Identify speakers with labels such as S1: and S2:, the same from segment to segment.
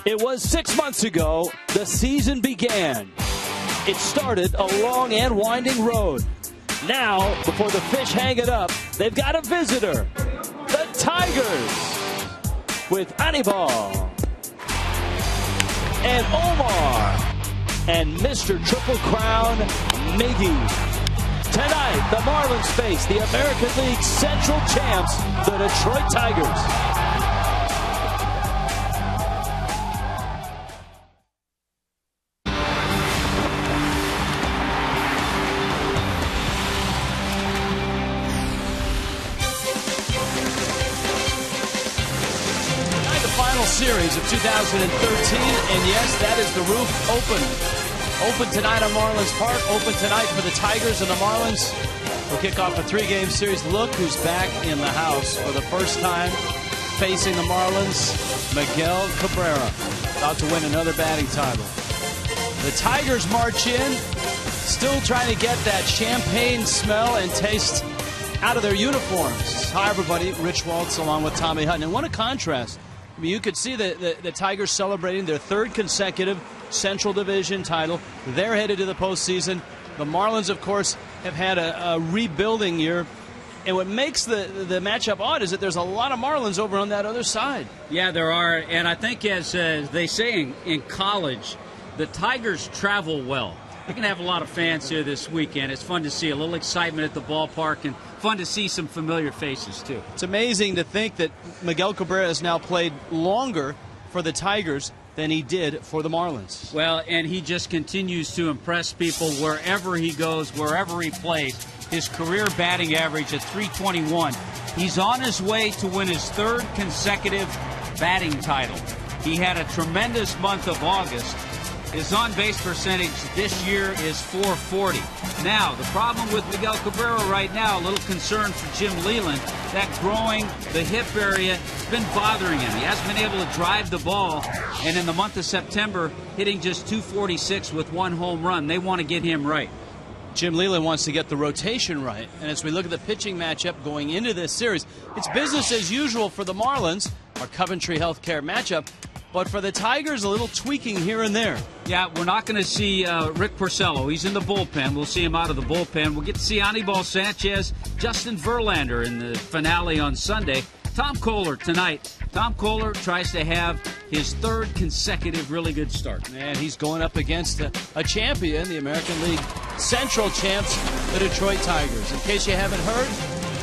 S1: It was 6 months ago the season began. It started a long and winding road. Now, before the fish hang it up, they've got a visitor. The Tigers with Anibal and Omar and Mr. Triple Crown Miggy. Tonight, the Marlins face the American League Central champs, the Detroit Tigers. Series of 2013, and yes, that is the roof open tonight on Marlins Park, open tonight for the Tigers and the Marlins. We'll kick off a three-game series. Look who's back in the house for the first time facing the Marlins. Miguel Cabrera, about to win another batting title. The Tigers march in, still trying to get that champagne smell and taste out of their uniforms. Hi everybody, Rich Waltz along with Tommy Hutton, and what a contrast. I mean, you could see the Tigers celebrating their third consecutive Central Division title. They're headed to the postseason. The Marlins, of course, have had a rebuilding year. And what makes the matchup odd is that there's a lot of Marlins over on that other side.
S2: Yeah, there are. And I think, as they say in college, the Tigers travel well. They're going to have a lot of fans here this weekend. It's fun to see a little excitement at the ballpark and fun to see some familiar faces, too.
S1: It's amazing to think that Miguel Cabrera has now played longer for the Tigers than he did for the Marlins.
S2: Well, and he just continues to impress people wherever he goes, wherever he plays. His career batting average at .321. He's on his way to win his third consecutive batting title. He had a tremendous month of August. His on-base percentage this year is .440. Now, the problem with Miguel Cabrera right now, a little concern for Jim Leyland, that growing the hip area has been bothering him. He hasn't been able to drive the ball, and in the month of September, hitting just .246 with one home run. They want to get him right.
S1: Jim Leyland wants to get the rotation right, and as we look at the pitching matchup going into this series, it's business as usual for the Marlins, our Coventry Healthcare matchup. But for the Tigers, a little tweaking here and there.
S2: Yeah, we're not going to see Rick Porcello. He's in the bullpen. We'll see him out of the bullpen. We'll get to see Anibal Sanchez, Justin Verlander in the finale on Sunday. Tom Kohler tonight. Tom Kohler tries to have his third consecutive really good start.
S1: And he's going up against a champion, the American League Central champs, the Detroit Tigers. In case you haven't heard,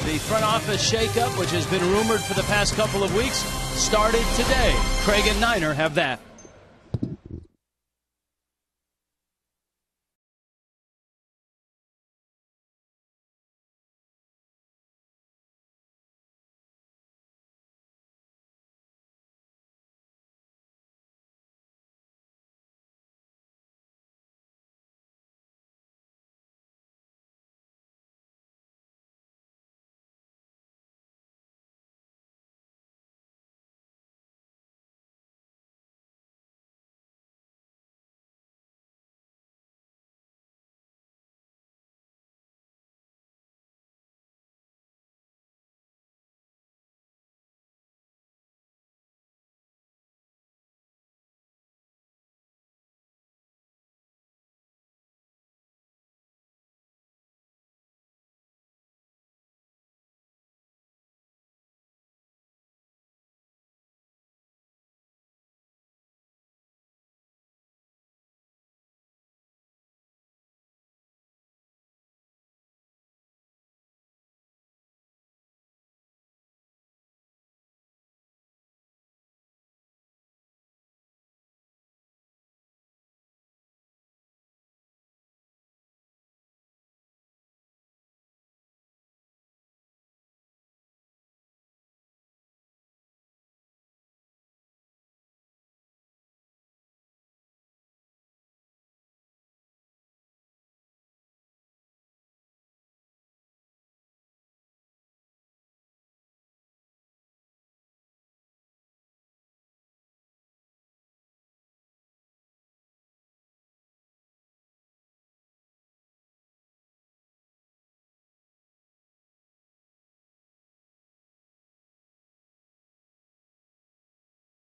S1: the front office shakeup, which has been rumored for the past couple of weeks, started today. Craig and Niner have that.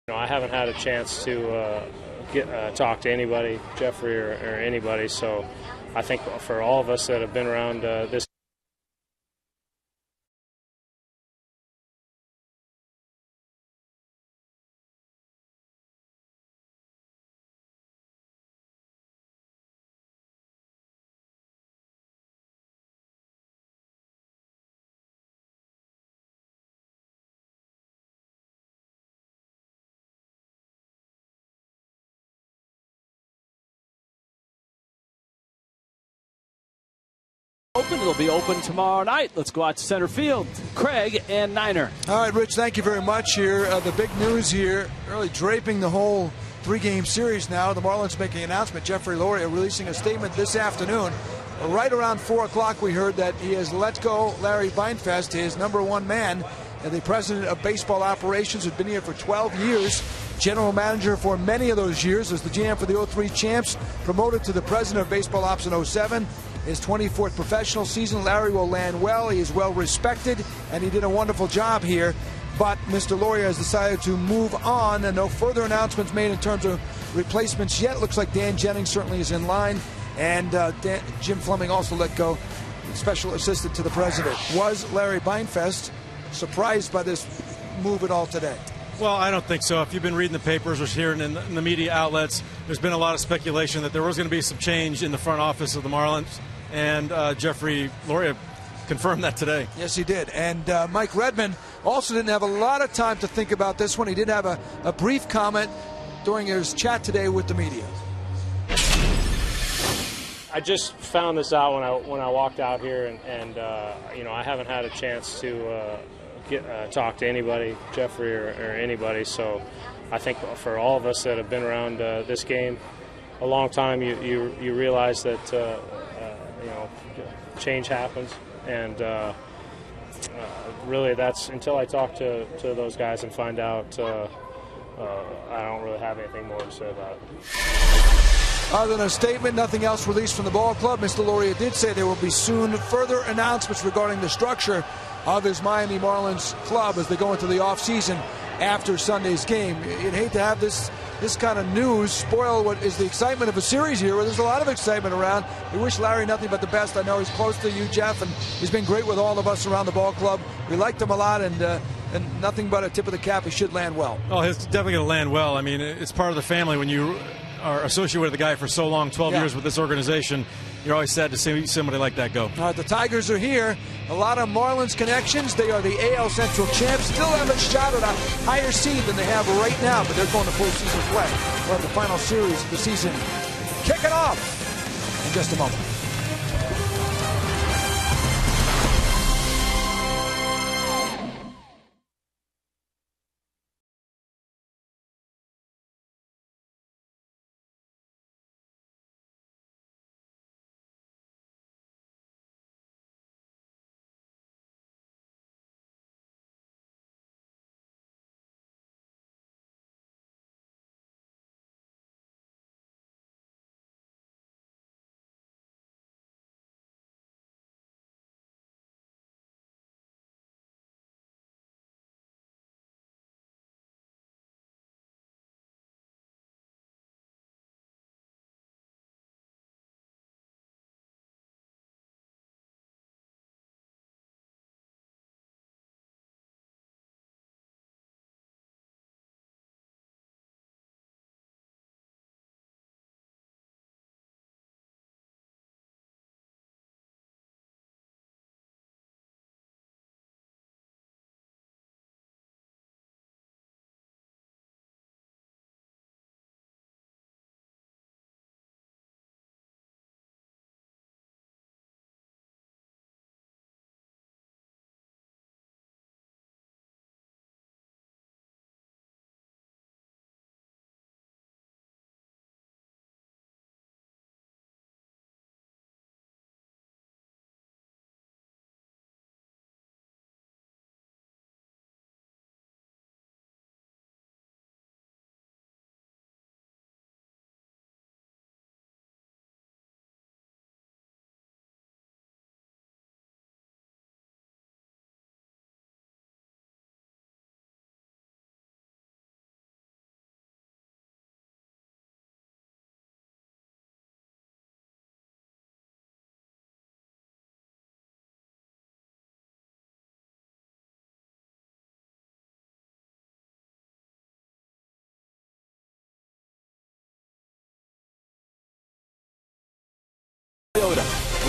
S3: I haven't had a chance to talk to anybody, Jeffrey or anybody, so I think for all of us that have been around this
S1: Open. It'll be open tomorrow night. Let's go out to center field. Craig and Niner.
S4: All right, Rich, thank you very much here. The big news here, really draping the whole three-game series now. The Marlins making an announcement. Jeffrey Loria releasing a statement this afternoon. Right around 4 o'clock, we heard that he has let go Larry Beinfest, his number one man, and the president of baseball operations, who'd been here for 12 years, general manager for many of those years, was the GM for the 03 champs, promoted to the president of baseball ops in 07. His 24th professional season. Larry will land well. He is well respected, and he did a wonderful job here. But Mr. Loria has decided to move on, and no further announcements made in terms of replacements yet. Looks like Dan Jennings certainly is in line, and Jim Fleming also let go, special assistant to the president. Was Larry Beinfest surprised by this move at all today?
S5: Well, I don't think so. If you've been reading the papers or hearing in the media outlets, there's been a lot of speculation that there was going to be some change in the front office of the Marlins, and Jeffrey Loria confirmed that today.
S4: Yes, he did. And Mike Redmond also didn't have a lot of time to think about this one. He did have a brief comment during his chat today with the media.
S3: I just found this out when I walked out here, and I haven't had a chance to talk to anybody, Jeffrey or anybody. So I think for all of us that have been around this game a long time, you realize that change happens, and really that's until I talk to those guys and find out. I don't really have anything more to say about it.
S4: Other than a statement, nothing else released from the ball club. Mr. Loria did say there will be soon further announcements regarding the structure of his Miami Marlins club as they go into the offseason after Sunday's game. You'd hate to have this kind of news spoil what is the excitement of a series here, where there's a lot of excitement around. We wish Larry nothing but the best. I know he's close to you, Jeff, and he's been great with all of us around the ball club. We liked him a lot, and nothing but a tip of the cap. He should land well.
S5: Oh, he's definitely going to land well. I mean, it's part of the family when you are associated with a guy for so long, 12 years with this organization. You're always sad to see somebody like that go. All
S4: right, the Tigers are here. A lot of Marlins connections. They are the AL Central champs. Still have a shot at a higher seed than they have right now, but they're going to postseason play. We'll have the final series of the season kicking off in just a moment.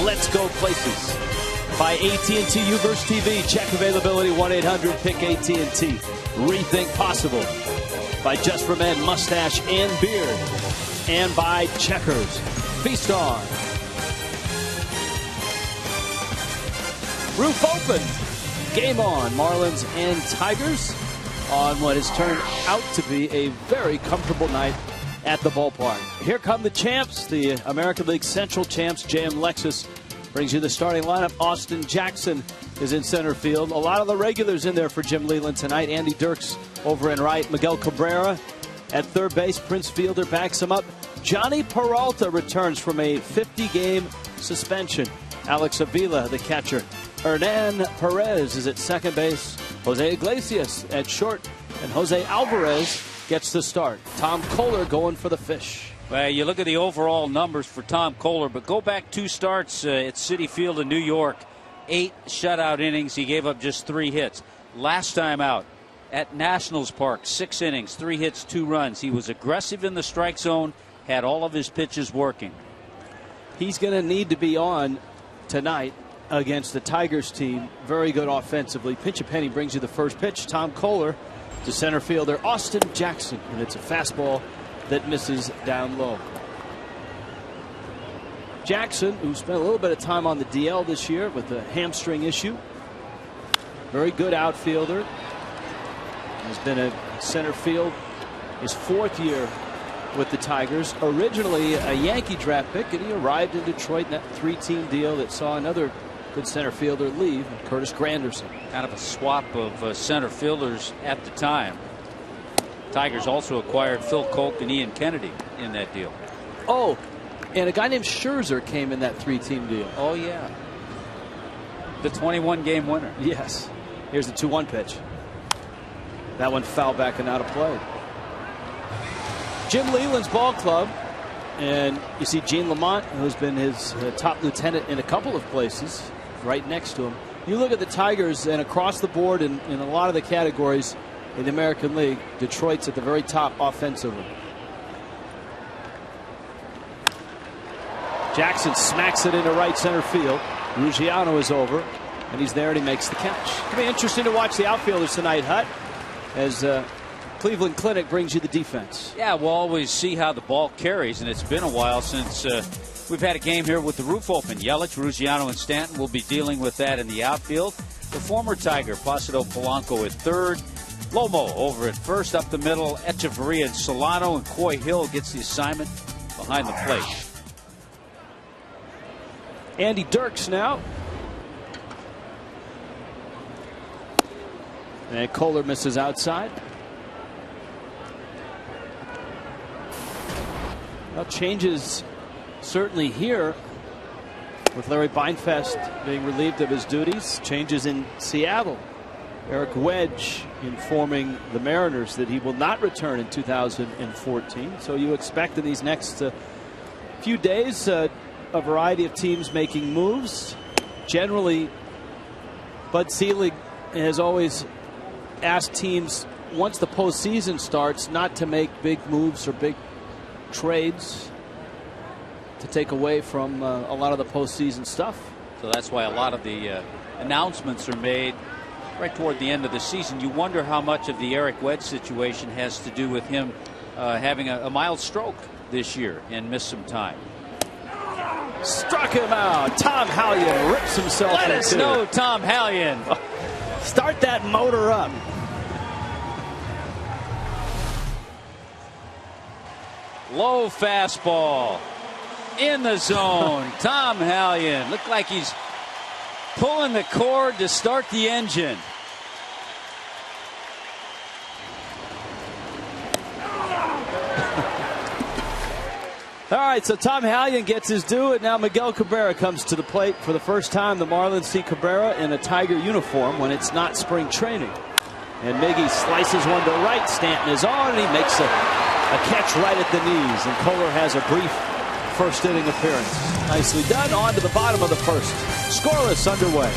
S1: Let's Go Places. By AT&T U-verse TV. Check availability 1-800-PICK-AT&T. Rethink Possible. By Just for Men Mustache and Beard. And by Checkers. Feast on. Roof open. Game on. Marlins and Tigers on what has turned out to be a very comfortable night at the ballpark. Here come the champs, the American League Central champs. JM Lexus brings you the starting lineup. Austin Jackson is in center field. A lot of the regulars in there for Jim Leyland tonight. Andy Dirks over in right. Miguel Cabrera at third base. Prince Fielder backs him up. Johnny Peralta returns from a 50-game suspension. Alex Avila, the catcher. Hernan Perez is at second base. Jose Iglesias at short. And Jose Alvarez gets the start. Tom Kohler going for the fish.
S2: Well, you look at the overall numbers for Tom Kohler, but go back 2 starts at Citi Field in New York. 8 shutout innings. He gave up just 3 hits. Last time out at Nationals Park, 6 innings, 3 hits, 2 runs. He was aggressive in the strike zone, had all of his pitches working.
S1: He's going to need to be on tonight against the Tigers team. Very good offensively. Pinch a penny brings you the first pitch. Tom Kohler to center fielder Austin Jackson, and it's a fastball that misses down low. Jackson, who spent a little bit of time on the DL this year with a hamstring issue, very good outfielder, has been a center field his 4th year with the Tigers. Originally a Yankee draft pick, and he arrived in Detroit in that 3-team deal that saw another good center fielder leave, Curtis Granderson.
S2: Kind of a swap of center fielders at the time. Tigers also acquired Phil Kolk and Ian Kennedy in that deal.
S1: Oh, and a guy named Scherzer came in that 3-team deal.
S2: Oh, yeah. The 21-game winner.
S1: Yes. Here's the 2-1 pitch. That one fouled back and out of play. Jim Leyland's ball club. And you see Gene Lamont, who's been his top lieutenant in a couple of places, right next to him. You look at the Tigers, and across the board in a lot of the categories in the American League, Detroit's at the very top offensively. Jackson smacks it into right center field. Ruggiano is over, and he's there, and he makes the catch. It'll be interesting to watch the outfielders tonight, Hut, as Cleveland Clinic brings you the defense.
S2: Yeah, we'll always see how the ball carries, and it's been a while since we've had a game here with the roof open. Yelich, Ruggiano, and Stanton will be dealing with that in the outfield. The former Tiger, Placido Polanco at third. Lomo over at first, up the middle. Echeverria and Solano, and Coy Hill gets the assignment behind the plate.
S1: Andy Dirks now. And Kohler misses outside. Well, changes certainly here with Larry Beinfest being relieved of his duties. Changes in Seattle. Eric Wedge informing the Mariners that he will not return in 2014. So you expect in these next few days a variety of teams making moves. Generally, Bud Selig has always asked teams once the postseason starts not to make big moves or big trades to take away from a lot of the postseason stuff.
S2: So that's why a lot of the announcements are made right toward the end of the season. You wonder how much of the Eric Wedge situation has to do with him having a mild stroke this year and missed some time.
S1: Struck him out. Tom Hallion rips himself
S2: Let us know, Tom Hallion.
S1: Start that motor up.
S2: Low fastball in the zone. Tom Hallion looked like he's pulling the cord to start the engine.
S1: All right, so Tom Hallion gets his due, and now Miguel Cabrera comes to the plate. For the first time, the Marlins see Cabrera in a Tiger uniform when it's not spring training. And Miggy slices one to right. Stanton is on, and he makes a catch right at the knees. And Kohler has a brief first inning appearance. Nicely done. On to the bottom of the first. Scoreless underway.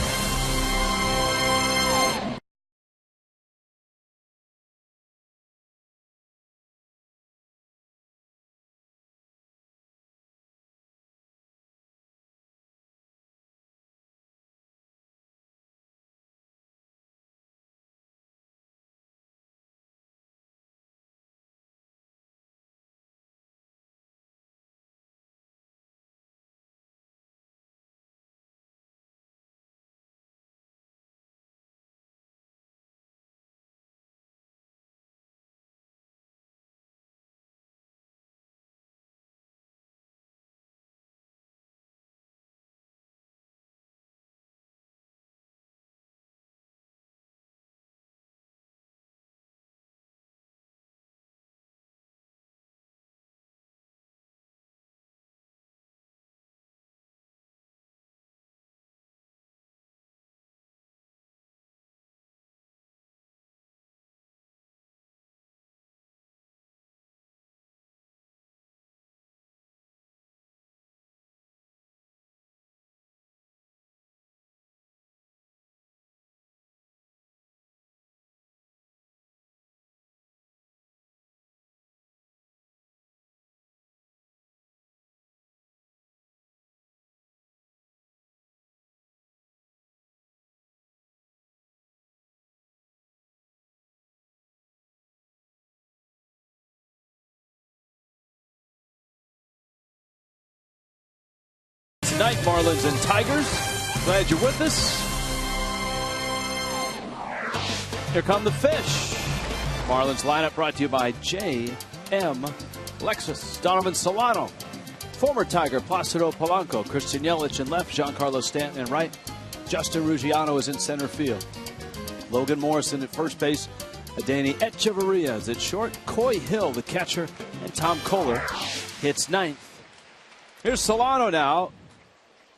S1: tonight, Marlins and Tigers. Glad you're with us. Here come the fish. Marlins lineup brought to you by J.M. Lexus. Donovan Solano, former Tiger Placido Polanco, Christian Yelich in left, Giancarlo Stanton in right, Justin Ruggiano is in center field. Logan Morrison at first base, Adeiny Echeverria is at short, Coy Hill the catcher, and Tom Kohler hits ninth. Here's Solano now,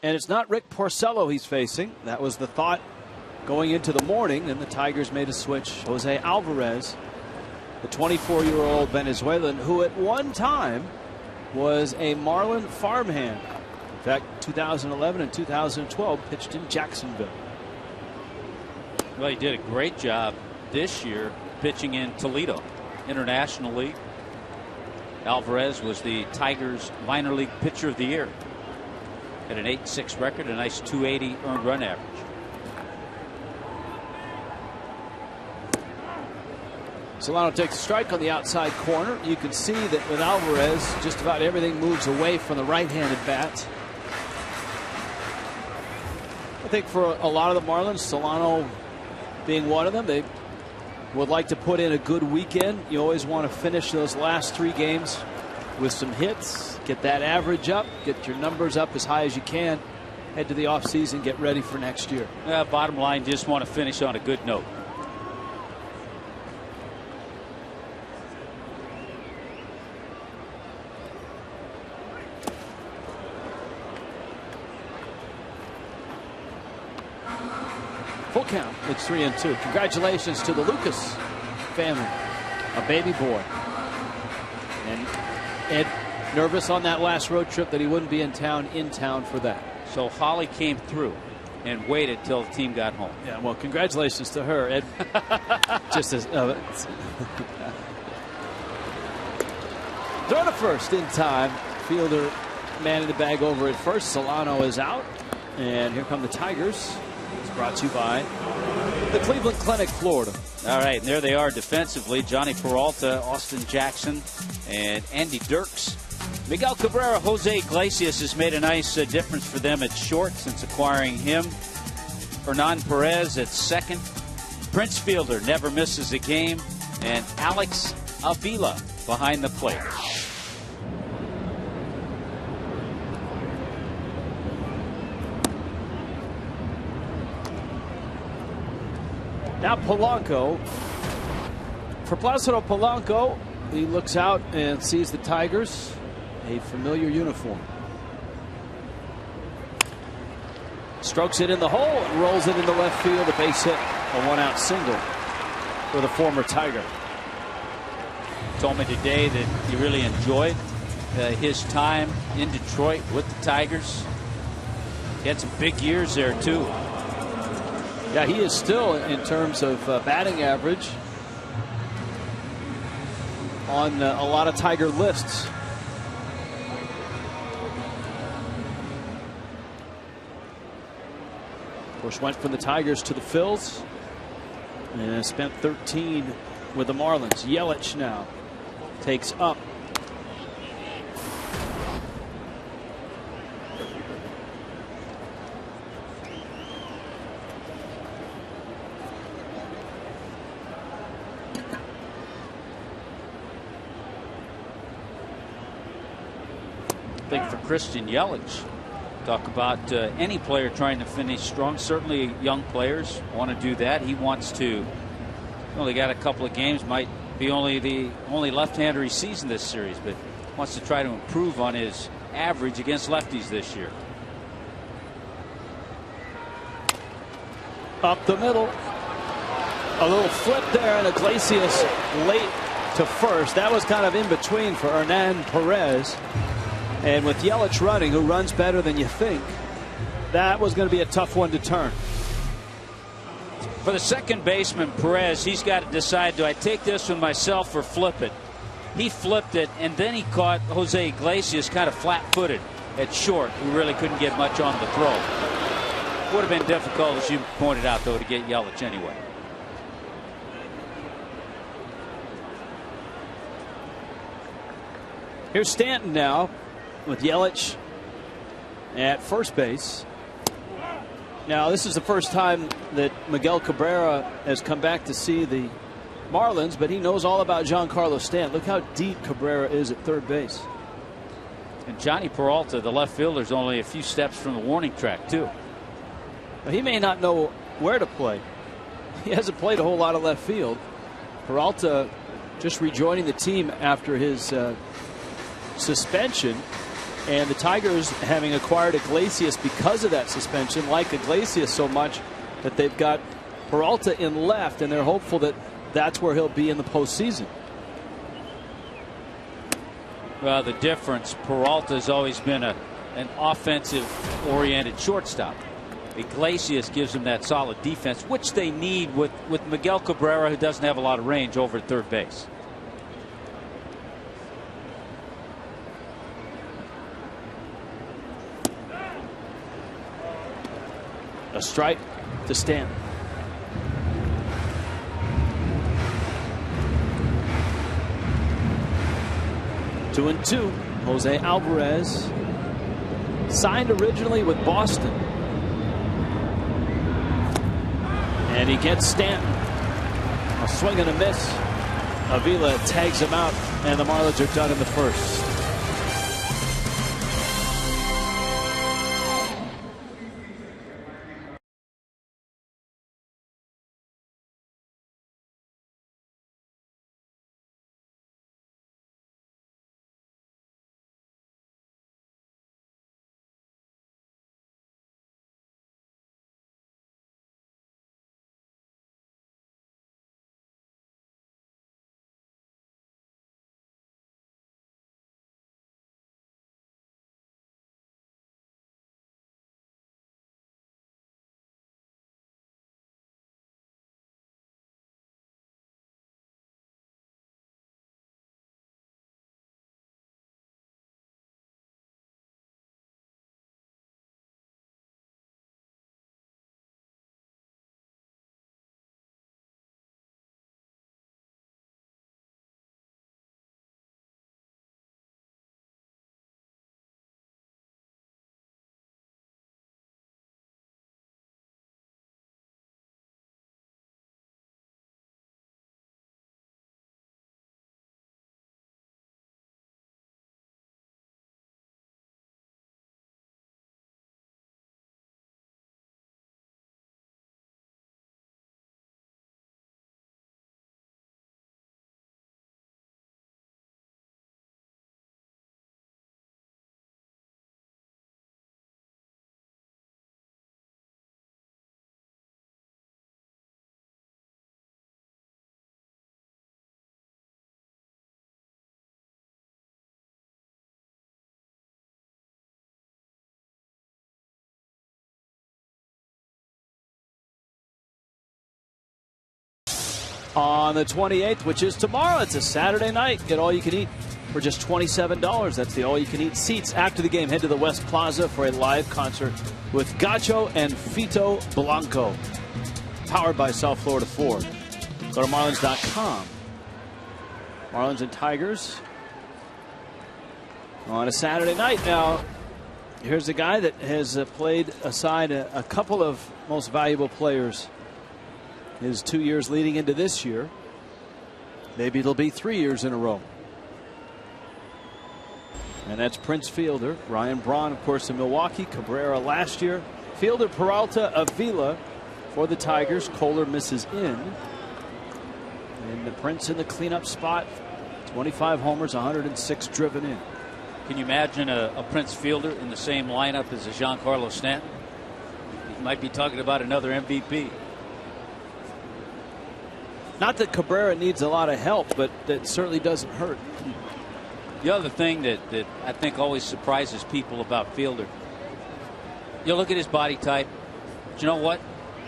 S1: and it's not Rick Porcello he's facing. That was the thought going into the morning, and the Tigers made a switch. Jose Alvarez, the 24-year-old Venezuelan who at one time was a Marlin farmhand. In fact, 2011 and 2012 pitched in Jacksonville.
S2: Well, he did a great job this year pitching in Toledo International League. Alvarez was the Tigers minor league pitcher of the year. Had an 8.6 record, a nice 280 earned run average.
S1: Solano takes a strike on the outside corner. You can see that with Alvarez, just about everything moves away from the right-handed bat. I think for a lot of the Marlins, Solano being one of them, they would like to put in a good weekend. You always want to finish those last 3 games with some hits, get that average up, get your numbers up as high as you can, head to the offseason, get ready for next year.
S2: Bottom line, just want to finish on a good note.
S1: Full count. It's 3-2. Congratulations to the Lucas family. A baby boy. And Ed nervous on that last road trip that he wouldn't be in town for that.
S2: So Holly came through and waited till the team got home.
S1: Yeah, well, congratulations to her, Ed. Just as throw to first in time. Fielder manning the bag over at first. Solano is out. And here come the Tigers. It's brought to you by the Cleveland Clinic, Florida.
S2: All right, and there they are defensively. Johnny Peralta, Austin Jackson, and Andy Dirks. Miguel Cabrera, Jose Iglesias has made a nice difference for them at short since acquiring him. Hernan Perez at second. Prince Fielder never misses a game. And Alex Avila behind the plate.
S1: Now Polanco. For Placido Polanco, he looks out and sees the Tigers. A familiar uniform. Strokes it in the hole and rolls it into left field. A base hit. A 1-out single for the former Tiger.
S2: Told me today that he really enjoyed his time in Detroit with the Tigers. He had some big years there too.
S1: Yeah, he is still, in terms of batting average, on a lot of Tiger lists. Of course, went from the Tigers to the Phils and spent 13 with the Marlins. Yelich now takes up.
S2: I think for Christian Yelich, talk about any player trying to finish strong. Certainly young players want to do that. He wants to. Only got a couple of games, might be the only left-hander he sees in this series, but wants to try to improve on his average against lefties this year.
S1: Up the middle. A little flip there, and Iglesias late to first. That was kind of in between for Hernan Perez. And with Yelich running, who runs better than you think, that was going to be a tough one to turn.
S2: For the second baseman, Perez, he's got to decide, do I take this one myself or flip it? He flipped it, and then he caught Jose Iglesias kind of flat-footed at short, who really couldn't get much on the throw. Would have been difficult, as you pointed out, though, to get Yelich anyway.
S1: Here's Stanton now with Yelich at first base. Now, this is the first time that Miguel Cabrera has come back to see the Marlins, but he knows all about Giancarlo Stanton. Look how deep Cabrera is at third base.
S2: And Johnny Peralta, the left fielder, is only a few steps from the warning track, too.
S1: Now, he may not know where to play. He hasn't played a whole lot of left field. Peralta just rejoining the team after his suspension. And the Tigers, having acquired Iglesias because of that suspension, like Iglesias so much that they've got Peralta in left, and they're hopeful that that's where he'll be in the postseason.
S2: Well, the difference, Peralta has always been an offensive-oriented shortstop. Iglesias gives them that solid defense, which they need with Miguel Cabrera, who doesn't have a lot of range over at third base.
S1: A strike to Stanton. Two and two. Jose Alvarez, signed originally with Boston. And he gets Stanton. A swing and a miss. Avila tags him out, and the Marlins are done in the first. On the 28th, which is tomorrow, it's a Saturday night. Get all you can eat for just $27. That's the all you can eat seats. After the game, head to the West Plaza for a live concert with Gacho and Fito Blanco. Powered by South Florida Ford. Go to Marlins.com. Marlins and Tigers on a Saturday night. Now, here's a guy that has played aside a couple of most valuable players his 2 years leading into this year. Maybe it'll be 3 years in a row. And that's Prince Fielder. Ryan Braun, of course, in Milwaukee. Cabrera last year. Fielder, Peralta, Avila for the Tigers. Kohler misses in. And the Prince in the cleanup spot. 25 homers, 106 driven in.
S2: Can you imagine a Prince Fielder in the same lineup as a Giancarlo Stanton? You might be talking about another MVP.
S1: Not that Cabrera needs a lot of help, but that certainly doesn't hurt.
S2: The other thing that I think always surprises people about Fielder, you look at his body type, but you know what?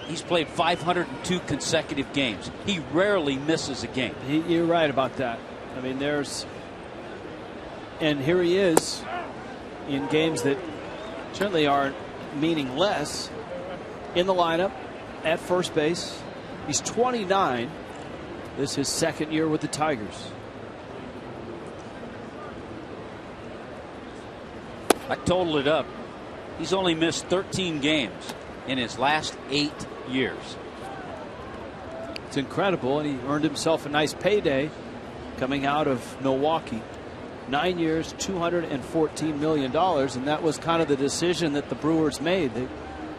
S2: He's played 502 consecutive games. He rarely misses a game.
S1: You're right about that. I mean, and here he is in games that certainly aren't meaningless in the lineup at first base. He's 29. This is his second year with the Tigers.
S2: I totaled it up. He's only missed 13 games in his last 8 years.
S1: It's incredible, and he earned himself a nice payday coming out of Milwaukee. 9 years, $214 million, and that was kind of the decision that the Brewers made. They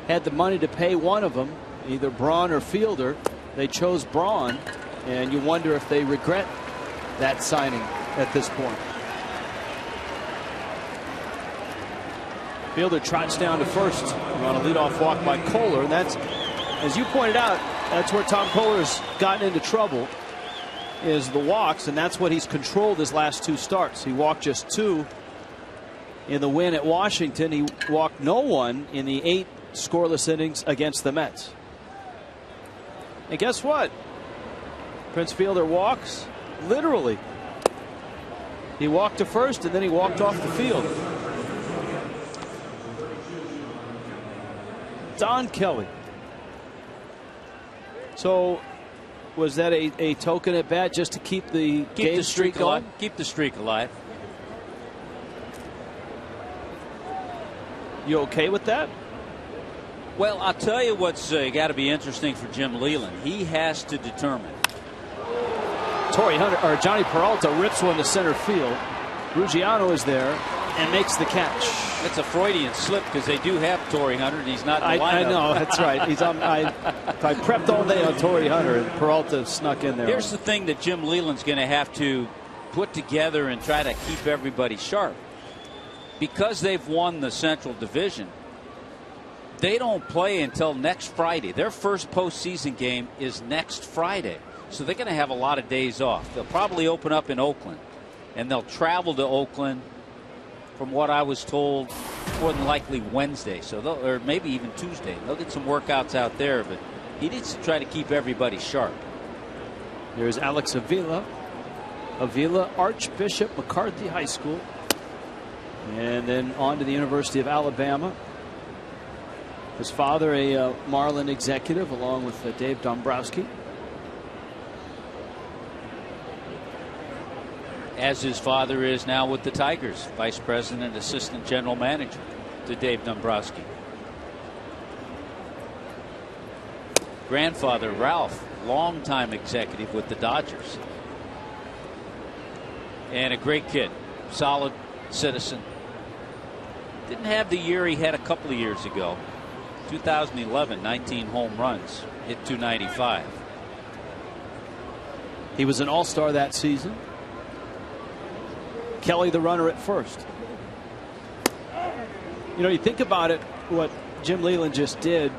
S1: had the money to pay one of them, either Braun or Fielder. They chose Braun, and you wonder if they regret that signing at this point. Fielder trots down to first on a leadoff walk by Kohler, and that's, as you pointed out, that's where Tom Kohler's gotten into trouble, is the walks, and that's what he's controlled his last 2 starts. He walked just 2 in the win at Washington. He walked no one in the 8 scoreless innings against the Mets. And guess what? Prince Fielder walks literally. He walked to first, and then he walked off the field. Don Kelly. So was that a token at bat just to keep the game streak going?
S2: Keep the streak alive.
S1: You okay with that?
S2: Well, I'll tell you what's got to be interesting for Jim Leyland. He has to determine.
S1: Torrey Hunter, or Johnny Peralta, rips one to center field. Ruggiano is there and makes the catch.
S2: It's a Freudian slip because they do have Torrey Hunter, and he's not in the lineup.
S1: I know, that's right. He's on. I prepped all day on Torrey Hunter, and Peralta snuck in there.
S2: Here's the thing that Jim Leyland's going to have to put together and try to keep everybody sharp. Because they've won the Central Division, they don't play until next Friday. Their first postseason game is next Friday. So they're going to have a lot of days off. They'll probably open up in Oakland, and they'll travel to Oakland, from what I was told, more than likely Wednesday, or maybe even Tuesday. They'll get some workouts out there, but he needs to try to keep everybody sharp.
S1: There's Alex Avila. Avila, Archbishop McCarthy High School, and then on to the University of Alabama. His father, a Marlin executive, along with Dave Dombrowski.
S2: As his father is now with the Tigers, vice president, assistant general manager to Dave Dombrowski. Grandfather Ralph, longtime executive with the Dodgers. And a great kid, solid citizen. Didn't have the year he had a couple of years ago. 2011, 19 home runs, hit .295.
S1: He was an all-star that season. Kelly the runner at first. You know, you think about it, what Jim Leyland just did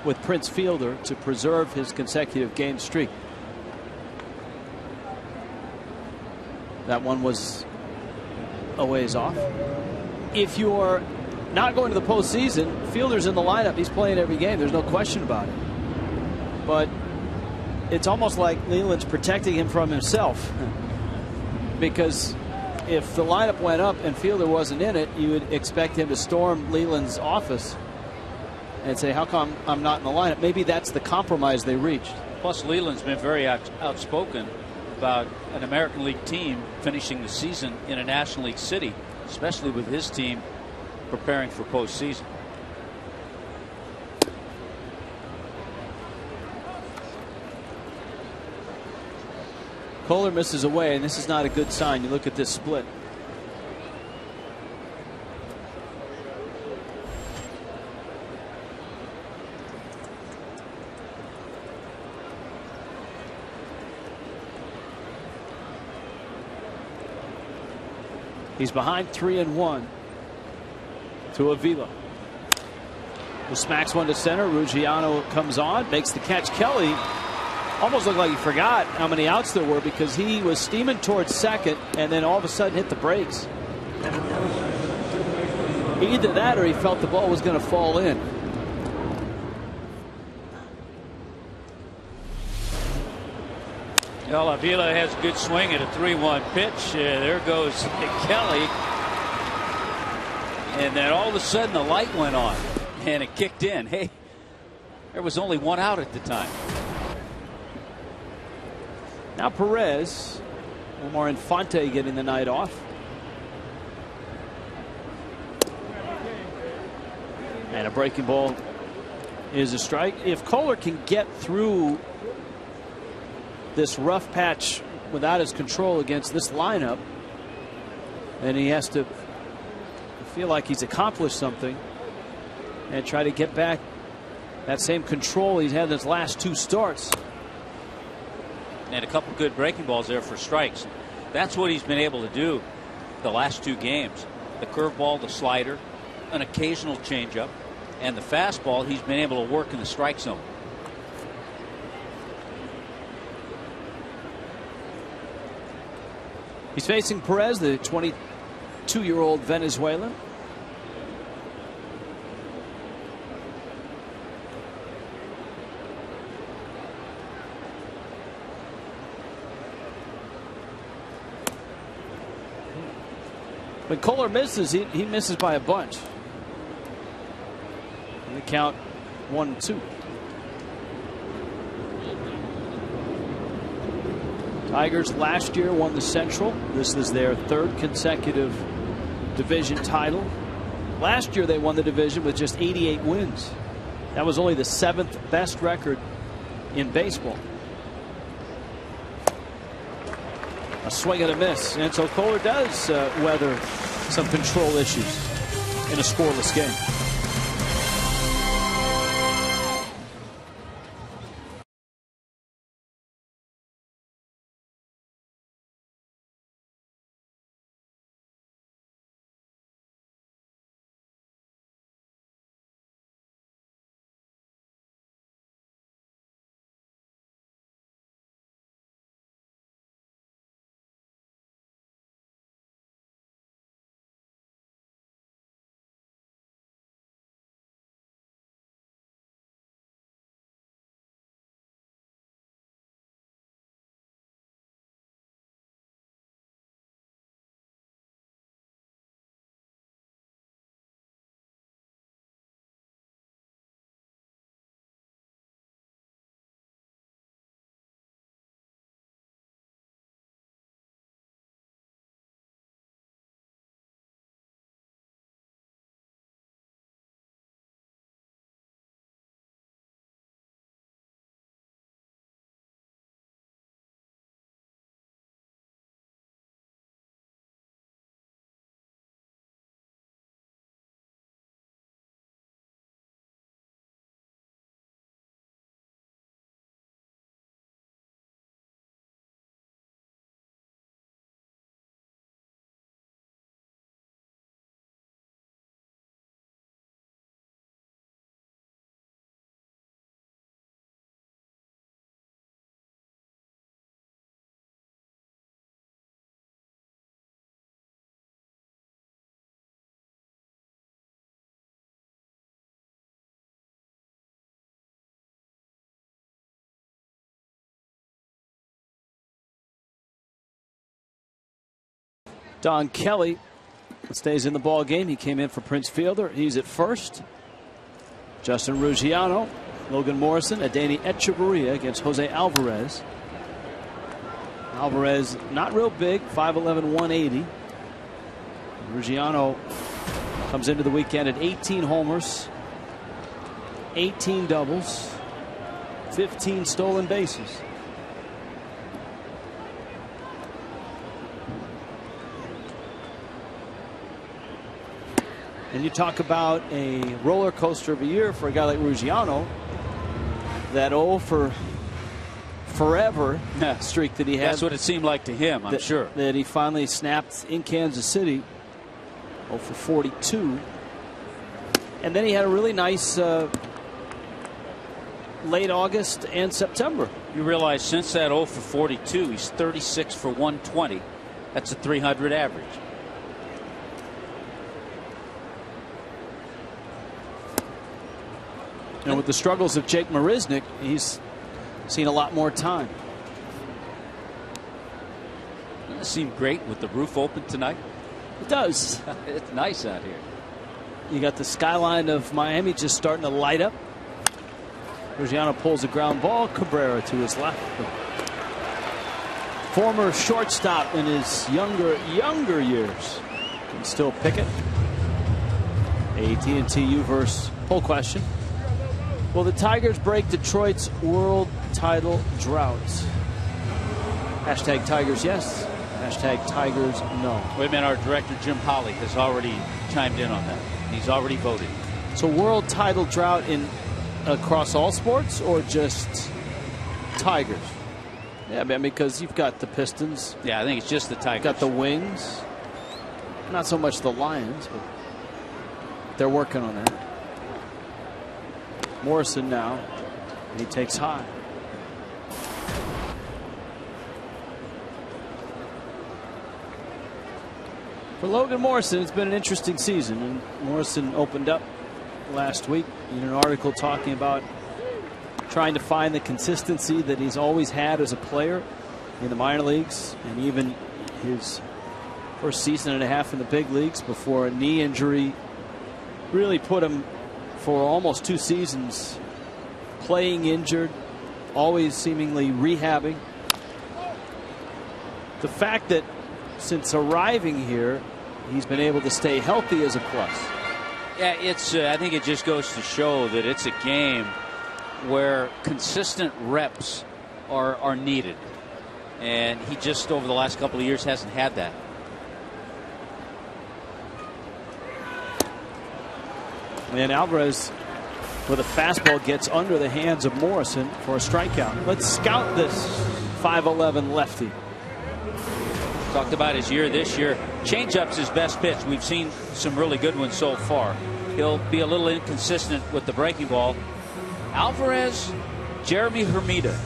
S1: with Prince Fielder to preserve his consecutive game streak. That one was a ways off. If you're not going to the postseason, Fielder's in the lineup. He's playing every game. There's no question about it. But it's almost like Leyland's protecting him from himself. Because if the lineup went up and Fielder wasn't in it, you would expect him to storm Leyland's office and say, how come I'm not in the lineup? Maybe that's the compromise they reached.
S2: Plus, Leyland's been very outspoken about an American League team finishing the season in a National League city, especially with his team preparing for postseason.
S1: Kohler misses away, and this is not a good sign. You look at this split. He's behind 3-1 to Avila, who smacks one to center. Ruggiano comes on, makes the catch. Kelly almost looked like he forgot how many outs there were because he was steaming towards second and then all of a sudden hit the brakes. Either that or he felt the ball was going to fall in.
S2: Well, Avila has a good swing at a 3-1 pitch. There goes Kelly. And then all of a sudden the light went on and it kicked in. Hey, there was only one out at the time.
S1: Now Perez, Omar Infante getting the night off. And a breaking ball is a strike. If Kohler can get through this rough patch without his control against this lineup, then he has to feel like he's accomplished something and try to get back that same control he's had in his last 2 starts.
S2: And a couple good breaking balls there for strikes. That's what he's been able to do the last 2 games. The curveball, the slider, an occasional changeup, and the fastball he's been able to work in the strike zone.
S1: He's facing Perez, the 22-year-old Venezuelan. When Kohler misses, he misses by a bunch. And the count 1-2. Tigers last year won the Central. This is their 3rd consecutive division title. Last year they won the division with just 88 wins. That was only the 7th best record in baseball. A swing and a miss, and so Kohler does weather some control issues in a scoreless game. Don Kelly stays in the ball game. He came in for Prince Fielder. He's at first. Justin Ruggiano, Logan Morrison, Adeiny Echeverria against Jose Alvarez. Alvarez not real big, 5'11", 180. Ruggiano comes into the weekend at 18 homers, 18 doubles, 15 stolen bases. And you talk about a roller coaster of a year for a guy like Ruggiano. That 0 for forever streak that he had.
S2: That's what it seemed like to him, I'm sure.
S1: That he finally snapped in Kansas City. 0 for 42. And then he had a really nice late August and September.
S2: You realize since that 0 for 42, he's 36 for 120. That's a 300 average.
S1: And with the struggles of Jake Marisnick, he's seen a lot more time.
S2: Doesn't it seem great with the roof open tonight?
S1: It does.
S2: It's nice out here.
S1: You got the skyline of Miami just starting to light up. Ruggiano pulls a ground ball. Cabrera to his left. Former shortstop in his younger years can still pick it. AT&T U-verse poll question. Will the Tigers break Detroit's world title drought? Hashtag Tigers yes. Hashtag Tigers no.
S2: Wait a minute, our director Jim Holly has already chimed in on that. He's already voted.
S1: So world title drought in across all sports or just Tigers? Yeah, man, because you've got the Pistons.
S2: Yeah, I think it's just the Tigers.
S1: Got the Wings. Not so much the Lions, but they're working on that. Morrison now, and he takes high. For Logan Morrison, it's been an interesting season, and Morrison opened up last week in an article talking about trying to find the consistency that he's always had as a player in the minor leagues, and even his first season and a half in the big leagues before a knee injury really put him for almost 2 seasons playing injured, always seemingly rehabbing. The fact that since arriving here he's been able to stay healthy is a plus.
S2: Yeah, it's I think it just goes to show that it's a game where consistent reps are needed, and he just over the last couple of years hasn't had that.
S1: And Alvarez with a fastball gets under the hands of Morrison for a strikeout. Let's scout this 5'11" lefty.
S2: Talked about his year this year. Changeup's his best pitch. We've seen some really good ones so far. He'll be a little inconsistent with the breaking ball. Alvarez, Jeremy Hermida.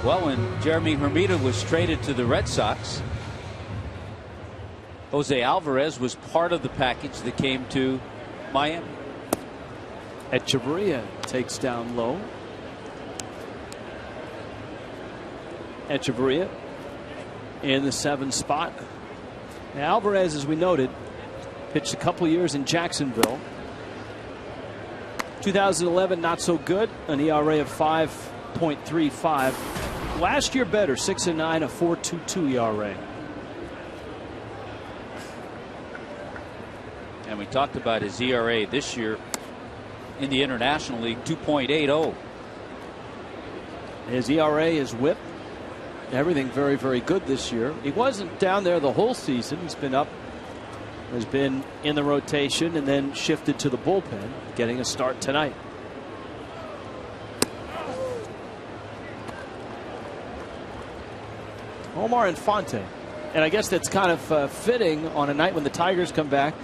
S2: Well, when Jeremy Hermida was traded to the Red Sox, Jose Alvarez was part of the package that came to Miami.
S1: Echeverria takes down low. Echeverria in the 7 spot. Now, Alvarez, as we noted, pitched a couple years in Jacksonville. 2011 not so good, an ERA of 5.35. Last year better, 6-9, a 4.22 ERA.
S2: And we talked about his ERA this year in the International League, 2.80.
S1: His ERA is whip. Everything very, very good this year. He wasn't down there the whole season. He's been up, has been in the rotation, and then shifted to the bullpen, getting a start tonight. Omar Infante. And I guess that's kind of fitting on a night when the Tigers come back.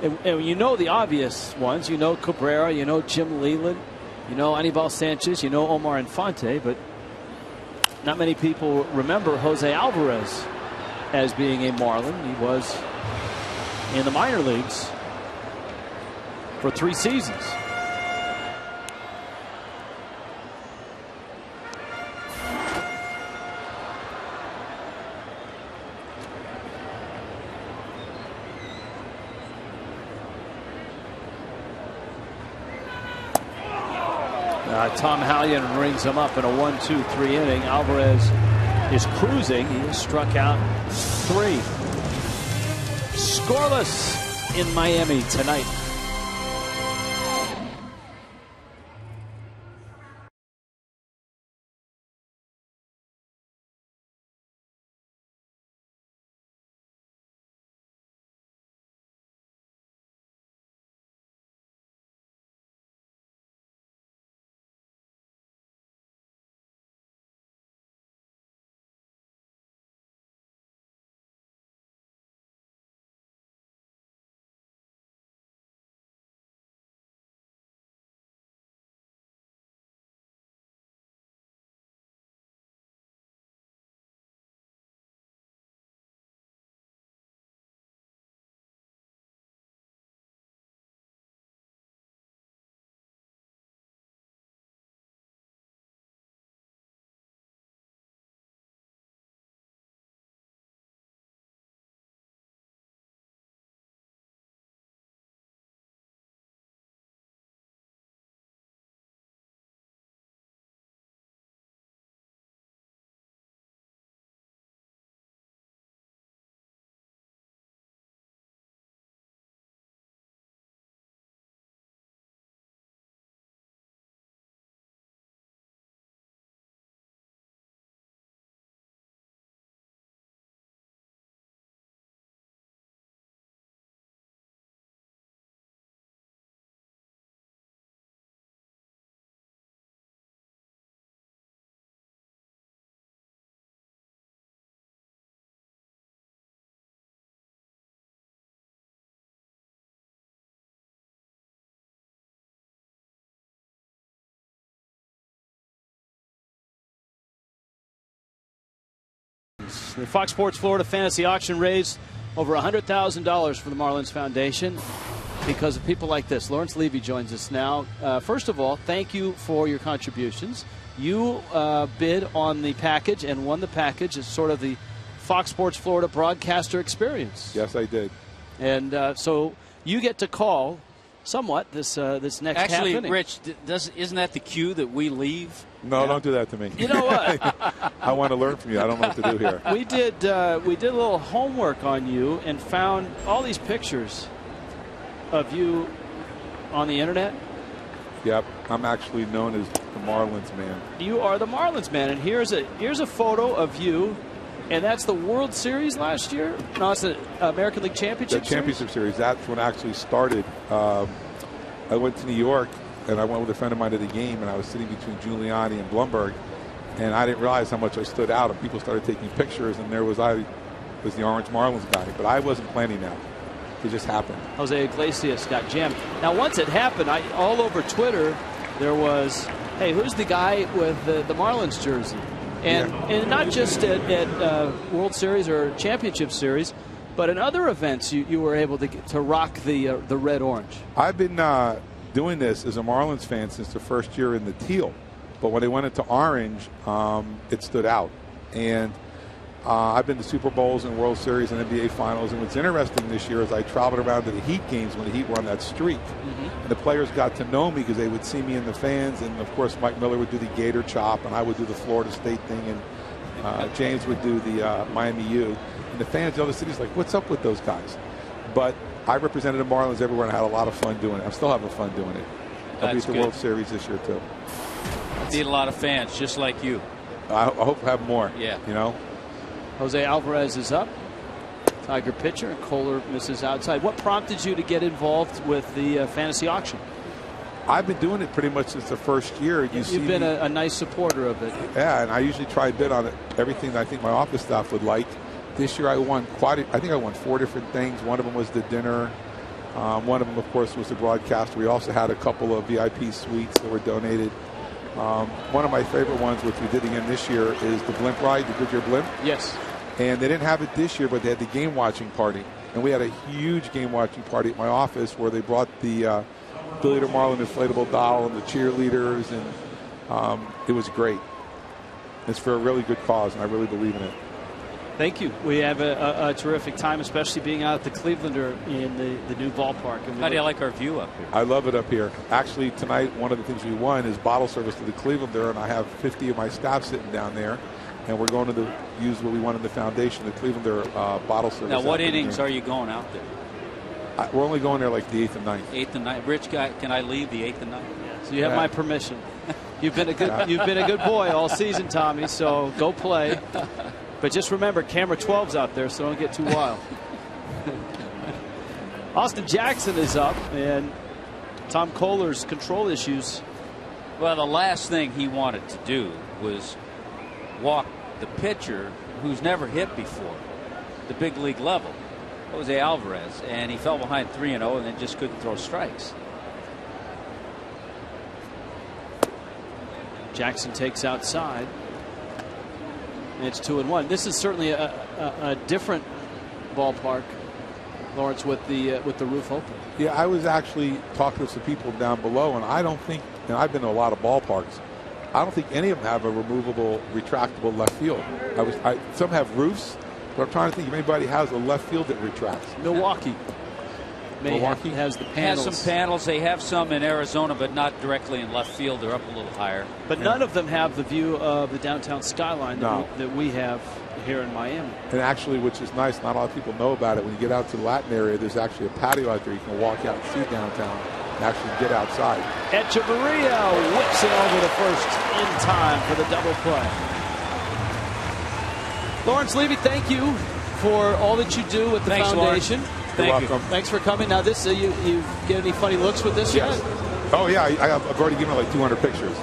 S1: And you know the obvious ones. You know Cabrera, you know Jim Leland, you know Anibal Sanchez, you know Omar Infante, but not many people remember Jose Alvarez as being a Marlin. He was in the minor leagues for 3 seasons. Tom Hallion rings him up in a 1-2-3 inning. Alvarez is cruising. He has struck out 3. Scoreless in Miami tonight. The Fox Sports Florida Fantasy Auction raised over $100,000 for the Marlins Foundation because of people like this. Lawrence Levy joins us now. First of all, thank you for your contributions. You bid on the package and won the package as sort of the Fox Sports Florida broadcaster experience.
S6: Yes, I did.
S1: And so you get to call somewhat this next half inning.
S2: Actually, Rich, isn't that the cue that we leave?
S6: No, don't do that to me.
S1: You know what?
S6: I want to learn from you. I don't know what to do here.
S1: We did a little homework on you and found all these pictures of you on the internet.
S6: Yep, I'm actually known as the Marlins Man.
S1: You are the Marlins Man, and here's a photo of you, and that's the World Series last year. No, it's the American League Championship.
S6: The Championship Series. That's when I actually started. I went to New York, and I went with a friend of mine to the game, and I was sitting between Giuliani and Blumberg, and I didn't realize how much I stood out, and people started taking pictures, and there was I was the Orange Marlins guy, but I wasn't planning that. It just happened.
S1: Jose Iglesias got jammed. Now, once it happened, all over Twitter, there was, hey, who's the guy with the Marlins jersey? And not just at World Series or Championship Series, but in other events, you were able to rock the red-orange.
S6: I've been doing this as a Marlins fan since the first year in the teal, but when they went into orange, it stood out. And I've been to Super Bowls and World Series and NBA Finals, and what's interesting this year is I traveled around to the Heat games when the Heat were on that streak. And the players got to know me because they would see me in the fans, and of course Mike Miller would do the Gator chop, and I would do the Florida State thing, and James would do the Miami U. And the fans in other cities like, what's up with those guys? But I represented the Marlins everywhere, and I had a lot of fun doing it. I'm still having fun doing it. I'll be at the World Series this year too.
S2: Need a lot of fans just like you.
S6: I hope to have more.
S2: Yeah.
S6: You know.
S1: Jose Alvarez is up. Tiger pitcher, and Kohler misses outside. What prompted you to get involved with the fantasy auction?
S6: I've been doing it pretty much since the first year.
S1: You've been a nice supporter of it.
S6: Yeah, and I usually try to bid on it, everything that I think my office staff would like. This year I won I think I won 4 different things. One of them was the dinner. One of them, of course, was the broadcast. We also had a couple of VIP suites that were donated. One of my favorite ones, which we did again this year, is the blimp ride, the Goodyear blimp.
S1: Yes.
S6: And they didn't have it this year, but they had the game watching party. And we had a huge game watching party at my office where they brought the Billy the Marlin inflatable doll and the cheerleaders, and it was great. It's for a really good cause, and I really believe in it.
S1: Thank you. We have a terrific time, especially being out at the Clevelander in the new ballpark.
S2: How do you like our view up here?
S6: I love it up here. Actually, tonight, one of the things we won is bottle service to the Clevelander, and I have 50 of my staff sitting down there, and we're going to use what we want in the foundation, the Clevelander bottle service.
S2: Now, what innings are you going out there?
S6: We're only going there like the 8th and 9th.
S2: 8th and 9th. Rich, can I leave the 8th and 9th?
S1: Yeah. So you have my permission. You've been a good boy all season, Tommy. So go play. But just remember, camera 12's out there, so don't get too wild. Austin Jackson is up, and Tom Kohler's control issues.
S2: Well, the last thing he wanted to do was walk the pitcher who's never hit before, the big league level, Jose Alvarez, and he fell behind 3-0 and then just couldn't throw strikes.
S1: Jackson takes outside. It's 2-1. This is certainly a different ballpark, Lawrence, with the roof open.
S6: Yeah, I was actually talking to some people down below, and I don't think, and I've been to a lot of ballparks, I don't think any of them have a removable, retractable left field. Some have roofs, but I'm trying to think if anybody has a left field that retracts.
S1: Milwaukee has the panels.
S2: Has some panels. They have some in Arizona, but not directly in left field. They're up a little higher.
S1: But none of them have the view of the downtown skyline that we have here in Miami.
S6: And actually, which is nice, not a lot of people know about it, when you get out to the Latin area, there's actually a patio out there. You can walk out and see downtown and actually get outside.
S1: Echeverria whips it over the first in time for the double play. Lawrence Levy, thank you for all that you do with the foundation.
S2: Lawrence.
S6: You're welcome.
S1: Thanks for coming. Now, this you get any funny looks with this
S6: yet? Oh, yeah. I've already given like 200 pictures.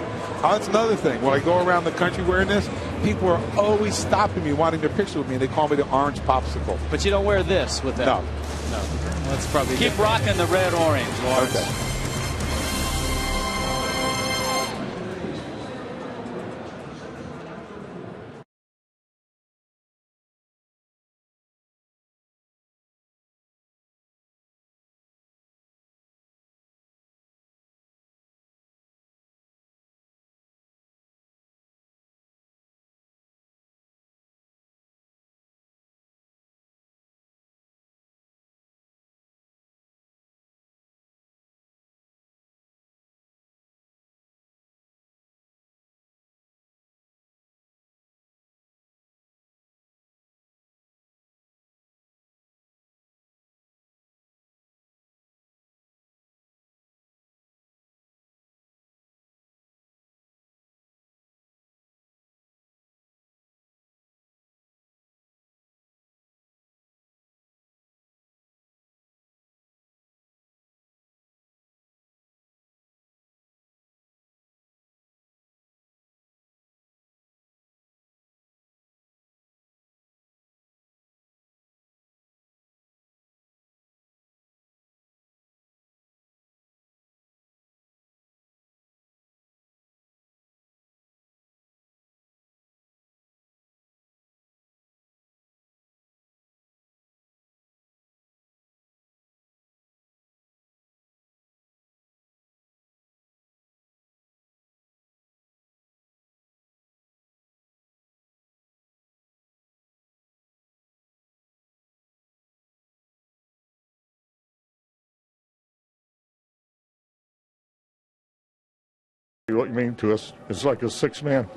S6: Oh, that's another thing. When I go around the country wearing this, people are always stopping me, wanting their picture with me, and they call me the orange popsicle.
S1: But you don't wear this with that?
S6: No.
S1: That's probably
S2: Keep rocking the red orange, Lawrence.
S6: Okay.
S7: What you mean to us? It's like a 6-man.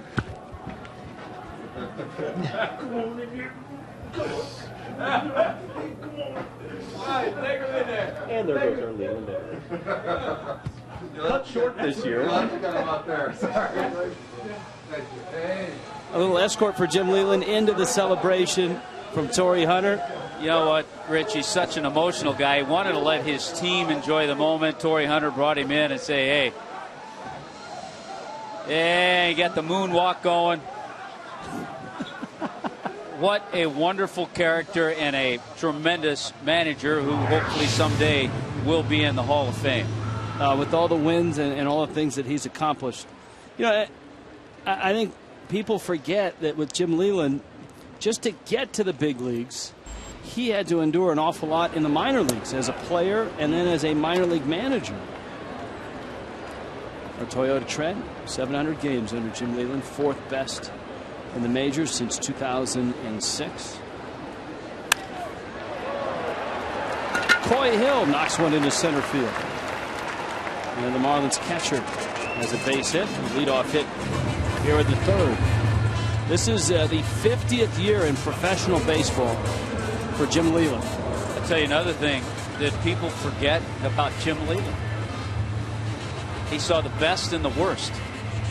S8: And there goes our Leland. Cut short this year.
S1: A little escort for Jim Leland into the celebration from Torrey Hunter.
S2: You know what, Rich, he's such an emotional guy. He wanted to let his team enjoy the moment. Torrey Hunter brought him in and say, hey, you got the moonwalk going. What a wonderful character and a tremendous manager who hopefully someday will be in the Hall of Fame.
S1: With all the wins and all the things that he's accomplished. You know, I think people forget that with Jim Leland, just to get to the big leagues, he had to endure an awful lot in the minor leagues as a player and then as a minor league manager. Our Toyota trend, 700 games under Jim Leland, 4th best in the majors since 2006. Coy Hill knocks one into center field. And the Marlins catcher has a base hit, leadoff hit here in the 3rd. This is the 50th year in professional baseball for Jim Leland.
S2: I'll tell you another thing that people forget about Jim Leland. He saw the best and the worst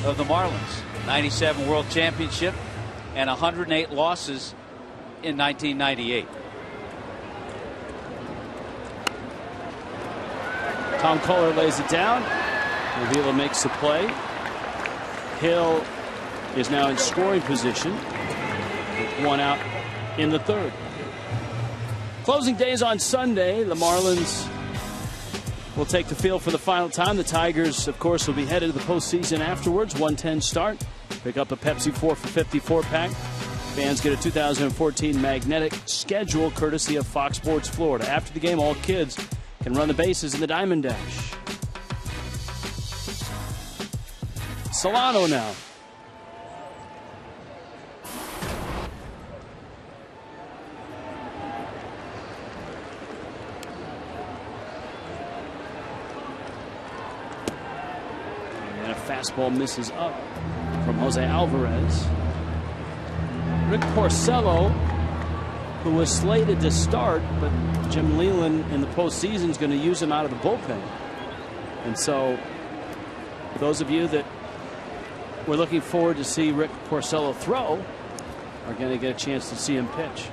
S2: of the Marlins. 97 World Championship and 108 losses in 1998.
S1: Tom Kohler lays it down. Avila makes the play. Hill is now in scoring position with 1 out in the 3rd. Closing days on Sunday. The Marlins will take the field for the final time. The Tigers, of course, will be headed to the postseason afterwards. 1:10 start. Pick up a Pepsi 4 for $54 pack. Fans get a 2014 magnetic schedule courtesy of Fox Sports Florida. After the game, all kids can run the bases in the Diamond Dash. Solano now. And a fastball misses up from Jose Alvarez. Rick Porcello, who was slated to start, but Jim Leland in the postseason is going to use him out of the bullpen. And so, for those of you that were looking forward to see Rick Porcello throw, are going to get a chance to see him pitch.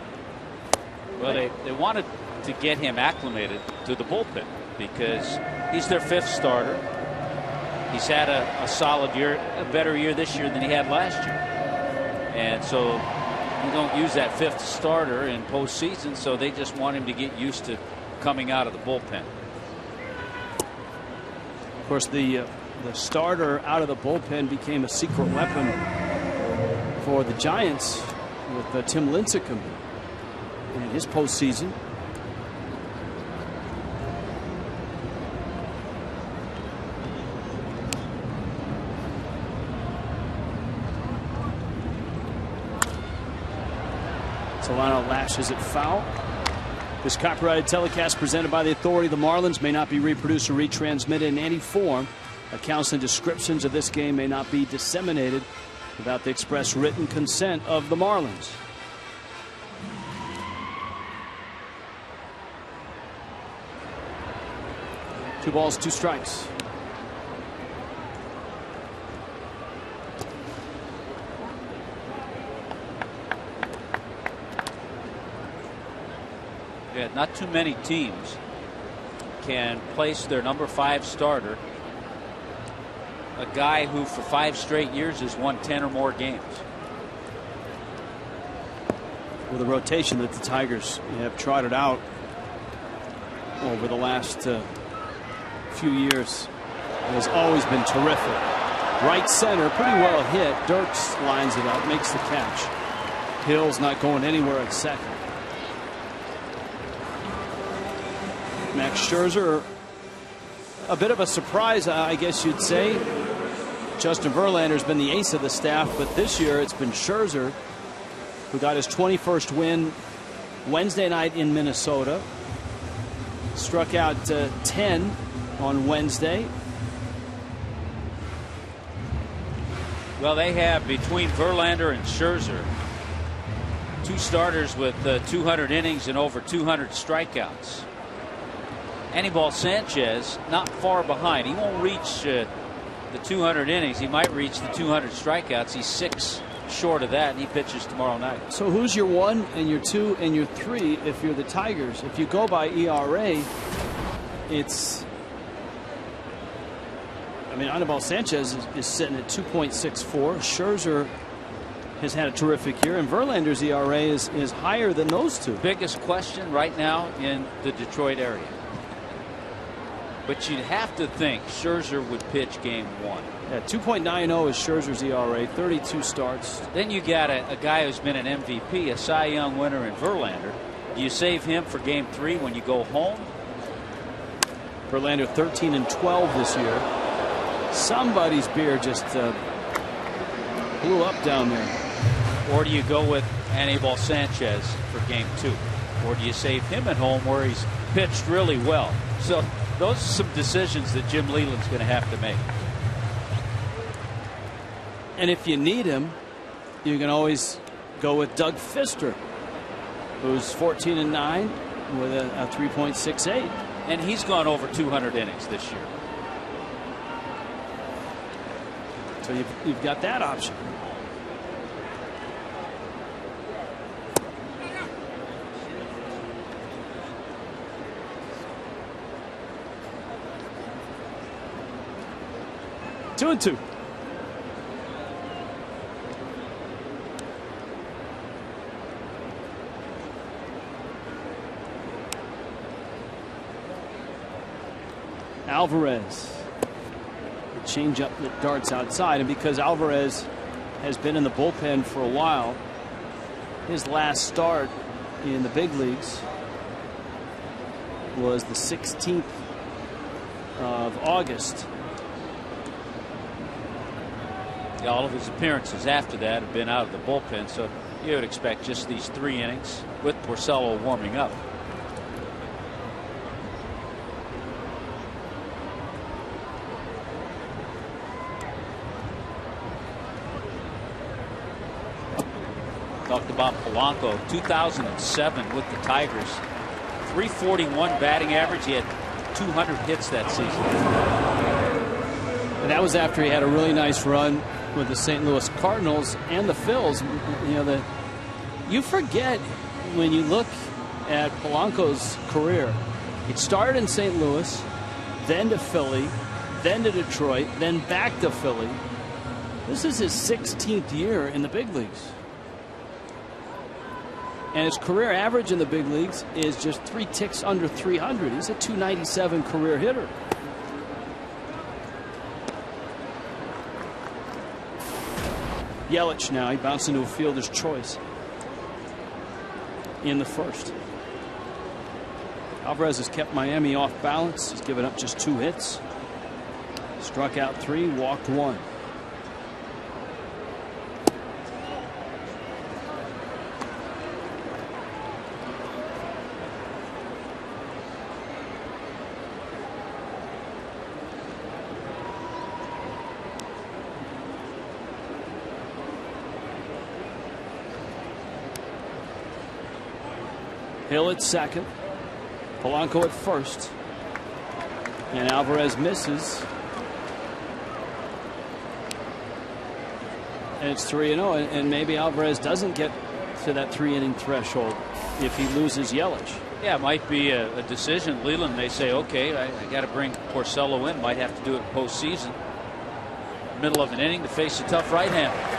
S2: Well, they wanted to get him acclimated to the bullpen because he's their 5th starter. He's had a solid year, a better year this year than he had last year. And so you don't use that 5th starter in postseason, so they just want him to get used to coming out of the bullpen.
S1: Of course, the starter out of the bullpen became a secret weapon for the Giants with Tim Lincecum in his postseason. Solano lashes it foul. This copyrighted telecast presented by the authority of the Marlins may not be reproduced or retransmitted in any form. Accounts and descriptions of this game may not be disseminated without the express written consent of the Marlins. Two balls, 2 strikes.
S2: Yeah, not too many teams can place their number 5 starter, a guy who for 5 straight years has won 10 or more games.
S1: With the rotation that the Tigers have trotted out over the last few years, it has always been terrific. Right center, pretty well hit. Dirks lines it up, makes the catch. Hill's not going anywhere at second. Max Scherzer, a bit of a surprise, I guess you'd say. Justin Verlander's been the ace of the staff, but this year it's been Scherzer who got his 21st win Wednesday night in Minnesota. Struck out 10 on Wednesday.
S2: Well, they have, between Verlander and Scherzer, 2 starters with 200 innings and over 200 strikeouts. Anibal Sanchez not far behind. He won't reach the 200 innings. He might reach the 200 strikeouts. He's 6 short of that, and he pitches tomorrow night.
S1: So who's your 1 and your 2 and your 3 if you're the Tigers? If you go by ERA, it's, I mean, Anibal Sanchez is sitting at 2.64. Scherzer has had a terrific year, and Verlander's ERA is higher than those two.
S2: Biggest question right now in the Detroit area. But you'd have to think Scherzer would pitch game 1.
S1: Yeah, 2.90 is Scherzer's ERA, 32 starts.
S2: Then you got a guy who's been an MVP, a Cy Young winner in Verlander. Do you save him for game 3 when you go home?
S1: Verlander 13 and 12 this year. Somebody's beer just blew up down there.
S2: Or do you go with Anibal Sanchez for game 2? Or do you save him at home where he's pitched really well? So those are some decisions that Jim Leyland's going to have to make.
S1: And if you need him, you can always go with Doug Fister, who's 14 and 9 with a 3.68.
S2: And he's gone over 200 innings this year.
S1: So you've got that option. Two and 2. Alvarez. The changeup that darts outside, and because Alvarez has been in the bullpen for a while, his last start in the big leagues was the 16th of August.
S2: All of his appearances after that have been out of the bullpen, so you would expect just these 3 innings with Porcello warming up. Talked about Polanco, 2007 with the Tigers, 341 batting average. He had 200 hits that season.
S1: And that was after he had a really nice run with the St. Louis Cardinals and the Phils. You know, you forget when you look at Polanco's career. It started in St. Louis, then to Philly, then to Detroit, then back to Philly. This is his 16th year in the big leagues. And his career average in the big leagues is just 3 ticks under 300. He's a 297 career hitter. Yelich now, he bounced into a fielder's choice in the first. Alvarez has kept Miami off balance. He's given up just 2 hits. Struck out 3, walked 1. Hill at second, Polanco at first, and Alvarez misses, and it's 3-0, and maybe Alvarez doesn't get to that 3-inning threshold if he loses Yelich.
S2: Yeah, it might be a decision. Leyland may say, okay, I got to bring Porcello in. Might have to do it postseason, middle of an inning, to face a tough right-hander.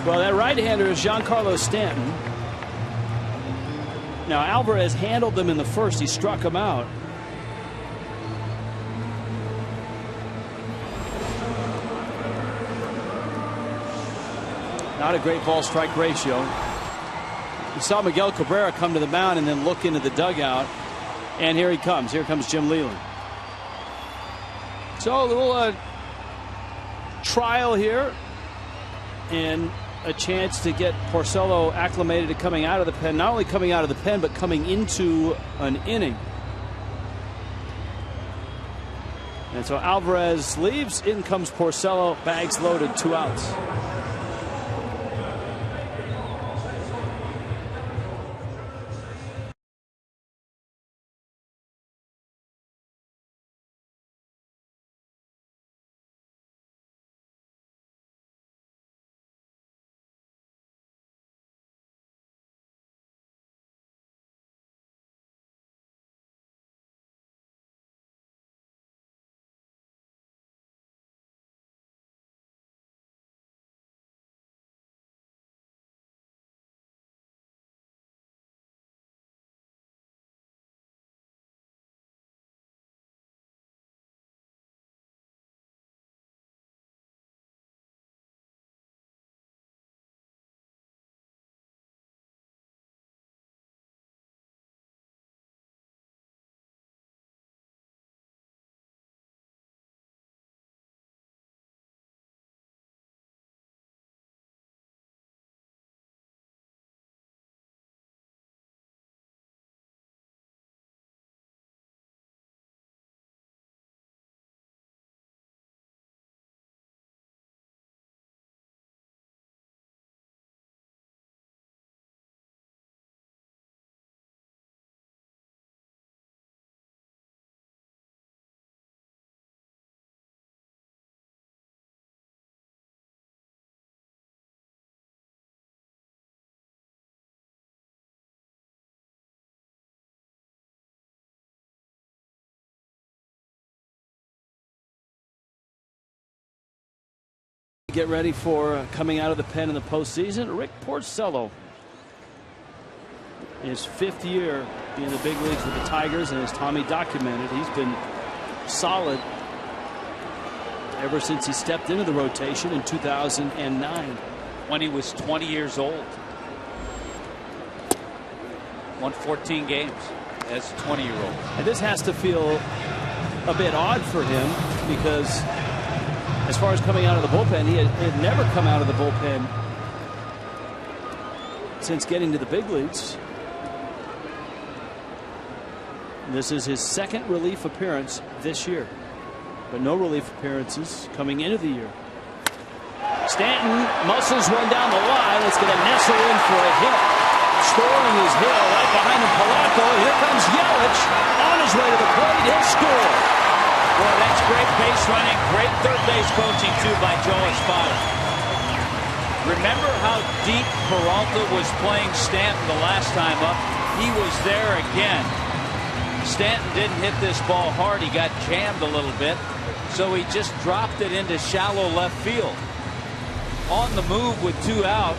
S1: Well, that right-hander is Giancarlo Stanton. Now, Alvarez handled them in the first. He struck him out. Not a great ball-strike ratio. You saw Miguel Cabrera come to the mound and then look into the dugout. And here he comes. Here comes Jim Leyland. So a little trial here. And a chance to get Porcello acclimated to coming out of the pen. Not only coming out of the pen, but coming into an inning. And so Alvarez leaves. In comes Porcello. Bags loaded. 2 outs. Get ready for coming out of the pen in the postseason. Rick Porcello, his 5th year in the big leagues with the Tigers, and as Tommy documented, he's been solid ever since he stepped into the rotation in 2009.
S2: When he was 20 years old. Won 14 games as a 20-year-old.
S1: And this has to feel a bit odd for him because as far as coming out of the bullpen, he had never come out of the bullpen since getting to the big leagues. This is his 2nd relief appearance this year, but no relief appearances coming into the year. Stanton muscles one down the line. It's going to nestle in for a hit. Scoring is Hill right behind him. Polanco. Here comes Yelich on his way to the plate. He'll score.
S2: Boy, that's great base running, great third base coaching, too, by Joe Espada. Remember how deep Peralta was playing Stanton the last time up? He was there again. Stanton didn't hit this ball hard. He got jammed a little bit, so he just dropped it into shallow left field. On the move with 2 out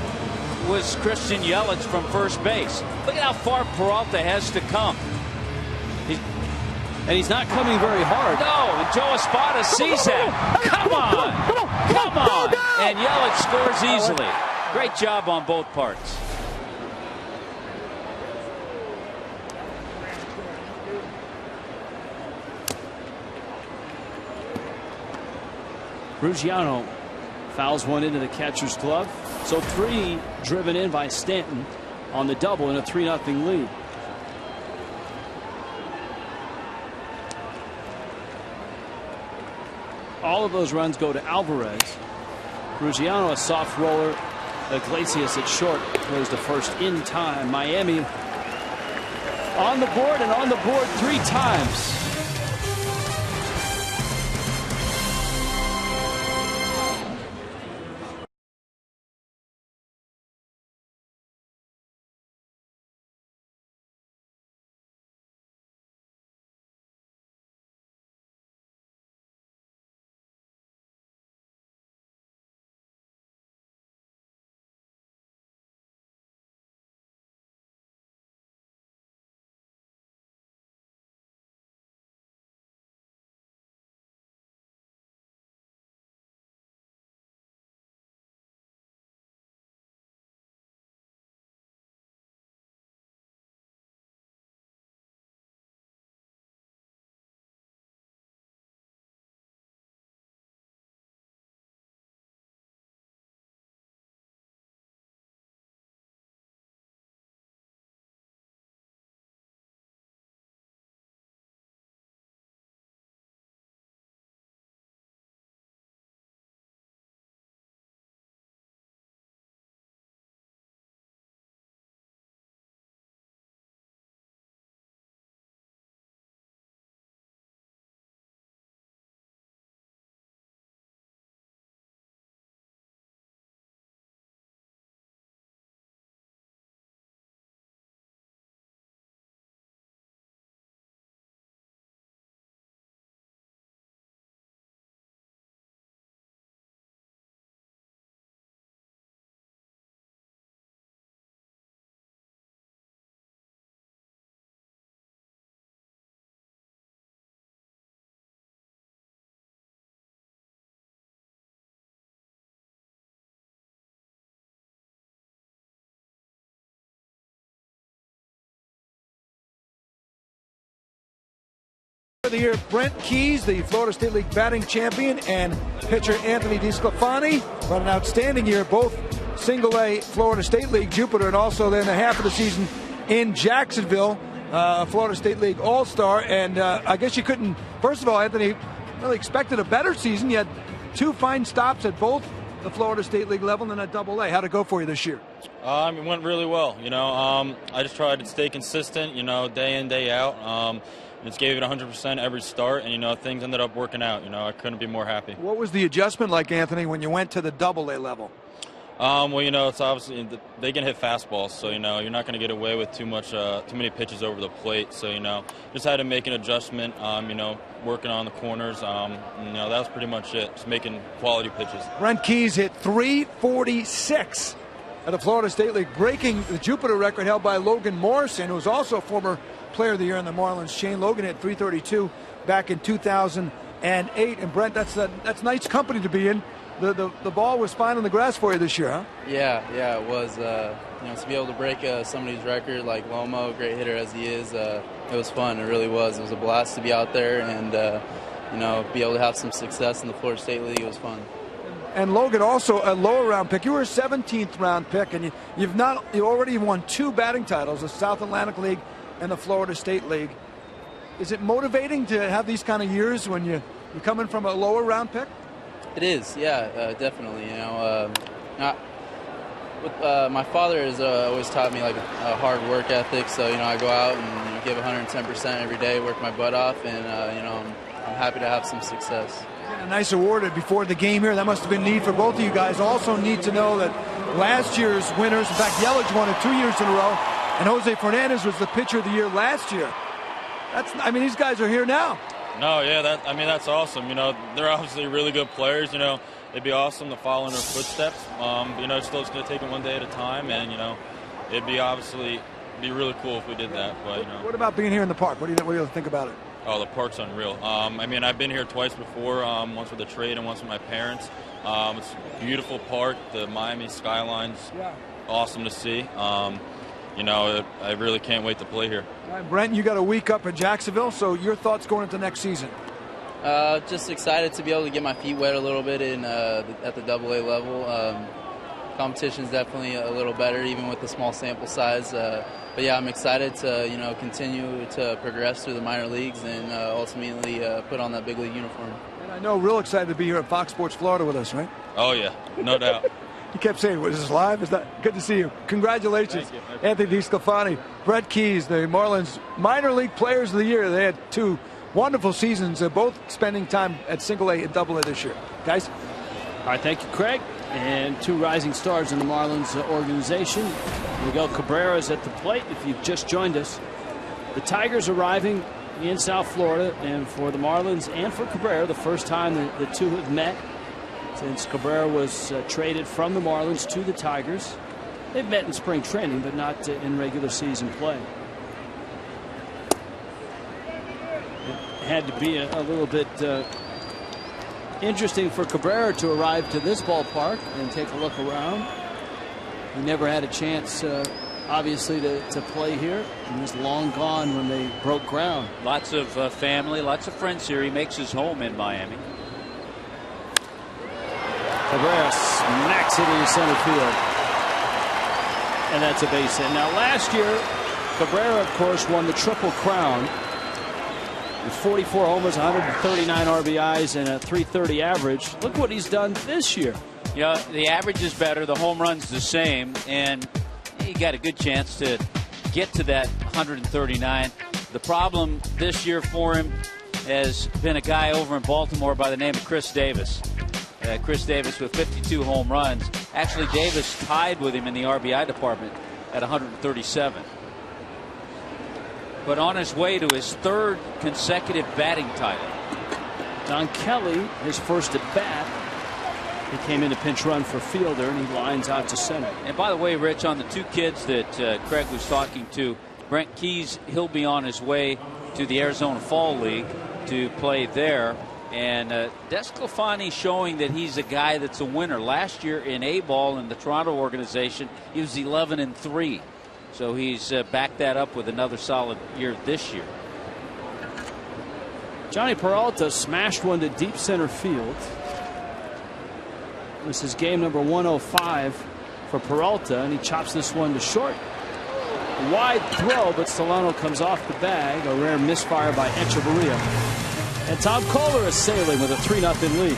S2: was Christian Yelich from first base. Look at how far Peralta has to come.
S1: And he's not coming very hard.
S2: No, and Joe Espada sees that. Come on. Come on. And Yelich scores easily. Great job on both parts.
S1: Ruggiano fouls one into the catcher's glove. So 3 driven in by Stanton on the double in a 3-0 lead. All of those runs go to Alvarez. Ruggiano a soft roller. Iglesias at short goes to first in time. Miami on the board and on the board 3 times.
S4: of the year, Brent Keys, the Florida State League batting champion, and pitcher Anthony DeSclafani, had an outstanding year, both single-A Florida State League Jupiter, and also then the half of the season in Jacksonville, Florida State League All-Star. And I guess you couldn't, first of all, Anthony, really expected a better season. You had 2 fine stops at both the Florida State League level and at AA. How'd it go for you this year?
S9: It went really well. I just tried to stay consistent, day in, day out. Just gave it 100% every start, and, things ended up working out. I couldn't be more happy.
S4: What was the adjustment like, Anthony, when you went to the AA level?
S9: It's obviously they can hit fastballs, so you're not going to get away with too many pitches over the plate. So just had to make an adjustment. Working on the corners. That was pretty much it. Just making quality pitches.
S4: Brent Keys hit .346 at the Florida State League, breaking the Jupiter record held by Logan Morrison, who was also a former Player of the Year in the Marlins chain. Logan hit .332 back in 2008, and Brent, that's nice company to be in. The ball was fine on the grass for you this year, huh?
S10: Yeah, it was. To be able to break somebody's record like Lomo, great hitter as he is, it was fun. It really was. It was a blast to be out there and be able to have some success in the Florida State League. It was fun.
S4: And Logan, also a lower round pick. You were a 17th round pick, and you already won 2 batting titles, the South Atlantic League and the Florida State League. Is it motivating to have these kind of years when you're coming from a lower round pick?
S10: It is, yeah, definitely. My father has always taught me like a hard work ethic. So I go out and give 110% every day, work my butt off, and I'm happy to have some success.
S4: A nice award before the game here. That must have been neat for both of you guys. Also need to know that last year's winners, in fact, Yelich won it 2 years in a row, and Jose Fernandez was the pitcher of the year last year. These guys are here now.
S9: No, yeah, that's awesome. They're obviously really good players. It'd be awesome to follow in their footsteps. It's still going to take it one day at a time, and it'd be really cool if we did that. But
S4: what about being here in the park? What do you think about it?
S9: Oh, the park's unreal. I've been here twice before. Once with a trade and once with my parents. It's a beautiful park. The Miami skyline's awesome to see. I really can't wait to play here.
S4: All right, Brent, you got a week up in Jacksonville, so your thoughts going into next season?
S10: Just excited to be able to get my feet wet a little bit at the AA level. Competition's definitely a little better, even with the small sample size. But yeah, I'm excited to continue to progress through the minor leagues and ultimately put on that big league uniform.
S4: And I know, real excited to be here at Fox Sports Florida with us, right?
S9: Oh yeah, no doubt.
S4: You kept saying, "Is this live? Is that good to see you?" Congratulations, Anthony DeSclafani, Brent Keys, the Marlins minor league players of the year. They had 2 wonderful seasons, both spending time at single-A and double-A this year. Guys?
S1: All right, thank you, Craig. And 2 rising stars in the Marlins organization. Miguel Cabrera's at the plate if you've just joined us. The Tigers arriving in South Florida, and for the Marlins and for Cabrera, the first time the 2 have met since Cabrera was traded from the Marlins to the Tigers. They've met in spring training, but not in regular season play. It had to be a little bit interesting for Cabrera to arrive to this ballpark and take a look around. He never had a chance, obviously, to play here. He was long gone when they broke ground.
S2: Lots of family, lots of friends here. He makes his home in Miami.
S1: Cabrera smacks it into center field. And that's a base hit. Now, last year, Cabrera, of course, won the Triple Crown with 44 homers, 139 RBIs, and a .330 average. Look what he's done this year.
S2: Yeah, the average is better. The home run's the same. And he got a good chance to get to that 139. The problem this year for him has been a guy over in Baltimore by the name of Chris Davis. Chris Davis with 52 home runs. Actually, Davis tied with him in the RBI department at 137. But on his way to his 3rd consecutive batting title.
S1: Don Kelly, his first at bat. He came in to pinch run for Fielder, and he lines out to center.
S2: And by the way, Rich, on the 2 kids that Craig was talking to, Brent Keys, he'll be on his way to the Arizona Fall League to play there. And DeSclafani showing that he's a guy that's a winner. Last year in A-ball in the Toronto organization, he was 11-3. So he's backed that up with another solid year this year.
S1: Johnny Peralta smashed one to deep center field. This is game number 105 for Peralta, and he chops this one to short. Wide throw, but Solano comes off the bag. A rare misfire by Echeverria. And Tom Kohler is sailing with a 3-0 lead.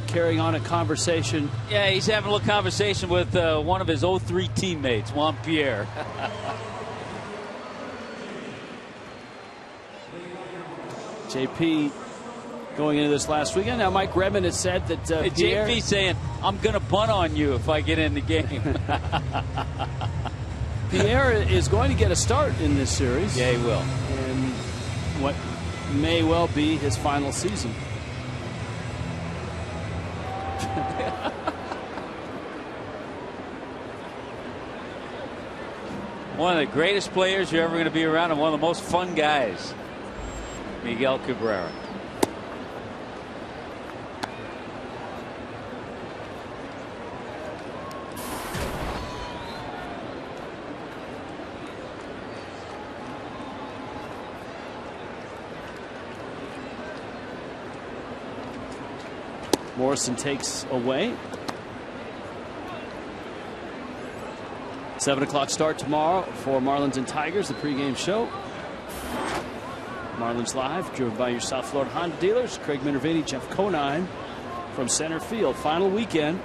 S1: Carrying on a conversation.
S2: Yeah, he's having a little conversation with one of his 03 teammates, Juan Pierre.
S1: JP going into this last weekend. Now, Mike Redmond has said that Pierre...
S2: JP saying, I'm going to bunt on you if I get in the game.
S1: Pierre is going to get a start in this series.
S2: Yeah, he will.
S1: In what may well be his final season.
S2: One of the greatest players you're ever going to be around, and one of the most fun guys, Miguel Cabrera.
S1: Morrison takes away. 7 o'clock start tomorrow for Marlins and Tigers, the pregame show. Marlins Live, driven by your South Florida Honda dealers. Craig Minervini, Jeff Conine from center field. Final weekend.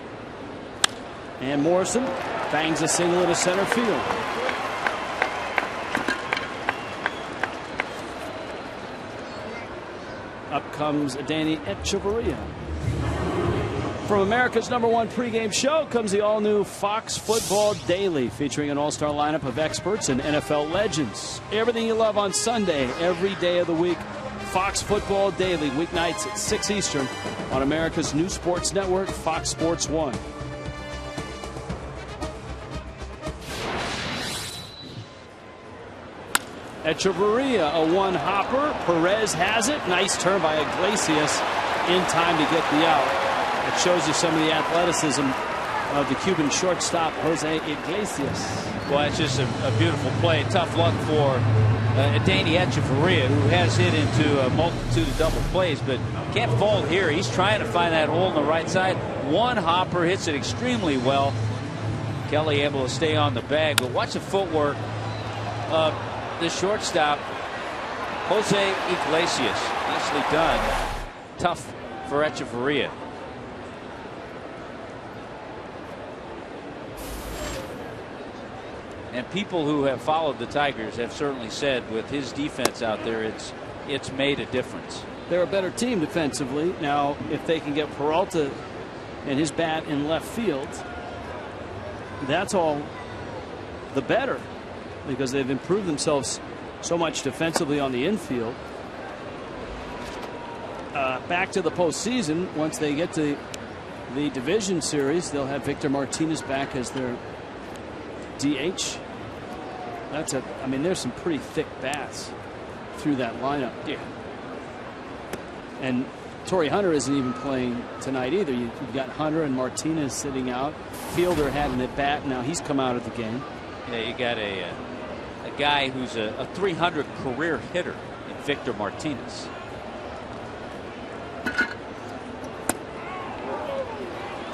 S1: And Morrison bangs a single into center field. Up comes Danny Echeverria. From America's #1 pregame show comes the all-new Fox Football Daily, featuring an all-star lineup of experts and NFL legends. Everything you love on Sunday, every day of the week. Fox Football Daily, weeknights at 6 Eastern on America's new sports network, Fox Sports 1. Echeverria, a one-hopper. Perez has it. Nice turn by Iglesias in time to get the out. It shows you some of the athleticism of the Cuban shortstop, Jose Iglesias.
S2: Well, it's just a beautiful play. Tough luck for Danny Echeverria, who has hit into a multitude of double plays, but can't fault here. He's trying to find that hole on the right side. One hopper, hits it extremely well. Kelly able to stay on the bag, but watch the footwork of the shortstop, Jose Iglesias. Nicely done. Tough for Echeverria. And people who have followed the Tigers have certainly said with his defense out there, it's made a difference.
S1: They're a better team defensively. Now, if they can get Peralta and his bat in left field, that's all the better, because they've improved themselves so much defensively on the infield. back to the postseason, once they get to the division series, they'll have Victor Martinez back as their DH. I mean, there's some pretty thick bats through that lineup.
S2: Yeah.
S1: And Torrey Hunter isn't even playing tonight either. You've got Hunter and Martinez sitting out. Fielder had an at bat. Now he's come out of the game.
S2: Yeah, you got a guy who's a 300 career hitter in Victor Martinez.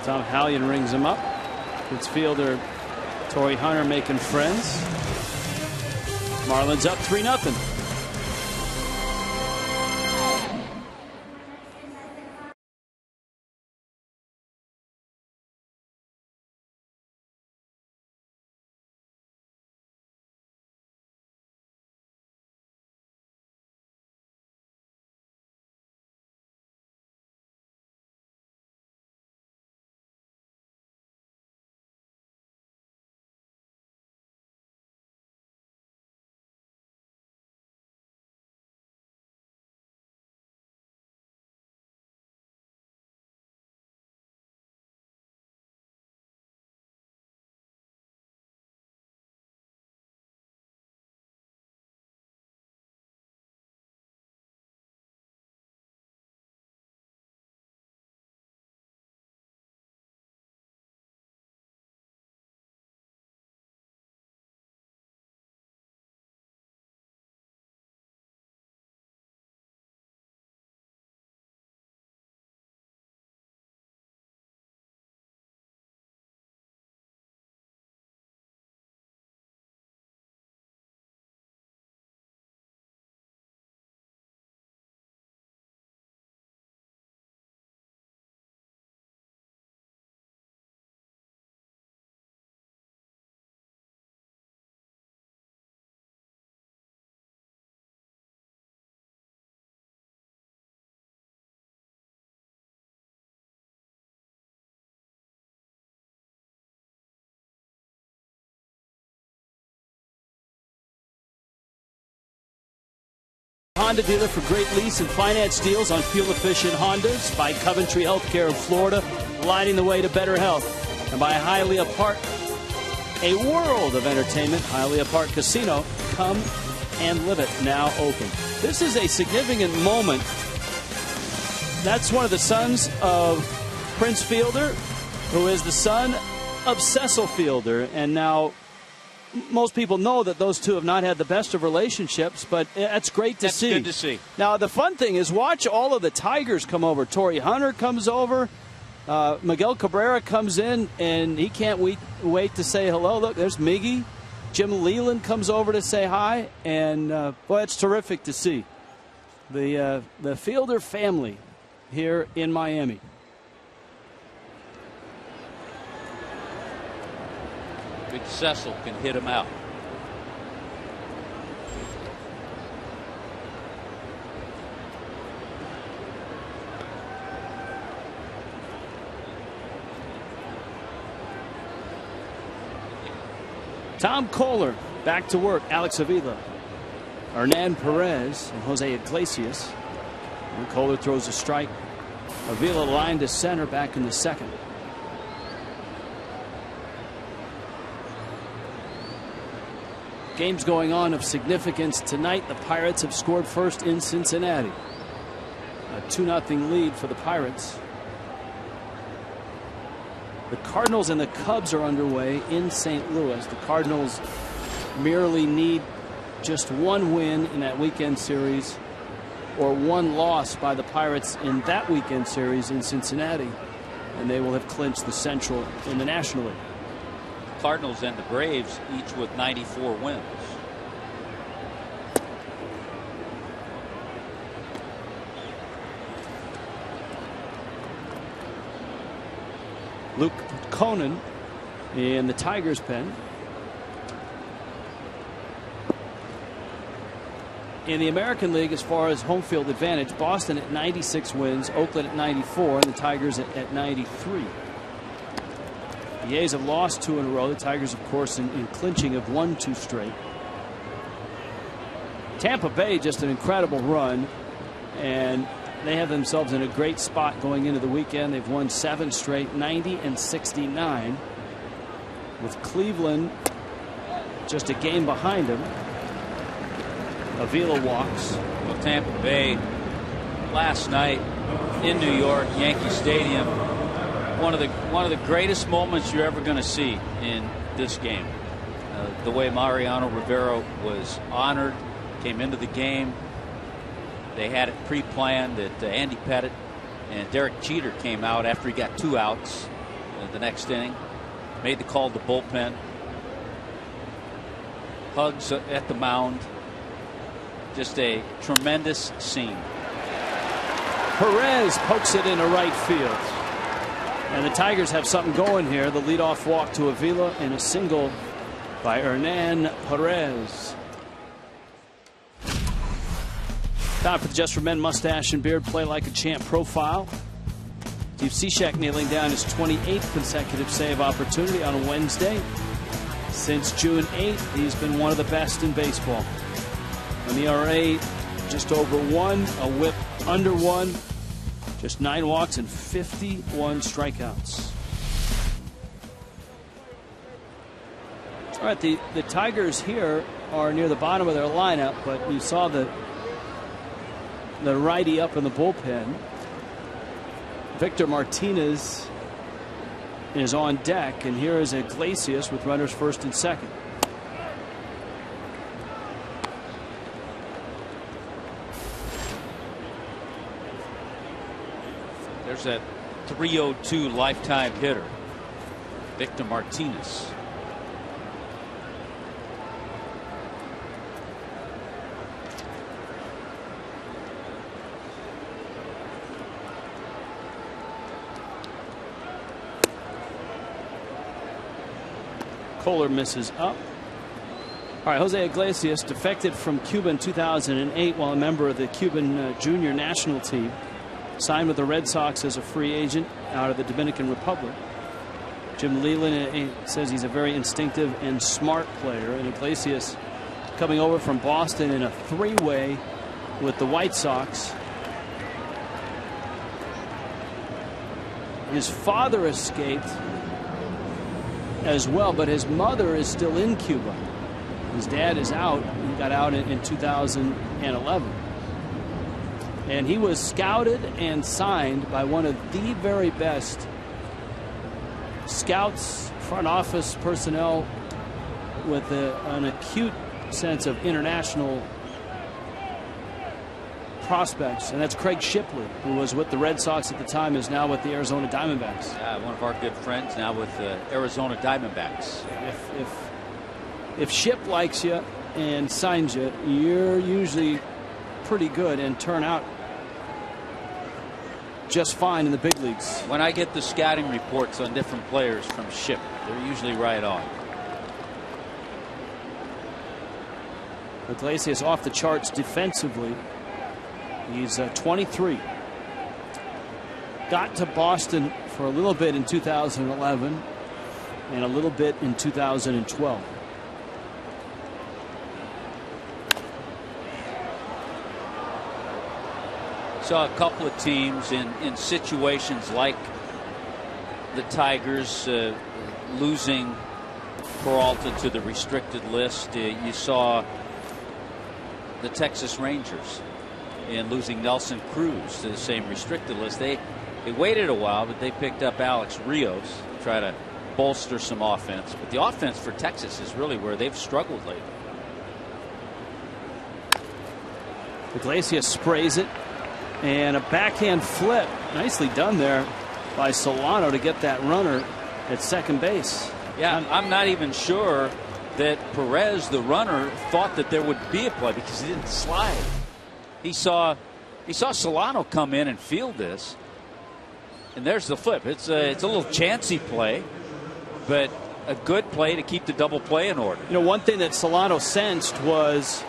S1: Tom Hallion rings him up. It's fielder Torrey Hunter making friends. Marlins up 3-0. Honda dealer for great lease and finance deals on fuel-efficient Hondas. By Coventry Healthcare of Florida, lighting the way to better health. And by Hialeah Park, a world of entertainment. Hialeah Park Casino, come and live it, now open. This is a significant moment. That's one of the sons of Prince Fielder, who is the son of Cecil Fielder. And now most people know that those two have not had the best of relationships, but that's great to see.
S2: That's good to see.
S1: Now, the fun thing is watch all of the Tigers come over. Torrey Hunter comes over. Miguel Cabrera comes in, and he can't wait to say hello. Look, there's Miggy. Jim Leland comes over to say hi, and boy, it's terrific to see the Fielder family here in Miami.
S2: Big Cecil can hit him out.
S1: Tom Kohler back to work. Alex Avila, Hernan Perez, and Jose Iglesias. And Kohler throws a strike. Avila lined to center back in the second. Games going on of significance tonight. The Pirates have scored first in Cincinnati. A 2-0 lead for the Pirates. The Cardinals and the Cubs are underway in St. Louis. The Cardinals merely need just one win in that weekend series, or one loss by the Pirates in that weekend series in Cincinnati, and they will have clinched the Central in the National League.
S2: Cardinals and the Braves each with 94 wins.
S1: Luke Conan in the Tigers pen. In the American League, as far as home field advantage, Boston at 96 wins, Oakland at 94, and the Tigers at 93. The A's have lost 2 in a row. The Tigers, of course, in clinching have won 2 straight. Tampa Bay, just an incredible run. And they have themselves in a great spot going into the weekend. They've won 7 straight, 90 and 69, with Cleveland just a game behind them. Avila walks.
S2: Well, Tampa Bay last night in New York, Yankee Stadium, one of the greatest moments you're ever going to see in this game. The way Mariano Rivera was honored, came into the game. They had it pre-planned that Andy Pettitte and Derek Jeter came out after he got 2 outs the next inning, made the call to bullpen. Hugs at the mound. Just a tremendous scene.
S1: Perez pokes it into right field. And the Tigers have something going here. The leadoff walk to Avila and a single by Hernan Perez. Time for the Just for Men mustache and beard play like a champ profile. Steve Cishek kneeling down his 28th consecutive save opportunity on a Wednesday. Since June 8th, he's been one of the best in baseball. An ERA just over 1, a whip under 1, just 9 walks and 51 strikeouts. All right, the Tigers here are near the bottom of their lineup, but you saw the righty up in the bullpen. Victor Martinez is on deck, and here is Iglesias with runners first and second.
S2: There's that 302 lifetime hitter, Victor Martinez.
S1: Kohler misses up. All right, Jose Iglesias defected from Cuba in 2008 while a member of the Cuban junior national team. Signed with the Red Sox as a free agent out of the Dominican Republic. Jim Leland says he's a very instinctive and smart player. And Iglesias coming over from Boston in a 3-way with the White Sox. His father escaped as well, but his mother is still in Cuba. His dad is out. He got out in 2011. And he was scouted and signed by one of the very best scouts, front office personnel with an acute sense of international prospects, and that's Craig Shipley, who was with the Red Sox at the time, is now with the Arizona Diamondbacks.
S2: One of our good friends now with the Arizona Diamondbacks.
S1: If Ship likes you and signs you, you're usually pretty good and turn out just fine in the big leagues.
S2: When I get the scouting reports on different players from Ship, they're usually right on.
S1: Iglesias off the charts defensively. He's 23. Got to Boston for a little bit in 2011 and a little bit in 2012.
S2: Saw a couple of teams in situations like the Tigers losing Peralta to the restricted list. You saw the Texas Rangers in losing Nelson Cruz to the same restricted list. They waited a while, but they picked up Alex Rios to try to bolster some offense. But the offense for Texas is really where they've struggled lately.
S1: Iglesias sprays it. And a backhand flip. Nicely done there by Solano to get that runner at second base.
S2: Yeah, I'm not even sure that Perez, the runner, thought that there would be a play because he didn't slide. He saw Solano come in and field this. And there's the flip. It's a little chancy play, but a good play to keep the double play in order.
S1: You know, one thing that Solano sensed was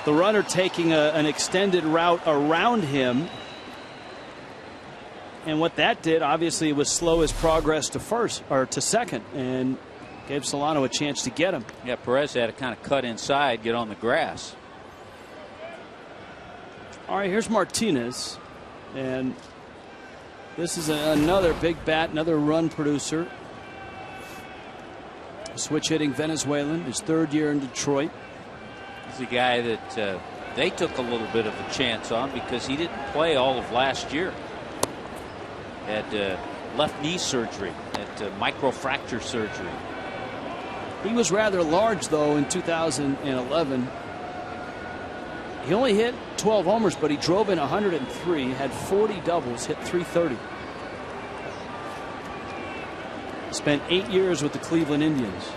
S1: the runner taking an extended route around him. And what that did, obviously, was slow his progress to first or to second and gave Solano a chance to get him.
S2: Yeah, Perez had to kind of cut inside, get on the grass.
S1: All right, here's Martinez. And this is another big bat, another run producer. Switch hitting Venezuelan, his 3rd year in Detroit.
S2: He's a guy that they took a little bit of a chance on because he didn't play all of last year. Had left knee surgery, had microfracture surgery.
S1: He was rather large, though, in 2011. He only hit 12 homers, but he drove in 103, had 40 doubles, hit .330. Spent 8 years with the Cleveland Indians.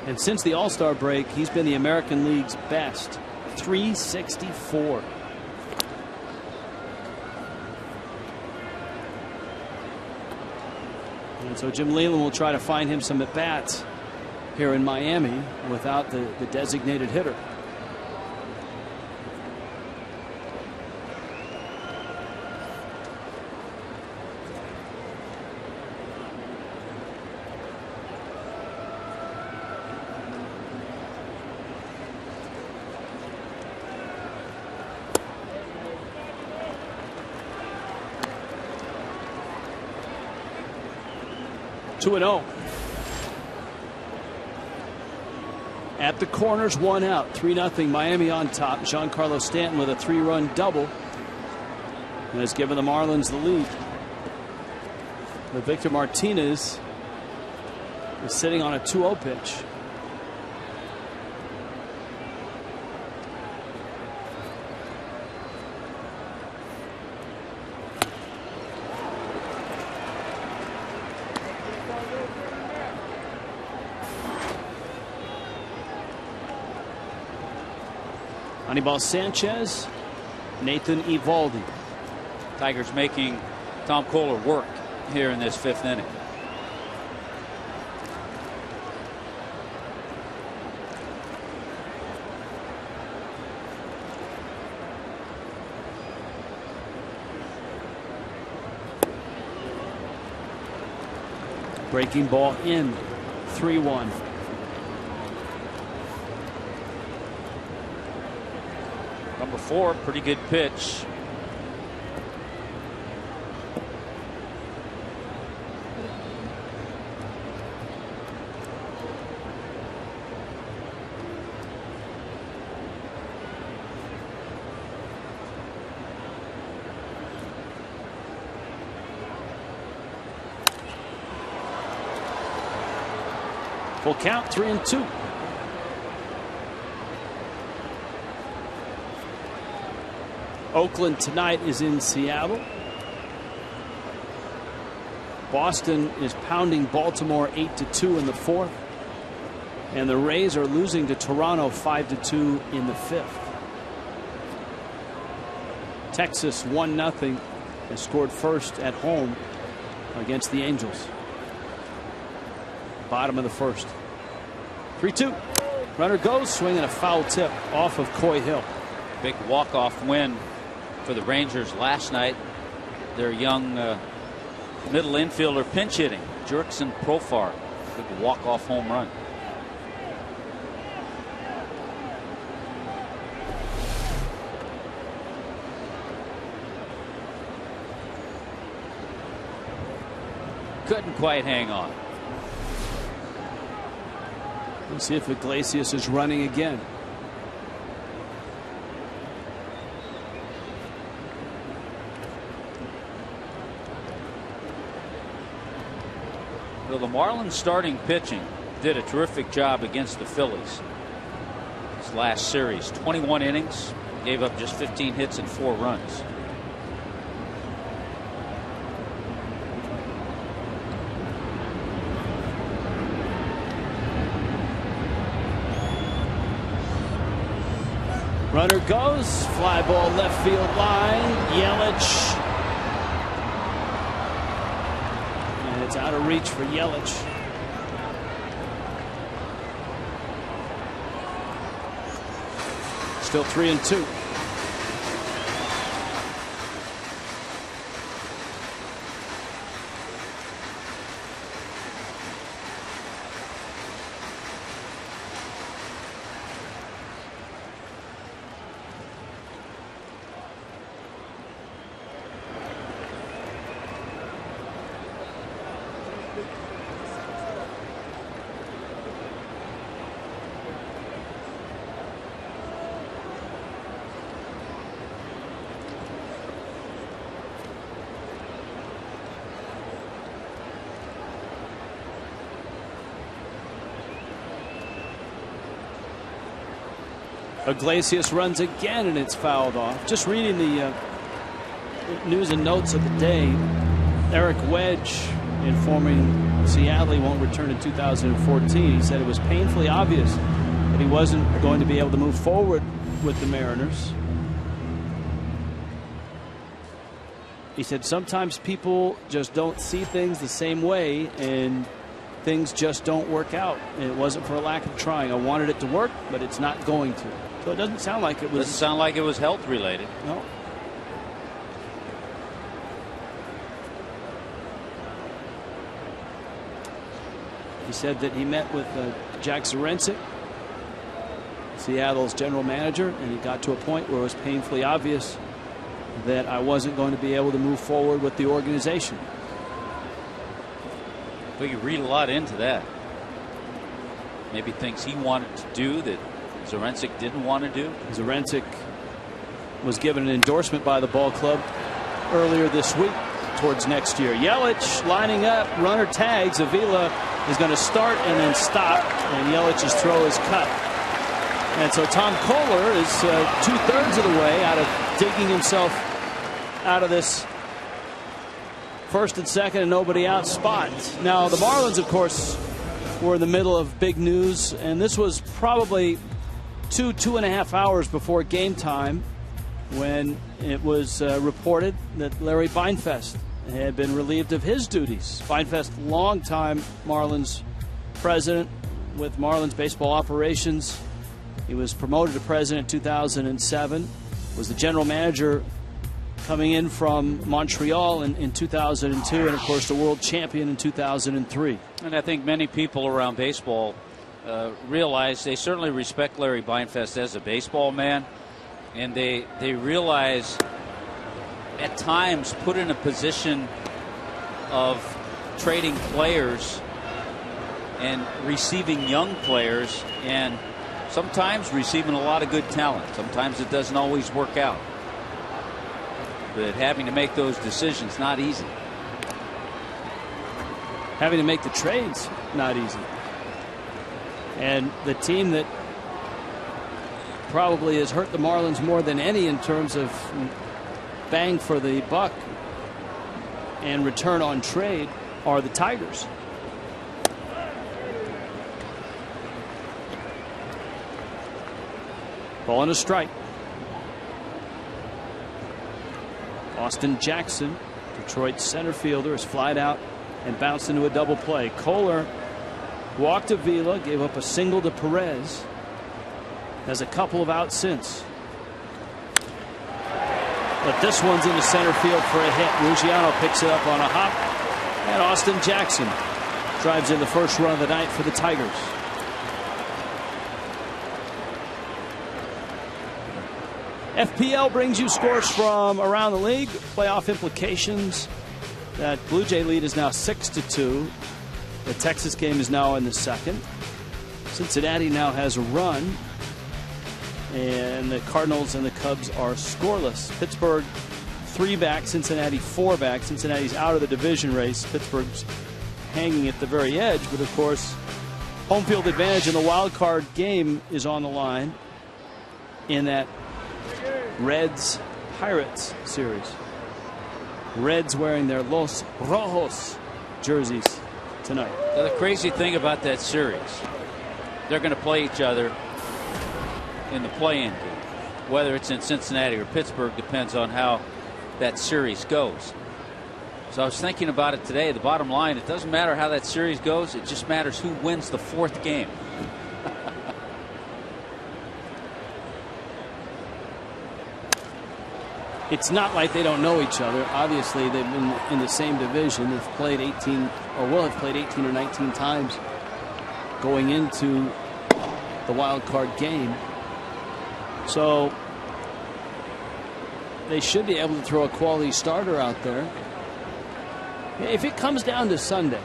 S1: And since the All-Star break, he's been the American League's best. .364. And so Jim Leyland will try to find him some at-bats here in Miami without the designated hitter. Two and 0. At the corners, 1 out, 3-0 Miami on top. Giancarlo Stanton with a 3-run double and has given the Marlins the lead. But Victor Martinez is sitting on a 2-0 pitch. Anibal Sanchez, Nathan Eovaldi.
S2: Tigers making Tom Kohler work here in this 5th inning.
S1: Breaking ball in, 3-1.
S2: Number 4, pretty good pitch.
S1: Full count, 3-2. Oakland tonight is in Seattle. Boston is pounding Baltimore 8-2 in the 4th. And the Rays are losing to Toronto 5-2 in the 5th. Texas 1-0 has scored first at home against the Angels. Bottom of the 1st. 3-2. Runner goes, swinging a foul tip off of Coy Hill.
S2: Big walk-off win for the Rangers last night. Their young middle infielder pinch hitting, Jurickson Profar. Big walk-off home run. Couldn't quite hang on.
S1: We'll see if Iglesias is running again.
S2: Well, the Marlins starting pitching did a terrific job against the Phillies. This last series, 21 innings, gave up just 15 hits and 4 runs.
S1: Runner goes, fly ball left field line. Yelich. And it's out of reach for Yelich. Still 3-2. Iglesias runs again, and it's fouled off. Just reading the news and notes of the day, Eric Wedge informing Seattle he won't return in 2014. He said it was painfully obvious that he wasn't going to be able to move forward with the Mariners. He said sometimes people just don't see things the same way, and things just don't work out. And it wasn't for a lack of trying. I wanted it to work, but it's not going to. So it doesn't sound like it was.
S2: Doesn't sound like it was health related.
S1: No. He said that he met with Jack Zarincek, Seattle's general manager, and he got to a point where it was painfully obvious that I wasn't going to be able to move forward with the organization.
S2: Well, you read a lot into that. Maybe things he wanted to do that Zarincek didn't want to do.
S1: Zarincek was given an endorsement by the ball club earlier this week towards next year. Yelich lining up, runner tags. Avila is going to start and then stop, and Yelich's throw is cut. And so Tom Kohler is 2/3 of the way out of digging himself out of this first and second and nobody out spot. Now the Marlins, of course, were in the middle of big news, and this was probably 2.5 hours before game time when it was reported that Larry Beinfest had been relieved of his duties. Beinfest, longtime Marlins president with Marlins baseball operations. He was promoted to president in 2007, was the general manager coming in from Montreal in 2002, and of course the world champion in 2003.
S2: And I think many people around baseball realize they certainly respect Larry Beinfest as a baseball man, and they realize at times put in a position of trading players and receiving young players, and sometimes receiving a lot of good talent. Sometimes it doesn't always work out. But having to make those decisions, not easy.
S1: Having to make the trades, not easy. And the team that probably has hurt the Marlins more than any in terms of bang for the buck and return on trade are the Tigers. Ball and a strike. Austin Jackson, Detroit's center fielder, is flied out and bounced into a double play. Kohler walked to Avila, gave up a single to Perez. Has a couple of outs since. But this one's into center field for a hit. Ruggiano picks it up on a hop, and Austin Jackson drives in the first run of the night for the Tigers. FPL brings you scores from around the league, playoff implications. That Blue Jay lead is now 6-2. The Texas game is now in the second. Cincinnati now has a run, and the Cardinals and the Cubs are scoreless. Pittsburgh 3 back, Cincinnati 4 back. Cincinnati's out of the division race. Pittsburgh's hanging at the very edge, but of course home field advantage in the wild card game is on the line in that Reds-Pirates series. Reds wearing their Los Rojos jerseys tonight.
S2: Now, the crazy thing about that series, they're going to play each other in the play-in game. Whether it's in Cincinnati or Pittsburgh depends on how that series goes. So I was thinking about it today. The bottom line, it doesn't matter how that series goes. It just matters who wins the fourth game.
S1: It's not like they don't know each other. Obviously, they've been in the same division. They've played 18, or will have played 18 or 19 times going into the wild card game. So they should be able to throw a quality starter out there. If it comes down to Sunday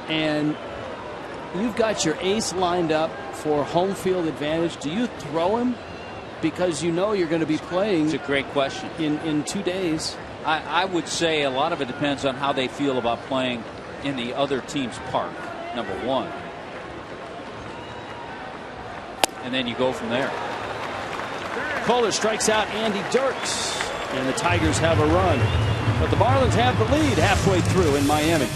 S1: and you've got your ace lined up for home field advantage, do you throw him? Because you know you're going to be playing.
S2: It's a great question.
S1: In 2 days.
S2: I would say a lot of it depends on how they feel about playing in the other team's park, number one. And then you go from there.
S1: Kohler strikes out Andy Dirks, and the Tigers have a run. But the Marlins have the lead halfway through in Miami.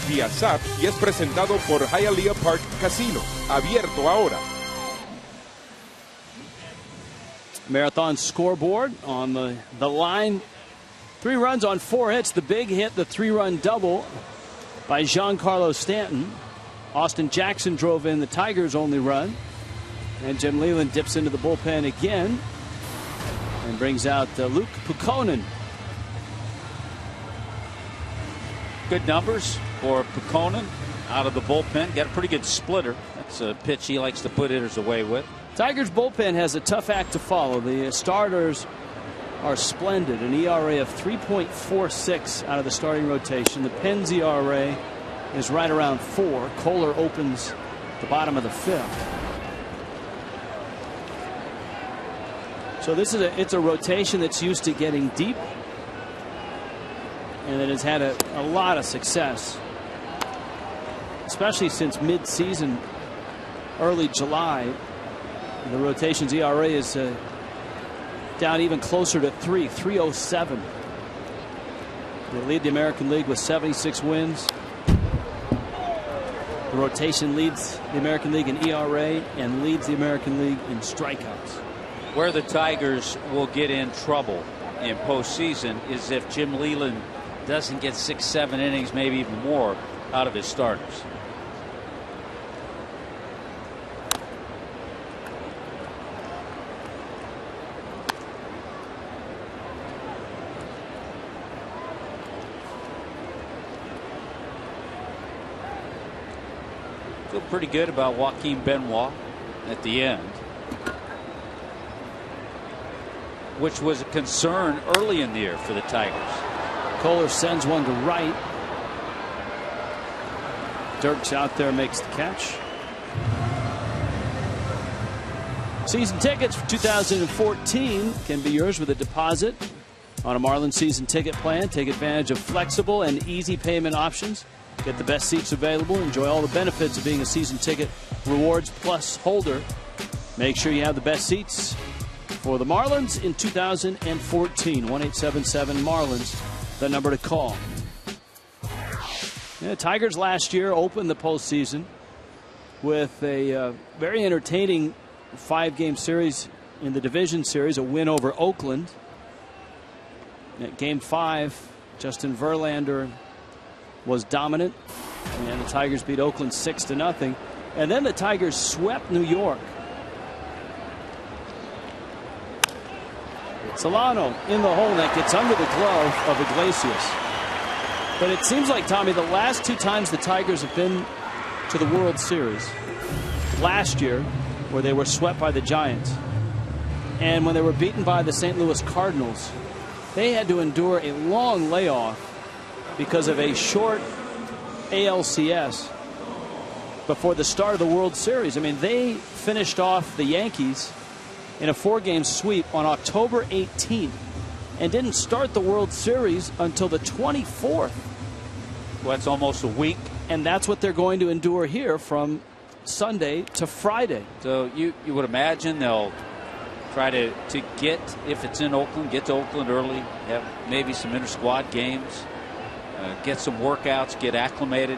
S11: Vía SAP y es presentado por Hialeah Park Casino, abierto ahora.
S1: Marathon scoreboard on the line. 3 runs on 4 hits. The big hit, the 3-run double by Giancarlo Stanton. Austin Jackson drove in the Tigers' only run. And Jim Leyland dips into the bullpen again and brings out Luke Puckonen.
S2: Good numbers for Puckonen out of the bullpen. Got a pretty good splitter. That's a pitch he likes to put hitters away with.
S1: Tigers bullpen has a tough act to follow. The starters are splendid. An ERA of 3.46 out of the starting rotation. The Pens ERA is right around 4. Kohler opens the bottom of the 5th. So this is it's a rotation that's used to getting deep, and that has had a lot of success, especially since mid-season, early July. The rotation's ERA is down even closer to 3.07. They lead the American League with 76 wins. The rotation leads the American League in ERA and leads the American League in strikeouts.
S2: Where the Tigers will get in trouble in postseason is if Jim Leyland doesn't get 6-7 innings, maybe even more, out of his starters. Feel pretty good about Joaquin Benoit at the end, which was a concern early in the year for the Tigers.
S1: Kohler sends one to right. Dirks out there makes the catch. Season tickets for 2014 can be yours with a deposit on a Marlins season ticket plan. Take advantage of flexible and easy payment options. Get the best seats available. Enjoy all the benefits of being a season ticket Rewards Plus holder. Make sure you have the best seats for the Marlins in 2014. 1-877-MARLINS, the number to call. Yeah, Tigers last year opened the postseason with a very entertaining 5-game series in the division series, a win over Oakland. At Game 5, Justin Verlander was dominant, and the Tigers beat Oakland 6-0. And then the Tigers swept New York. Solano in the hole, that gets under the glove of Iglesias. But it seems like, Tommy, the last 2 times the Tigers have been to the World Series, last year, where they were swept by the Giants, and when they were beaten by the St. Louis Cardinals, they had to endure a long layoff because of a short ALCS before the start of the World Series. I mean, they finished off the Yankees in a 4-game sweep on October 18th and didn't start the World Series until the 24th.
S2: Well, that's almost a week.
S1: And that's what they're going to endure here from Sunday to Friday.
S2: So you would imagine they'll try to get, if it's in Oakland, get to Oakland early, have maybe some inter-squad games, get some workouts, get acclimated.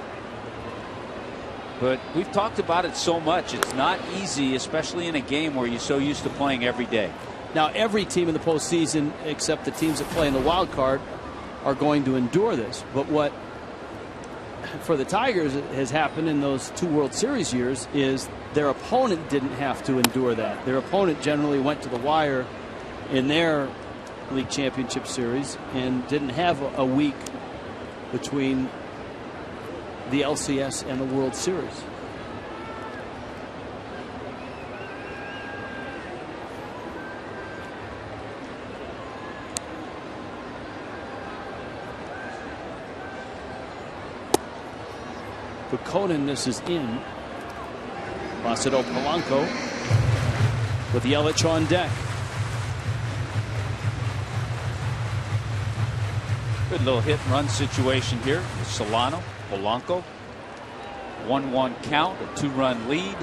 S2: But we've talked about it so much. It's not easy, especially in a game where you're so used to playing every day.
S1: Now, every team in the postseason, except the teams that play in the wild card, are going to endure this. But what, for the Tigers, has happened in those 2 World Series years is their opponent didn't have to endure that. Their opponent generally went to the wire in their league championship series and didn't have a week between the LCS and the World Series. Conan, this is in. Placido Polanco with Yelich on deck.
S2: Good little hit and run situation here. Solano, Polanco. 1-1 count, a 2-run lead.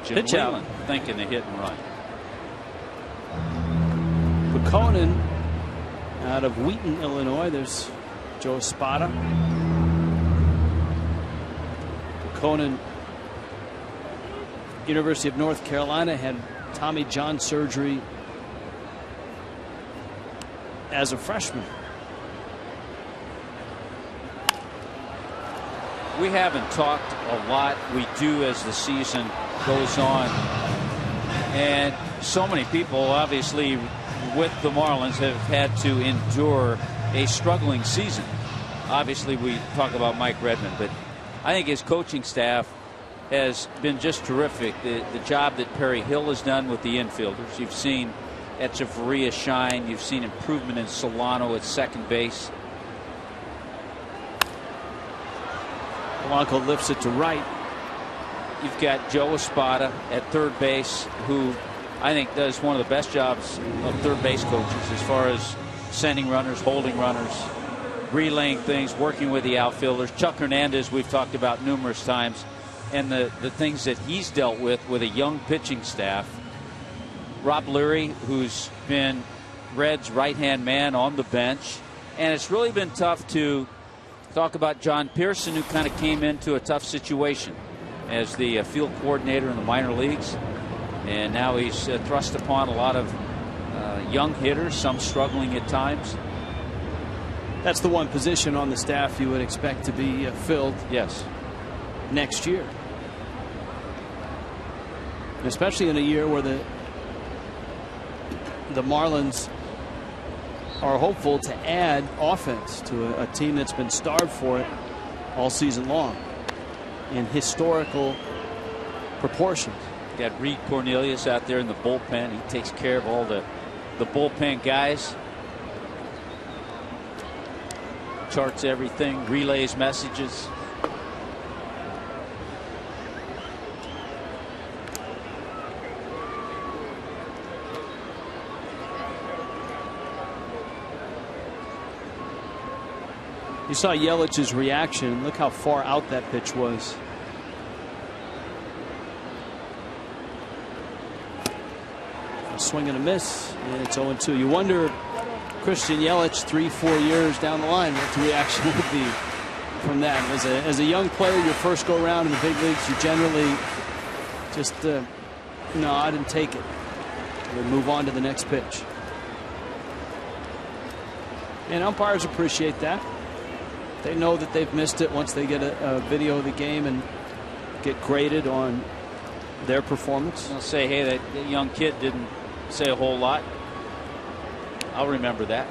S1: Pitch out.
S2: Thinking the hit and run.
S1: Conan out of Wheaton, Illinois. There's Joe Espada. Conan, University of North Carolina, had Tommy John surgery as a freshman.
S2: We haven't talked a lot. We do as the season goes on. And so many people, obviously, with the Marlins have had to endure a struggling season. Obviously, we talk about Mike Redmond, but I think his coaching staff has been just terrific. The job that Perry Hill has done with the infielders. You've seen Echeverria shine. You've seen improvement in Solano at second base.
S1: Polanco lifts it to right.
S2: You've got Joe Espada at third base, who I think does one of the best jobs of third base coaches as far as sending runners, holding runners, relaying things, working with the outfielders. Chuck Hernandez, we've talked about numerous times, and the things that he's dealt with a young pitching staff. Rob Leary, who's been Red's right-hand man on the bench. And it's really been tough to talk about John Pearson, who kind of came into a tough situation as the field coordinator in the minor leagues. And now he's thrust upon a lot of young hitters, some struggling at times.
S1: That's the one position on the staff you would expect to be filled.
S2: Yes.
S1: Next year. Especially in a year where the Marlins are hopeful to add offense to a team that's been starved for it all season long in historical proportions.
S2: Got Reed Cornelius out there in the bullpen. He takes care of all the bullpen guys. Charts everything, relays messages.
S1: You saw Yelich's reaction. Look how far out that pitch was. A swing and a miss, and it's 0-2. You wonder, Christian Yelich, 3-4 years down the line, what the reaction would be from that. As a young player, your first go around in the big leagues, you generally just nod and take it. We'll move on to the next pitch. And umpires appreciate that. They know that they've missed it once they get a video of the game and get graded on their performance.
S2: They'll say, hey, that young kid didn't say a whole lot. I'll remember that.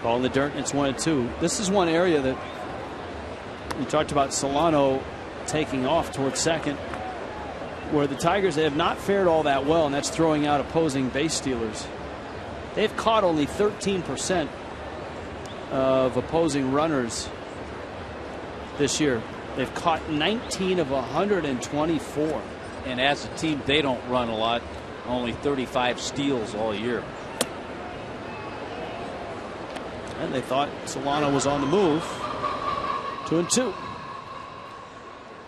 S1: Ball in the dirt, it's 1-2. This is one area that you talked about Solano taking off towards second, where the Tigers, they have not fared all that well, and that's throwing out opposing base stealers. They've caught only 13% of opposing runners this year. They've caught 19 of 124.
S2: And as a team, they don't run a lot. Only 35 steals all year.
S1: And they thought Solano was on the move. 2-2.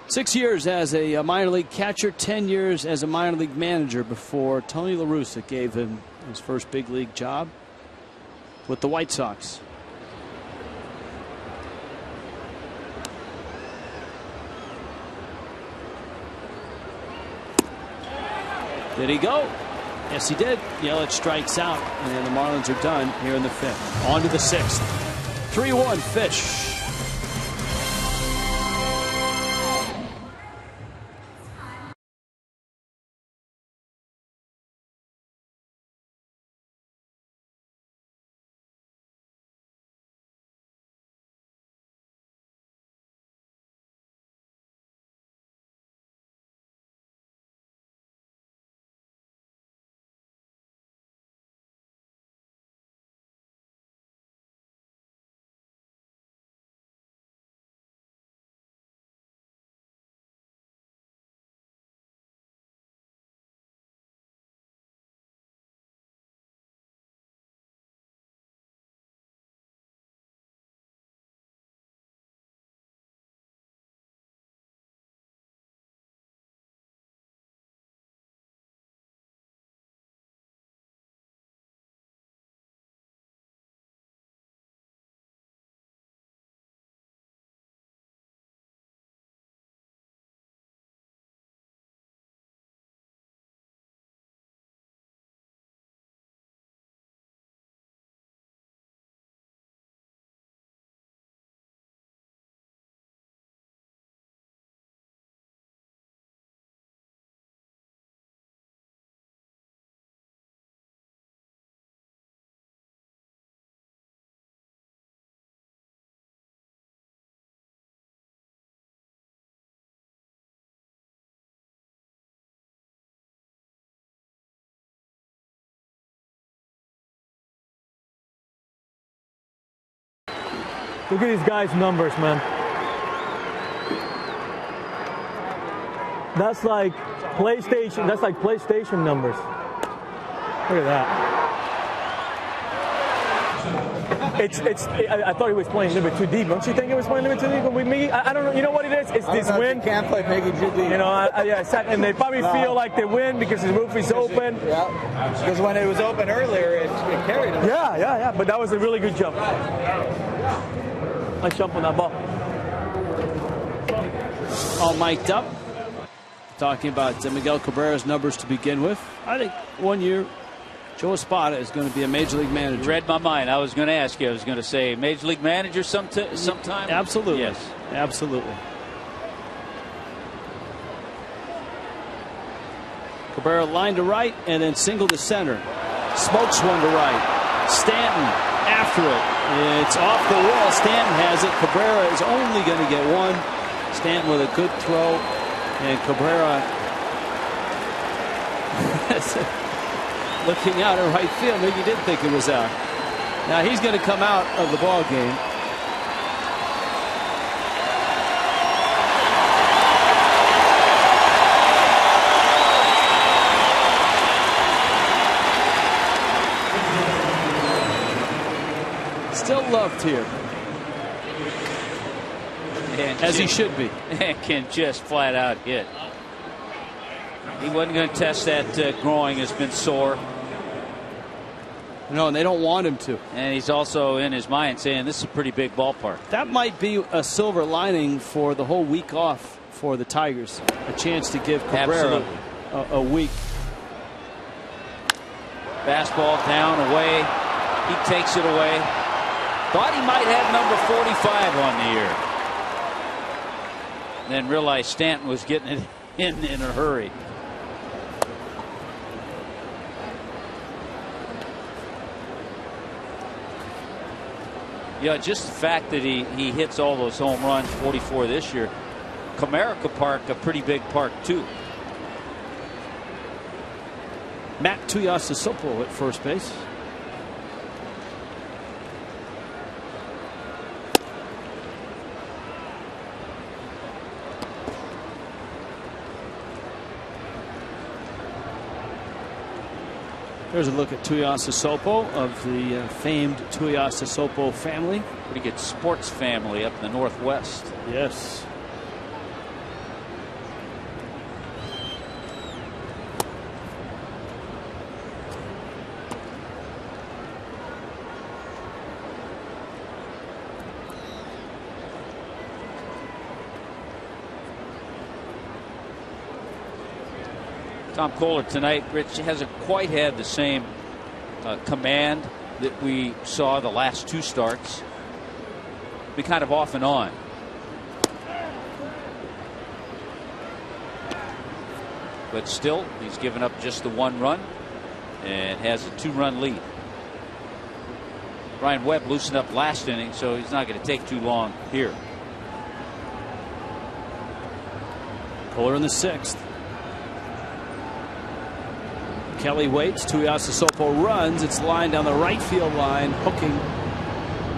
S1: 6 years as a minor league catcher, 10 years as a minor league manager before Tony La Russa gave him his first big league job with the White Sox. Did he go? Yes, he did. Yelich strikes out, and the Marlins are done here in the 5th. On to the 6th. 3-1 Fish.
S12: Look at these guys' numbers, man. That's like PlayStation. That's like PlayStation numbers. Look at that. I thought he was playing a little bit too deep. Don't you think he was playing a little bit too deep with me? I don't know. You know what it is? It's this wind.
S13: Can't play maybe too deep.
S12: You know, and they probably feel like they win because the roof is open.
S13: Yeah. Because when it was open earlier, it carried him.
S12: Yeah. But that was a really good jump. Nice jump on that ball.
S1: All mic'd up. Talking about Miguel Cabrera's numbers to begin with. I think 1 year Joe Espada is going to be a major league manager.
S2: You read my mind. I was going to ask you. I was going to say major league manager sometime.
S1: Absolutely.
S2: Yes.
S1: Absolutely. Cabrera line to right and then single to center. Smokes one to right. Stanton after it. It's off the wall. Stanton has it. Cabrera is only going to get one. Stanton with a good throw. And Cabrera looking out at right field. Maybe he did think it was out. Now he's going to come out of the ball game. Still loved here. As he should be.
S2: And can just flat out hit. He wasn't going to test that groin. Has been sore.
S1: No, and they don't want him to.
S2: And he's also in his mind saying this is a pretty big ballpark.
S1: That might be a silver lining for the whole week off for the Tigers. A chance to give Cabrera a week.
S2: Fastball down, away. He takes it away. Thought he might have number 45 on the year. Then realized Stanton was getting it in a hurry. Yeah, just the fact that he hits all those home runs, 44 this year. Comerica Park, a pretty big park too.
S1: Matt Tuiasosopo at first base. There's a look at Tuiasosopo of the famed Tuiasosopo family.
S2: Pretty good sports family up in the Northwest.
S1: Yes.
S2: Tom Kohler tonight, Rich, hasn't quite had the same command that we saw the last two starts. Be kind of off and on. But still, he's given up just the one run and has a 2-run lead. Ryan Webb loosened up last inning, so he's not going to take too long here.
S1: Kohler in the 6th. Kelly waits. Tuiasosopo runs. It's lined down the right field line, hooking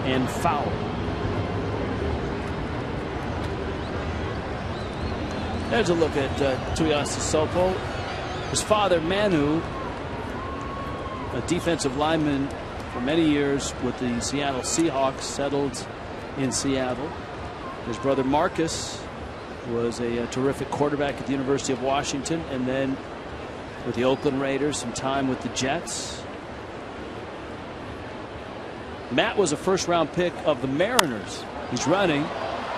S1: and foul. There's a look at Tuiasosopo. His father, Manu, a defensive lineman for many years with the Seattle Seahawks, settled in Seattle. His brother Marcus was a terrific quarterback at the University of Washington, and then with the Oakland Raiders, some time with the Jets. Matt was a first-round pick of the Mariners. He's running,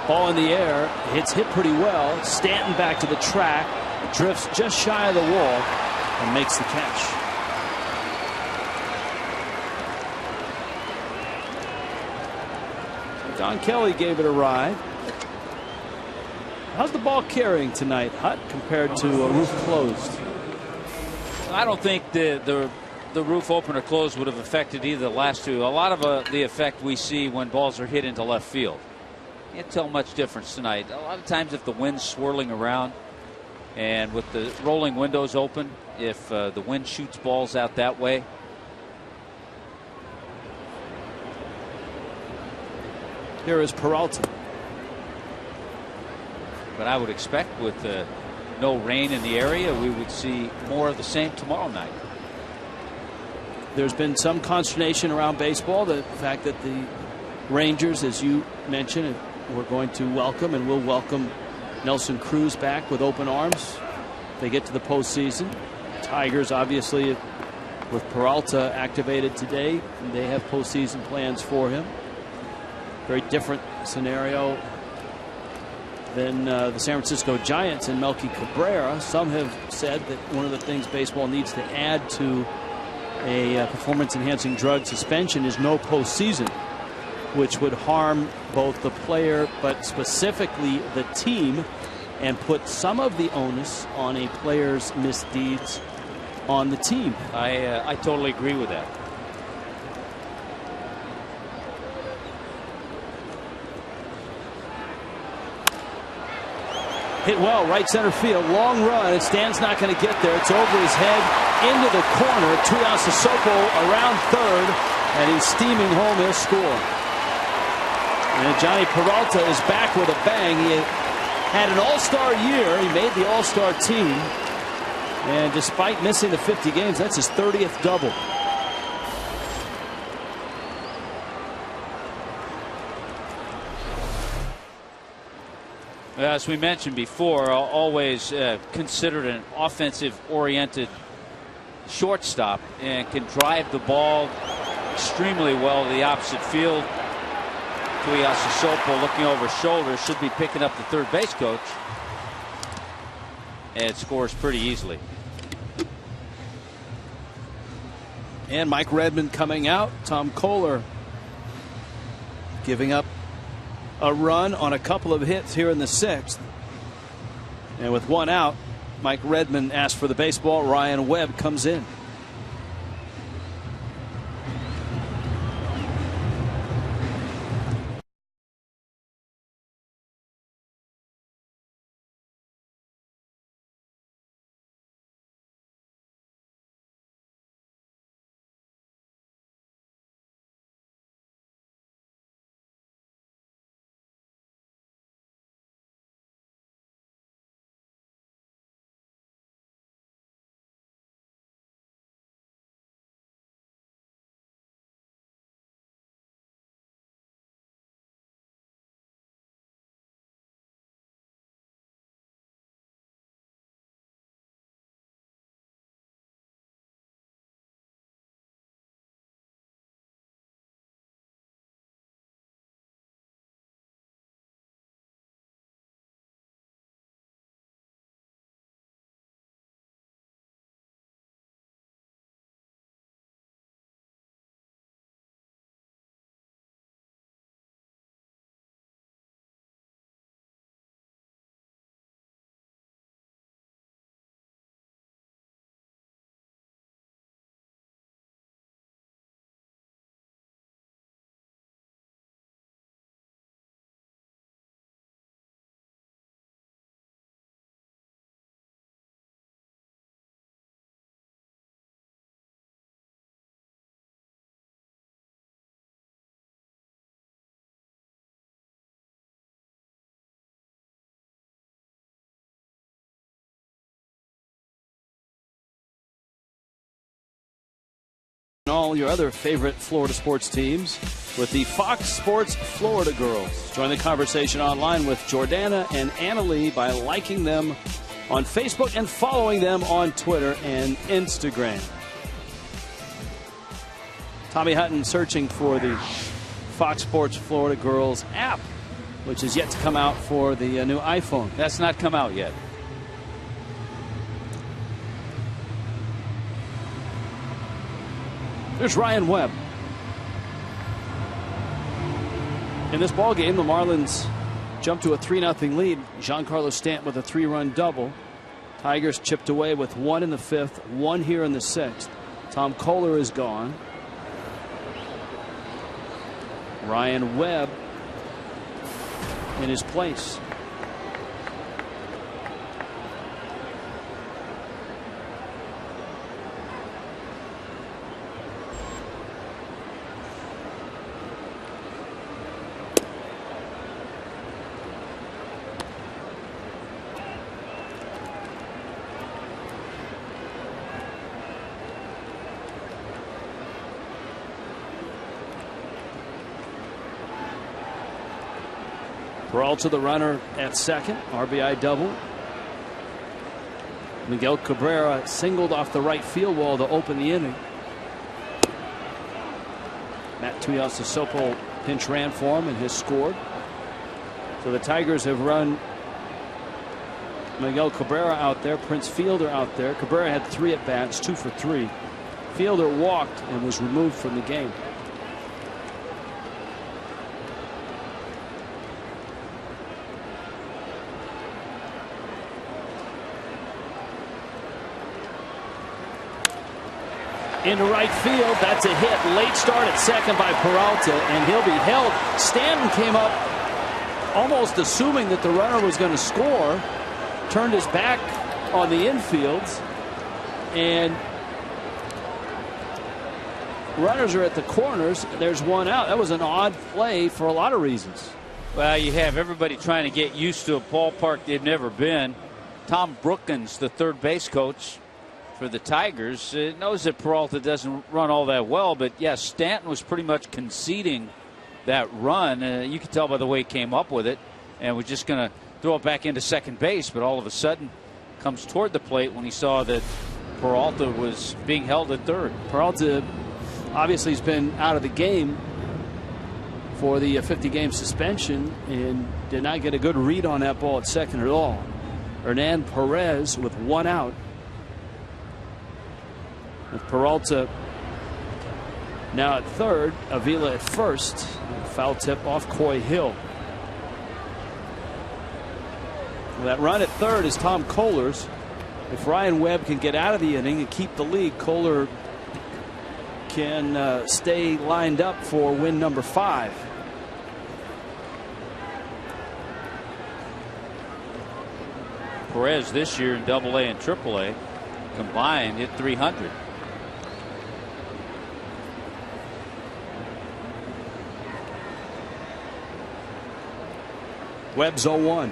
S1: ball in the air, hit pretty well. Stanton back to the track, drifts just shy of the wall and makes the catch. Don Kelly gave it a ride. How's the ball carrying tonight, Hut, compared to a roof closed?
S2: I don't think the roof open or close would have affected either of the last two. A lot of the effect we see when balls are hit into left field. Can't tell much difference tonight. A lot of times if the wind's swirling around and with the rolling windows open, if the wind shoots balls out that way.
S1: Here is Peralta.
S2: But I would expect with no rain in the area, we would see more of the same tomorrow night.
S1: There's been some consternation around baseball. The fact that the Rangers, as you mentioned, we're going to welcome and will welcome Nelson Cruz back with open arms. They get to the postseason. Tigers, obviously, with Peralta activated today, they have postseason plans for him. Very different scenario than the San Francisco Giants and Melky Cabrera. Some have said that one of the things baseball needs to add to a performance-enhancing drug suspension is no postseason, which would harm both the player but specifically the team and put some of the onus on a player's misdeeds on the team.
S2: I totally agree with that.
S1: Hit well, right center field, long run, and Stan's not going to get there. It's over his head, into the corner. Tuiasosopo around third, and he's steaming home. He'll score. And Johnny Peralta is back with a bang. He had an all-star year. He made the all-star team, and despite missing the 50 games, that's his 30th double.
S2: As we mentioned before, always considered an offensive-oriented shortstop and can drive the ball extremely well to the opposite field. Tuiasosopo looking over his shoulder, should be picking up the third base coach, and scores pretty easily.
S1: And Mike Redmond coming out. Tom Kohler giving up a run on a couple of hits here in the 6th. And with one out, Mike Redmond asked for the baseball. Ryan Webb comes in. All your other favorite Florida sports teams with the Fox Sports Florida Girls. Join the conversation online with Jordana and Annalie by liking them on Facebook and following them on Twitter and Instagram. Tommy Hutton searching for the Fox Sports Florida Girls app, which is yet to come out for the new iPhone.
S2: That's not come out yet.
S1: There's Ryan Webb. In this ball game, the Marlins jumped to a 3-0 lead. Giancarlo Stanton with a 3-run double. Tigers chipped away with 1 in the 5th, 1 here in the 6th. Tom Kohler is gone. Ryan Webb in his place. Peralta the runner at second. RBI double. Miguel Cabrera singled off the right field wall to open the inning. Matt Tuiasosopo pinch ran for him and has scored. So the Tigers have run Miguel Cabrera out there, Prince Fielder out there. Cabrera had 3 at bats, 2 for 3. Fielder walked and was removed from the game. Into right field. That's a hit. Late start at second by Peralta, and he'll be held. Stanton came up almost assuming that the runner was going to score, turned his back on the infield, and runners are at the corners. There's one out. That was an odd play for a lot of reasons.
S2: Well, you have everybody trying to get used to a ballpark they've never been. Tom Brookins, the third base coach for the Tigers, knows that Peralta doesn't run all that well, but yes, Stanton was pretty much conceding that run. You could tell by the way he came up with it, and was just going to throw it back into second base, but all of a sudden comes toward the plate when he saw that Peralta was being held at third.
S1: Peralta obviously has been out of the game for the 50-game suspension and did not get a good read on that ball at second at all. Hernan Perez with one out. With Peralta now at third, Avila at first. Foul tip off Coy Hill. Well, that run at third is Tom Kohler's. If Ryan Webb can get out of the inning and keep the lead, Kohler can stay lined up for win number 5.
S2: Perez this year in Double-A and Triple-A combined hit 300.
S1: Webb's 0-1.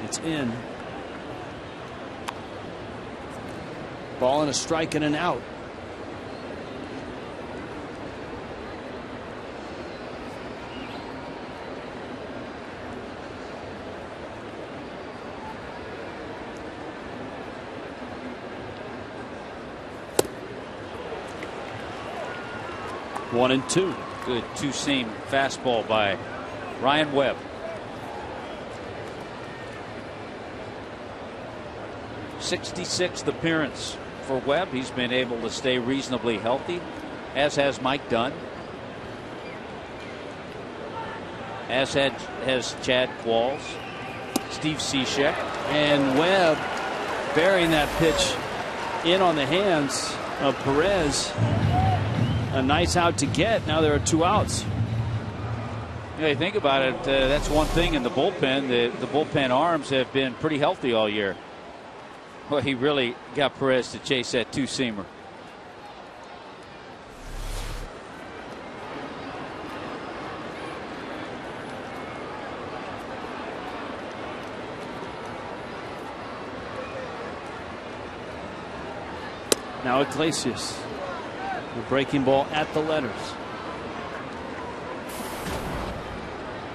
S1: It's in. Ball and a strike and an out. One and two.
S2: Good two-seam fastball by Ryan Webb. 66th appearance for Webb. He's been able to stay reasonably healthy, as has Mike Dunn, as has Chad Qualls, Steve Cishek.
S1: And Webb burying that pitch in on the hands of Perez. A nice out to get. Now there are 2 outs.
S2: Yeah, you think about it, that's one thing in the bullpen. The bullpen arms have been pretty healthy all year. Well, he really got Perez to chase that two-seamer.
S1: Now Iglesias. The breaking ball at the letters.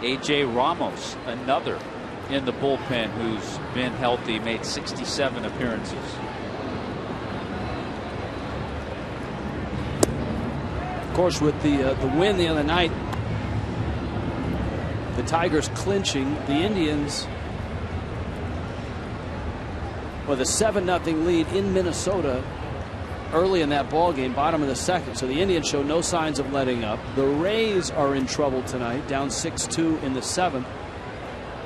S2: A.J. Ramos, another in the bullpen who's been healthy, made 67 appearances.
S1: Of course, with the win the other night, the Tigers clinching, the Indians with a 7-0 lead in Minnesota early in that ball game, bottom of the second. So the Indians show no signs of letting up. The Rays are in trouble tonight, down 6-2 in the 7th.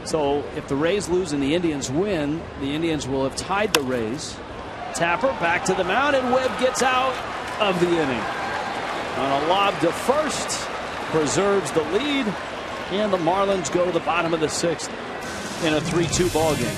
S1: So if the Rays lose and the Indians win, the Indians will have tied the Rays. Tapper back to the mound, and Webb gets out of the inning on a lob to first, preserves the lead, and the Marlins go to the bottom of the 6th in a 3-2 ball game.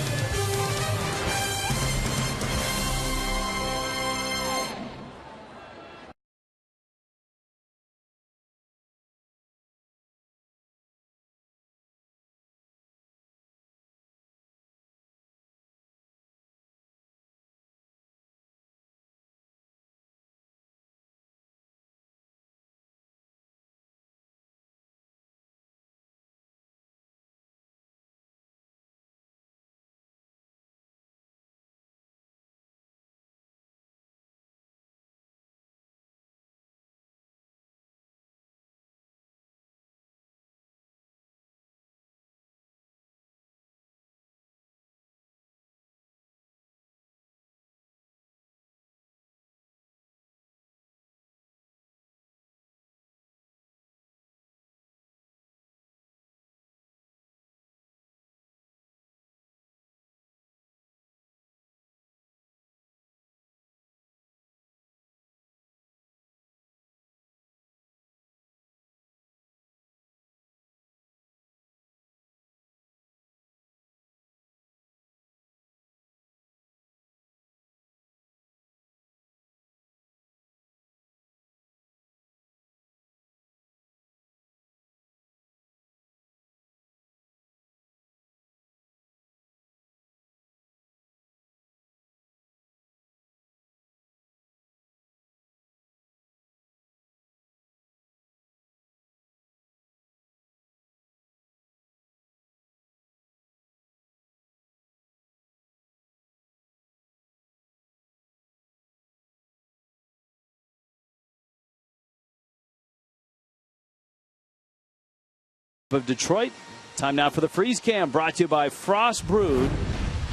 S1: of Detroit. Time now for the Freeze Cam, brought to you by Frost Brewed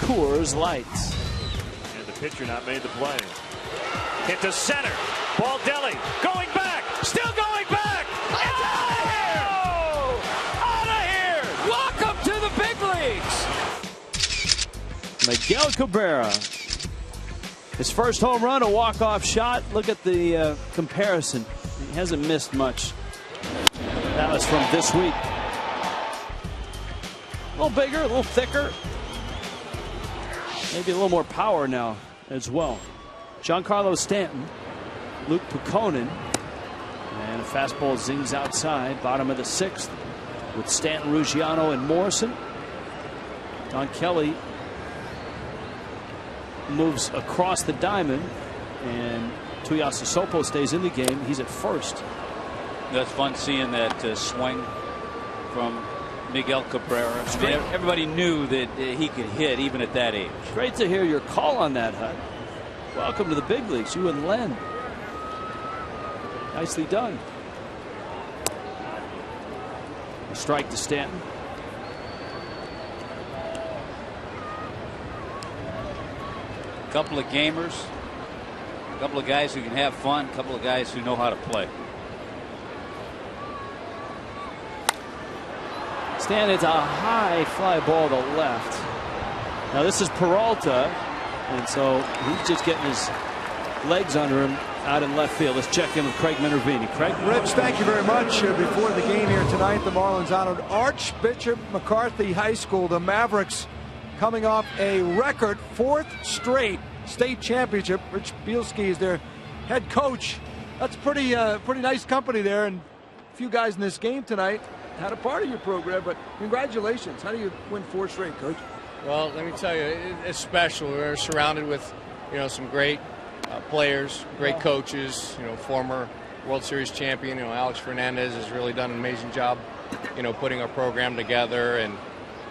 S1: Coors Light.
S14: And the pitcher not made the play. Hit to center. Ball deli. Going back. Still going back. It's out of here. Out of here.
S1: Welcome to the big leagues. Miguel Cabrera. His first home run, a walk-off shot. Look at the comparison. He hasn't missed much. That was from this week. A little bigger, a little thicker. Maybe a little more power now as well. Giancarlo Stanton, Luke Pucconen, and a fastball zings outside. Bottom of the 6th with Stanton, Ruggiano, and Morrison. Don Kelly moves across the diamond, and Tuiasa Sopo stays in the game. He's at first.
S2: That's fun seeing that swing from Miguel Cabrera. I mean, everybody knew that he could hit even at that age.
S1: Great to hear your call on that, Hut. Welcome to the big leagues, you and Len. Nicely done. A strike to Stanton.
S2: A couple of gamers, a couple of guys who can have fun, a couple of guys who know how to play.
S1: Stanton, it's a high fly ball to left. Now this is Peralta, and so he's just getting his legs under him out in left field. Let's check in with Craig Minervini. Craig?
S4: Rich, thank you very much. Before the game here tonight, the Marlins honored Archbishop McCarthy High School. The Mavericks coming off a record 4th straight state championship. Rich Bielski is their head coach. That's pretty nice company there, and a few guys in this game tonight had a part of your program, but congratulations. How do you win 4 straight, Coach?
S15: Well, let me tell you, it's special. We're surrounded with, some great players, great coaches, former World Series champion, Alex Fernandez has really done an amazing job, putting our program together. And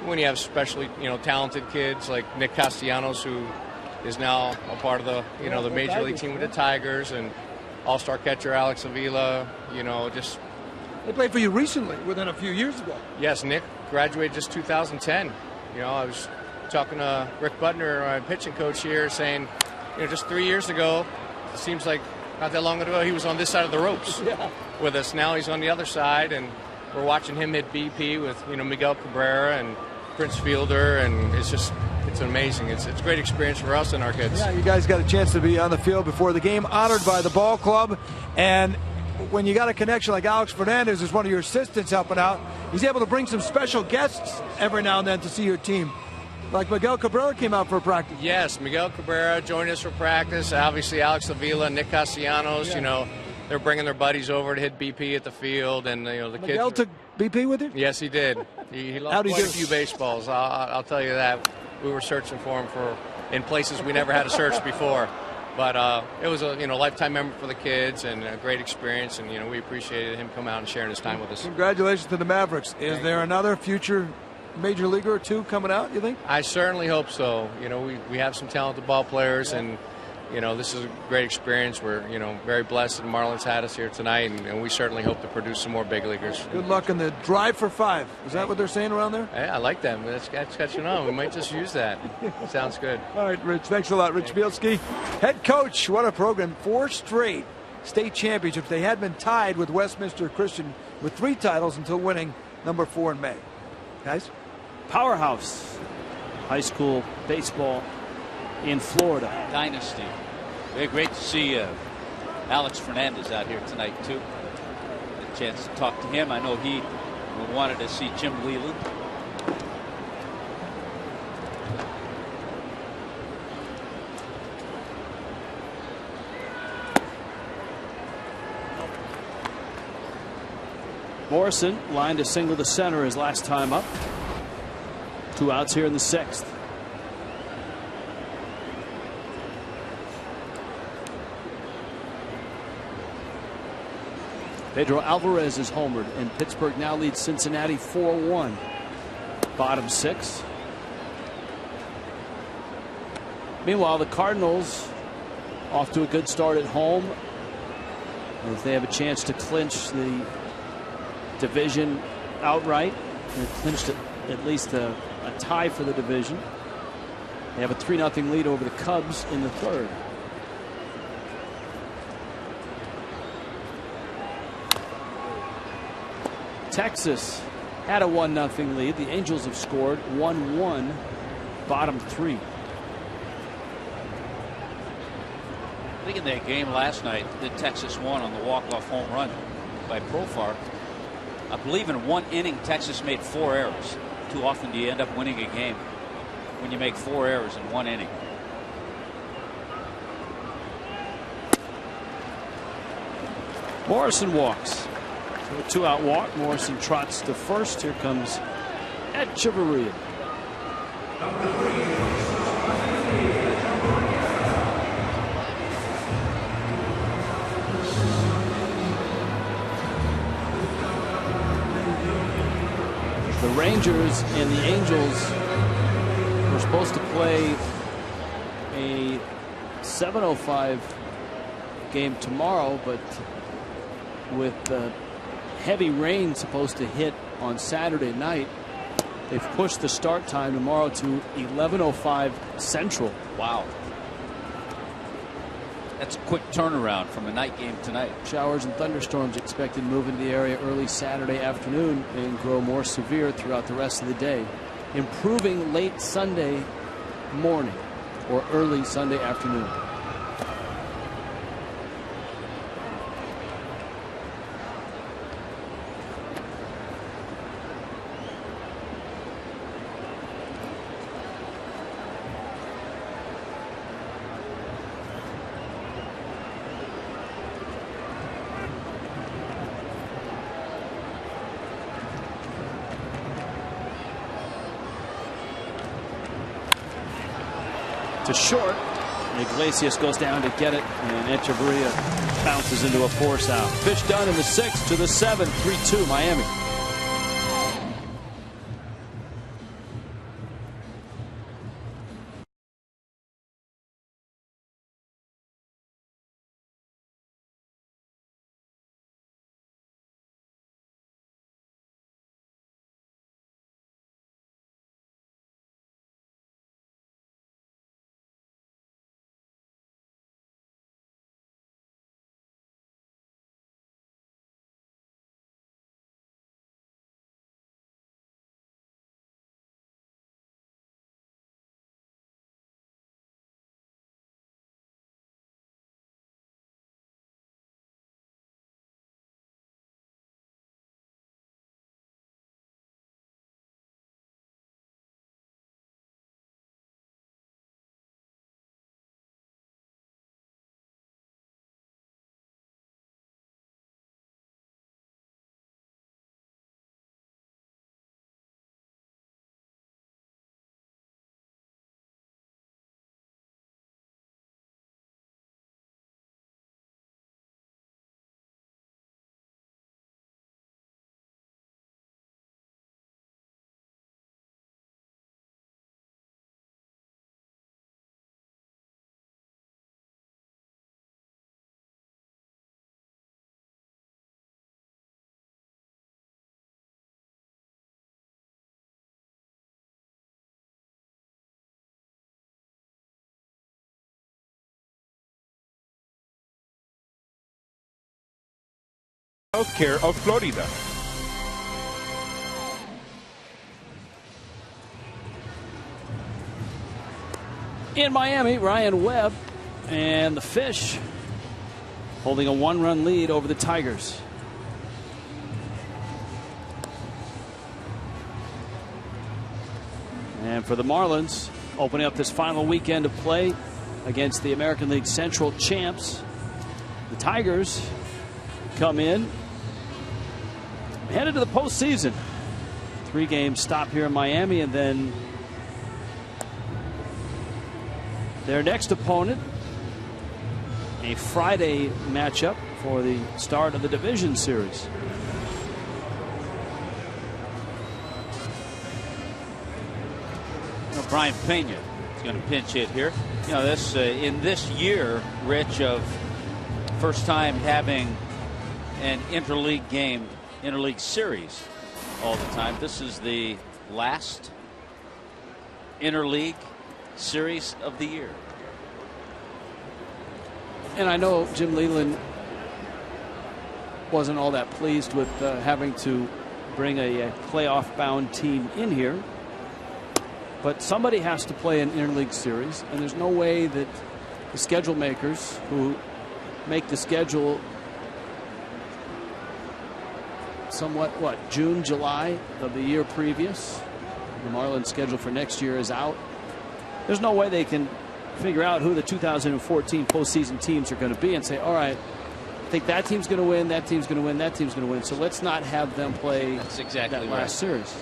S15: when you have especially, talented kids like Nick Castellanos, who is now a part of the, the Major League team with the Tigers, and all-star catcher Alex Avila, just...
S4: They played for you recently, within a few years ago.
S15: Yes, Nick graduated just 2010. I was talking to Rick Butner, my pitching coach here, saying, just 3 years ago, it seems like not that long ago, he was on this side of the ropes with us. Now he's on the other side, and we're watching him hit BP with, Miguel Cabrera and Prince Fielder, and it's amazing. It's a great experience for us and our kids.
S4: Yeah, you guys got a chance to be on the field before the game, honored by the ball club, and when you got a connection like Alex Fernandez is one of your assistants helping out, he's able to bring some special guests every now and then to see your team. Like Miguel Cabrera came out for practice.
S15: Yes, Miguel Cabrera joined us for practice. Obviously, Alex Avila, Nick Castellanos, they're bringing their buddies over to hit BP at the field. And, the kids.
S4: Miguel took BP with you?
S15: Yes, he did. He lost quite a few baseballs. I'll tell you that. We were searching for him in places we never had to search before. But it was a lifetime memory for the kids and a great experience, and we appreciated him coming out and sharing his time with us.
S4: Congratulations to the Mavericks. Is there another future major leaguer or two coming out, you think?
S15: I certainly hope so. We have some talented ball players, and this is a great experience. We're very blessed that the Marlins had us here tonight, and we certainly hope to produce some more big leaguers.
S4: Good luck in the drive for 5. Is that what they're saying around there?
S15: Hey, I like that. That's catching on. We might just use that. Sounds good.
S4: All right, Rich. Thanks a lot, Rich Bielski, head coach. What a program! 4 straight state championships. They had been tied with Westminster Christian with 3 titles until winning number 4 in May. Guys,
S1: powerhouse high school baseball in Florida.
S2: Dynasty. Very great to see Alex Fernandez out here tonight, too. Had a chance to talk to him. I know he wanted to see Jim Leland.
S1: Morrison lined a single to center his last time up. 2 outs here in the 6th. Pedro Alvarez is homered, and Pittsburgh now leads Cincinnati 4-1. Bottom 6. Meanwhile, the Cardinals off to a good start at home. If they have a chance to clinch the division outright. They clinched at least a tie for the division. They have a 3-0 lead over the Cubs in the third. Texas had a 1-0 lead. The Angels have scored 1-1, bottom 3.
S2: I think in that game last night that Texas won on the walk-off home run by Profar, I believe in one inning Texas made 4 errors. Too often do you end up winning a game when you make 4 errors in one inning.
S1: Morrison walks. So a 2-out walk. Morrison trots to first. Here comes Echeverria. The Rangers and the Angels were supposed to play a 7:05 game tomorrow, but with heavy rain supposed to hit on Saturday night, they've pushed the start time tomorrow to 11:05 Central.
S2: Wow. That's a quick turnaround from a night game tonight.
S1: Showers and thunderstorms expected to move into the area early Saturday afternoon and grow more severe throughout the rest of the day, improving late Sunday morning or early Sunday afternoon. To short. Iglesias goes down to get it, and Echeverria bounces into a force out. Fish done in the 6th to the 7th, 3-2 Miami.
S11: Healthcare of Florida.
S1: In Miami, Ryan Webb and the Fish holding a 1-run lead over the Tigers. And for the Marlins, opening up this final weekend of play against the American League Central champs, the Tigers come in headed to the postseason. 3-game stop here in Miami, and then their next opponent, a Friday matchup for the start of the division series.
S2: Brian Pena is going to pinch hit here. You know, this in this year, Rich, of first time having an interleague game, interleague series. all the time. This is the last interleague series of the year.
S1: And I know Jim Leyland wasn't all that pleased with having to bring a playoff-bound team in here. But somebody has to play an interleague series, and there's no way that the schedule makers who make the schedule somewhat, June, July of the year previous. The Marlins schedule for next year is out. There's no way they can figure out who the 2014 postseason teams are going to be and say, all right, I think that team's going to win, that team's going to win, that team's going to win. So let's not have them play that last series.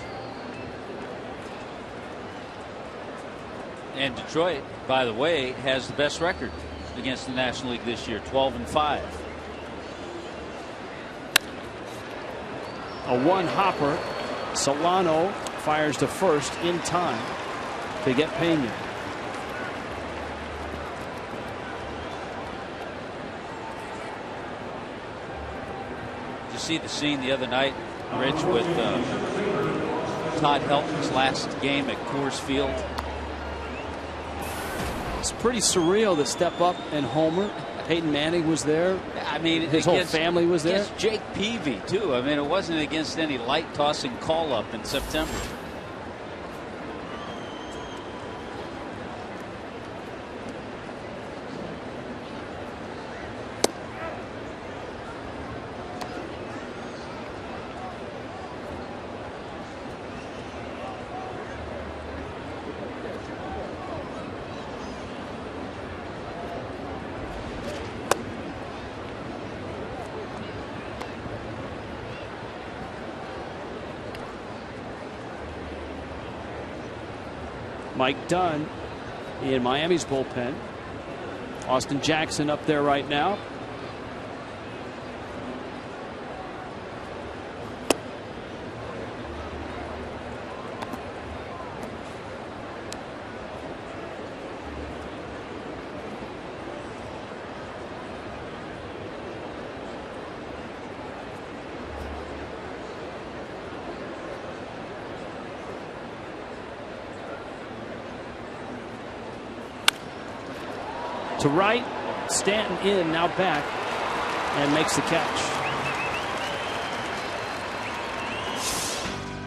S2: And Detroit, by the way, has the best record against the National League this year, 12-5.
S1: A one-hopper. Solano fires to first in time to get Pena.
S2: Did you see the scene the other night, Rich, with Todd Helton's last game at Coors Field?
S1: It's pretty surreal to step up and homer. Peyton Manning was there.
S2: I mean,
S1: his whole family was there.
S2: Against Jake Peavy, too. I mean, it wasn't against any light tossing call up in September.
S1: Mike Dunn in Miami's bullpen. Austin Jackson up there right now. To right, Stanton in, now back, and makes the catch.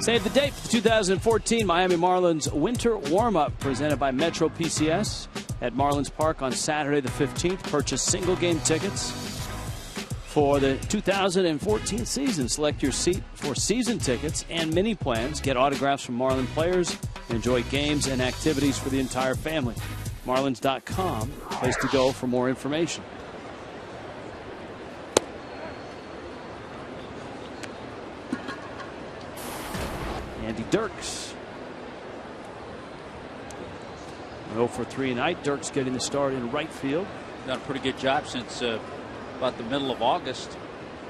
S1: Save the date for the 2014 Miami Marlins Winter Warm-Up presented by Metro PCS at Marlins Park on Saturday the 15th. Purchase single-game tickets for the 2014 season. Select your seat for season tickets and mini plans. Get autographs from Marlin players. Enjoy games and activities for the entire family. Marlins.com, place to go for more information. Andy Dirks. 0 for 3 tonight. Dirks getting the start in right field.
S2: Done a pretty good job since about the middle of August.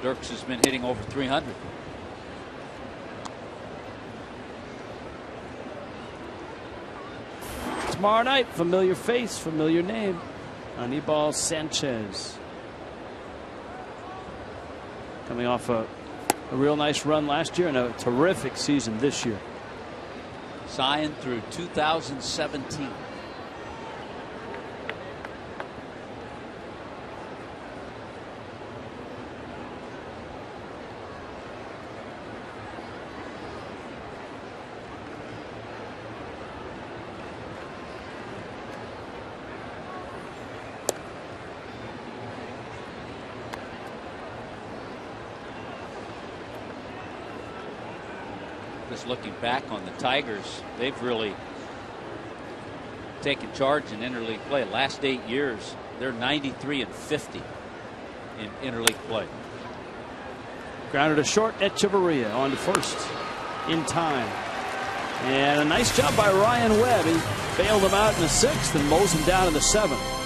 S2: Dirks has been hitting over 300.
S1: Tomorrow night, familiar face, familiar name, Anibal Sanchez. Coming off a real nice run last year and a terrific season this year.
S2: Signed through 2017. Just looking back on the Tigers, they've really taken charge in interleague play. Last 8 years, they're 93-50 in interleague play.
S1: Grounded to short, Echeverria on to first in time. And a nice job by Ryan Webb. He bailed him out in the 6th and mows him down in the 7th.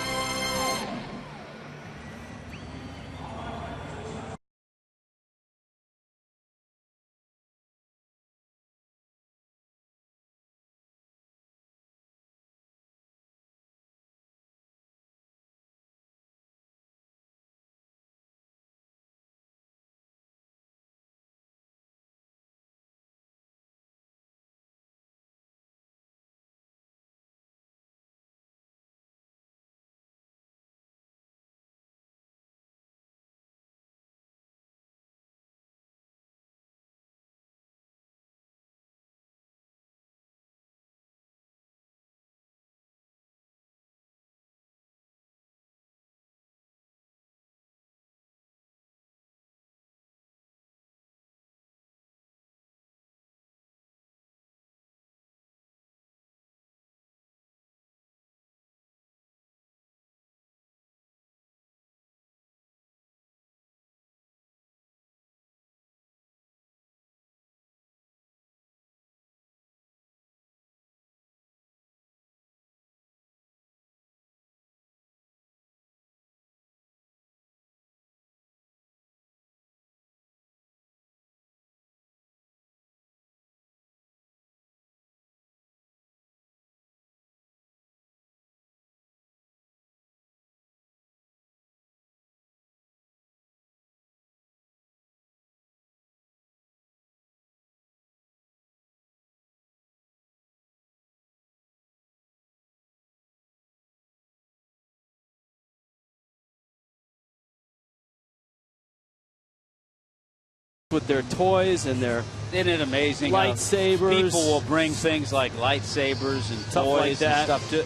S1: with their toys and their
S2: Isn't it amazing?
S1: lightsabers.
S2: People will bring things like lightsabers and
S1: Stuff
S2: toys
S1: like that.
S2: and stuff to.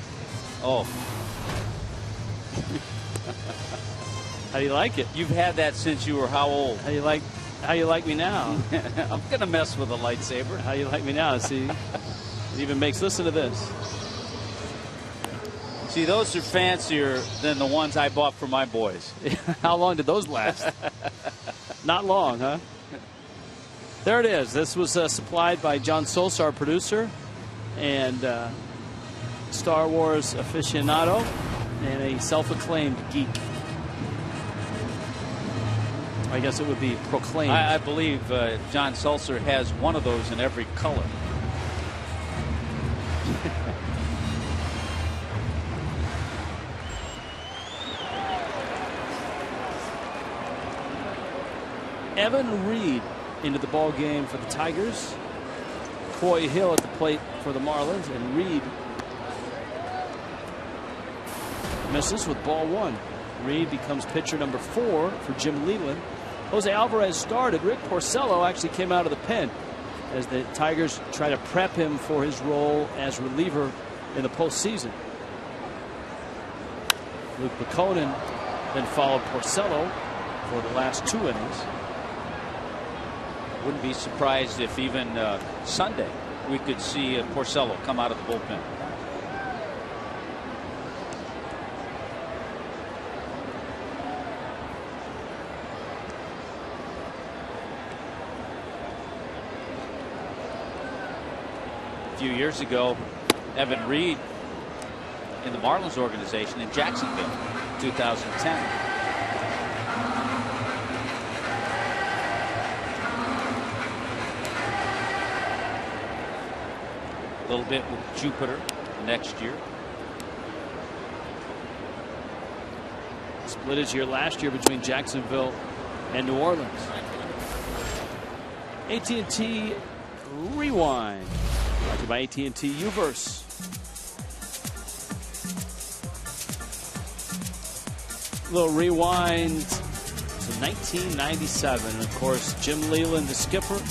S2: Oh.
S1: How do you like it?
S2: You've had that since you were how old?
S1: How you like me now?
S2: I'm gonna mess with a lightsaber.
S1: How you like me now? See, it even makes. Listen to this.
S2: See, those are fancier than the ones I bought for my boys.
S1: How long did those last? Not long, huh? There it is. This was supplied by John Sosa, our producer, and Star Wars aficionado, and a self-acclaimed geek. I guess it would be proclaimed.
S2: I believe John Sulzer has one of those in every color.
S1: Evan Reed into the ball game for the Tigers. Coy Hill at the plate for the Marlins, and Reed misses with ball one. Reed becomes pitcher number 4 for Jim Leland. Jose Alvarez started. Rick Porcello actually came out of the pen as the Tigers try to prep him for his role as reliever in the postseason. Luke McConan then followed Porcello for the last 2 innings.
S2: Wouldn't be surprised if even Sunday we could see Porcello come out of the bullpen. A few years ago, Evan Reed in the Marlins organization in Jacksonville, 2010. A little bit with Jupiter next year.
S1: Split his year last year between Jacksonville and New Orleans. AT&T Rewind. Brought to you by AT&T Uverse. Little rewind to 1997. And of course, Jim Leland, the skipper.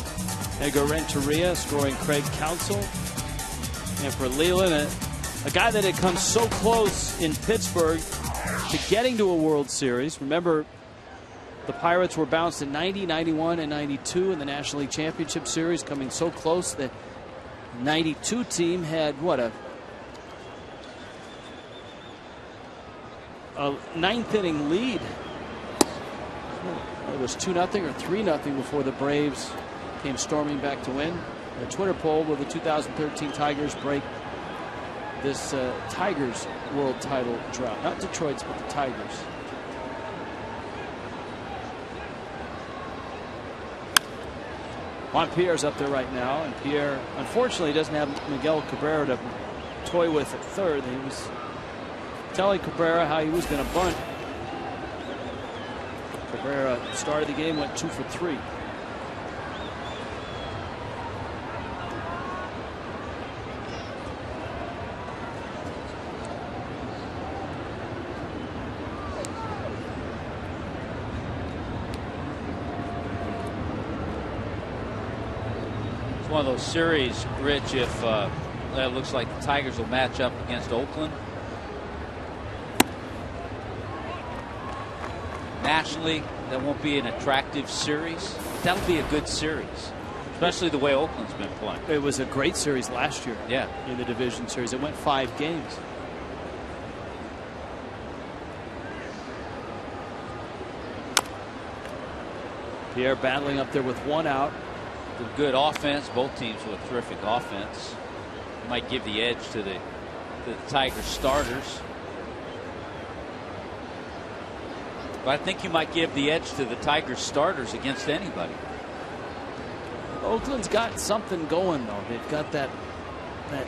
S1: Edgar Renteria scoring Craig Counsell. And for Leland, a guy that had come so close in Pittsburgh to getting to a World Series. Remember, the Pirates were bounced in 90, 91, and 92 in the National League Championship Series, coming so close. The 92 team had, what, a 9th inning lead. It was 2-0 or 3-0 before the Braves came storming back to win. The Twitter poll: will the 2013 Tigers break this Tigers world title drought? Not Detroit's, but the Tigers. Juan Pierre's up there right now, and Pierre unfortunately doesn't have Miguel Cabrera to toy with at third. He was telling Cabrera how he was going to bunt. Cabrera started the game, went 2 for 3.
S2: One of those series, Rich, if it looks like the Tigers will match up against Oakland. Nationally, that won't be an attractive series. That'll be a good series, especially the way Oakland's been playing.
S1: It was a great series last year.
S2: Yeah.
S1: In the division series. It went 5 games. Pierre battling up there with 1 out.
S2: Good offense. Both teams with terrific offense. Might give the edge to the Tigers starters. But I think you might give the edge to the Tigers starters against anybody.
S1: Oakland's got something going, though. They've got that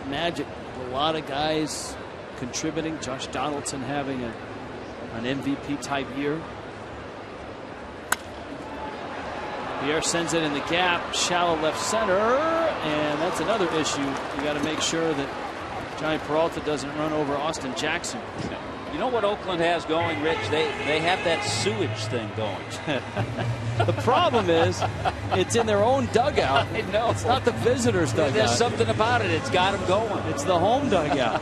S1: magic. A lot of guys contributing. Josh Donaldson having an MVP type year. Pierre sends it in the gap, shallow left center, and that's another issue. You got to make sure that Johnny Peralta doesn't run over Austin Jackson.
S2: You know what Oakland has going, Rich? They have that sewage thing going.
S1: The problem is, it's in their own dugout.
S2: I know.
S1: It's not the visitors' dugout.
S2: There's something about it. It's got them going.
S1: It's the home dugout.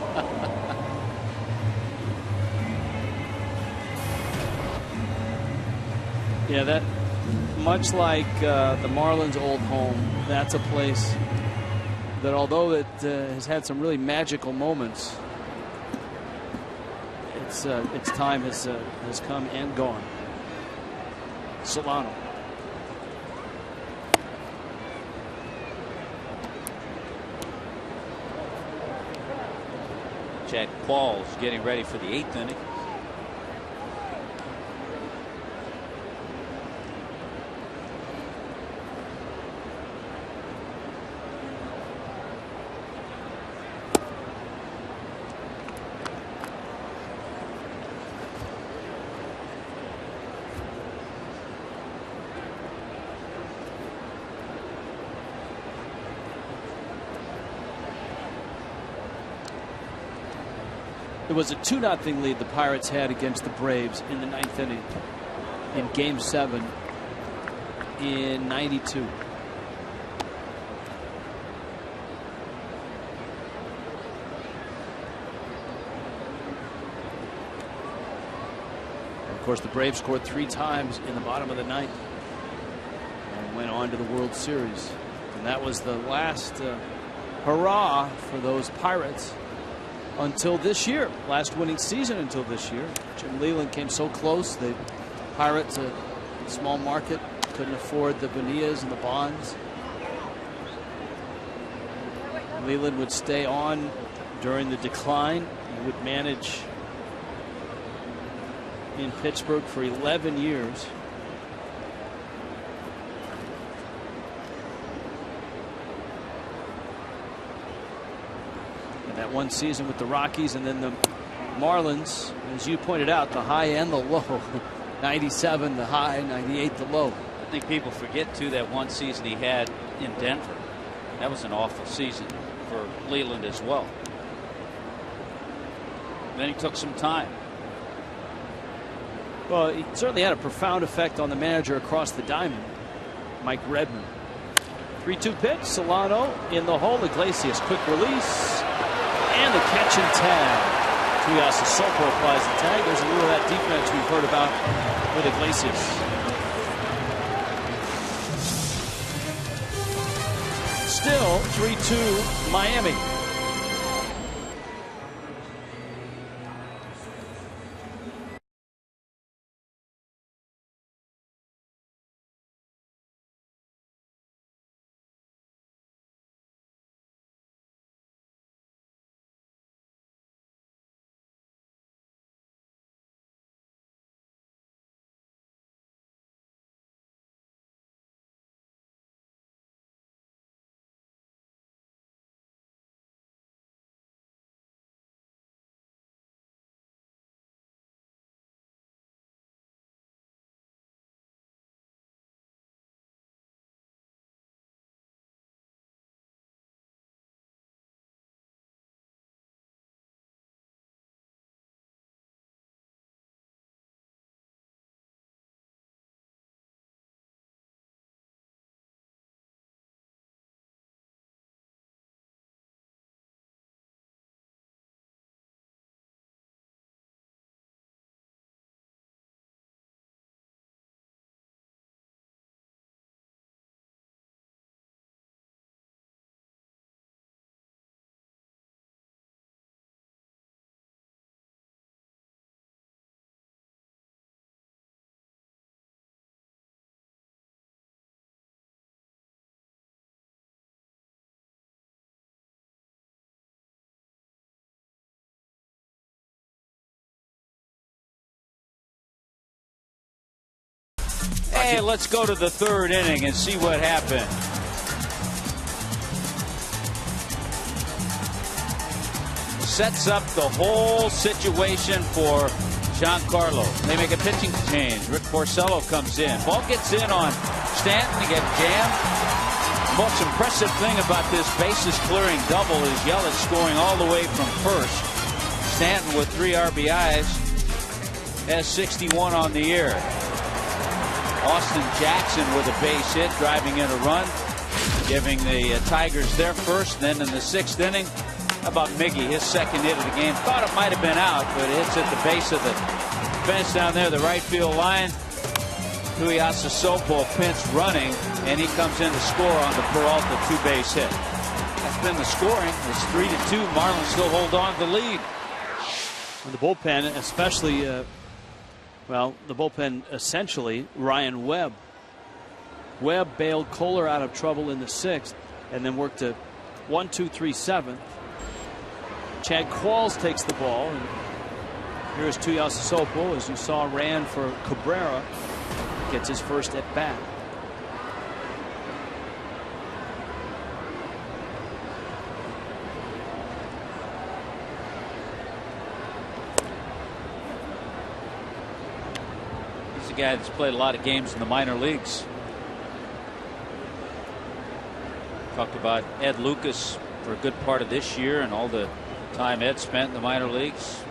S1: Yeah, that much like the Marlins' old home, that's a place that, although it has had some really magical moments, its time has come and gone. Solano.
S2: Chad Qualls getting ready for the 8th inning.
S1: It was a 2-0 lead the Pirates had against the Braves in the 9th inning in Game 7 in '92. Of course, the Braves scored 3 times in the bottom of the 9th and went on to the World Series. And that was the last hurrah for those Pirates until this year. Last winning season until this year. Jim Leyland came so close. The Pirates, a small market, couldn't afford the Bonillas and the Bonds. Leyland would stay on during the decline. He would manage in Pittsburgh for 11 years. That one season with the Rockies, and then the Marlins, as you pointed out, the high and the low. 97 the high, 98 the low.
S2: I think people forget too that one season he had in Denver. That was an awful season for Leland as well. Then he took some time.
S1: Well, he certainly had a profound effect on the manager across the diamond, Mike Redmond. 3-2 pitch, Solano in the hole. Iglesias, quick release. And the catch and tag. Tuiasa Sopo applies the tag. There's a little of that defense we've heard about with Iglesias. Still 3-2 Miami.
S2: Hey, let's go to the 3rd inning and see what happened. Sets up the whole situation for Giancarlo. They make a pitching change. Rick Porcello comes in. Ball gets in on Stanton to get jammed. The most impressive thing about this bases clearing double is Yelich scoring all the way from first. Stanton with 3 RBIs has 61 on the year. Austin Jackson with a base hit, driving in a run, giving the Tigers their first. Then in the 6th inning, how about Miggy, his 2nd hit of the game? Thought it might have been out, but it hits at the base of the fence down there, the right field line. Tuiasa Sopo pinch running, and he comes in to score on the Peralta 2-base hit. That's been the scoring. It's 3-2. Marlins still hold on to the lead.
S1: And the bullpen, especially, well, the bullpen essentially, Ryan Webb. Webb bailed Kohler out of trouble in the 6th and then worked to 1-2-3-7. Chad Qualls takes the ball. And here's Tuiasa Sopo, as you saw, ran for Cabrera. Gets his first at bat.
S2: He's a guy that's played a lot of games in the minor leagues. Talked about Ed Lucas for a good part of this year and all the time Ed spent in the minor leagues.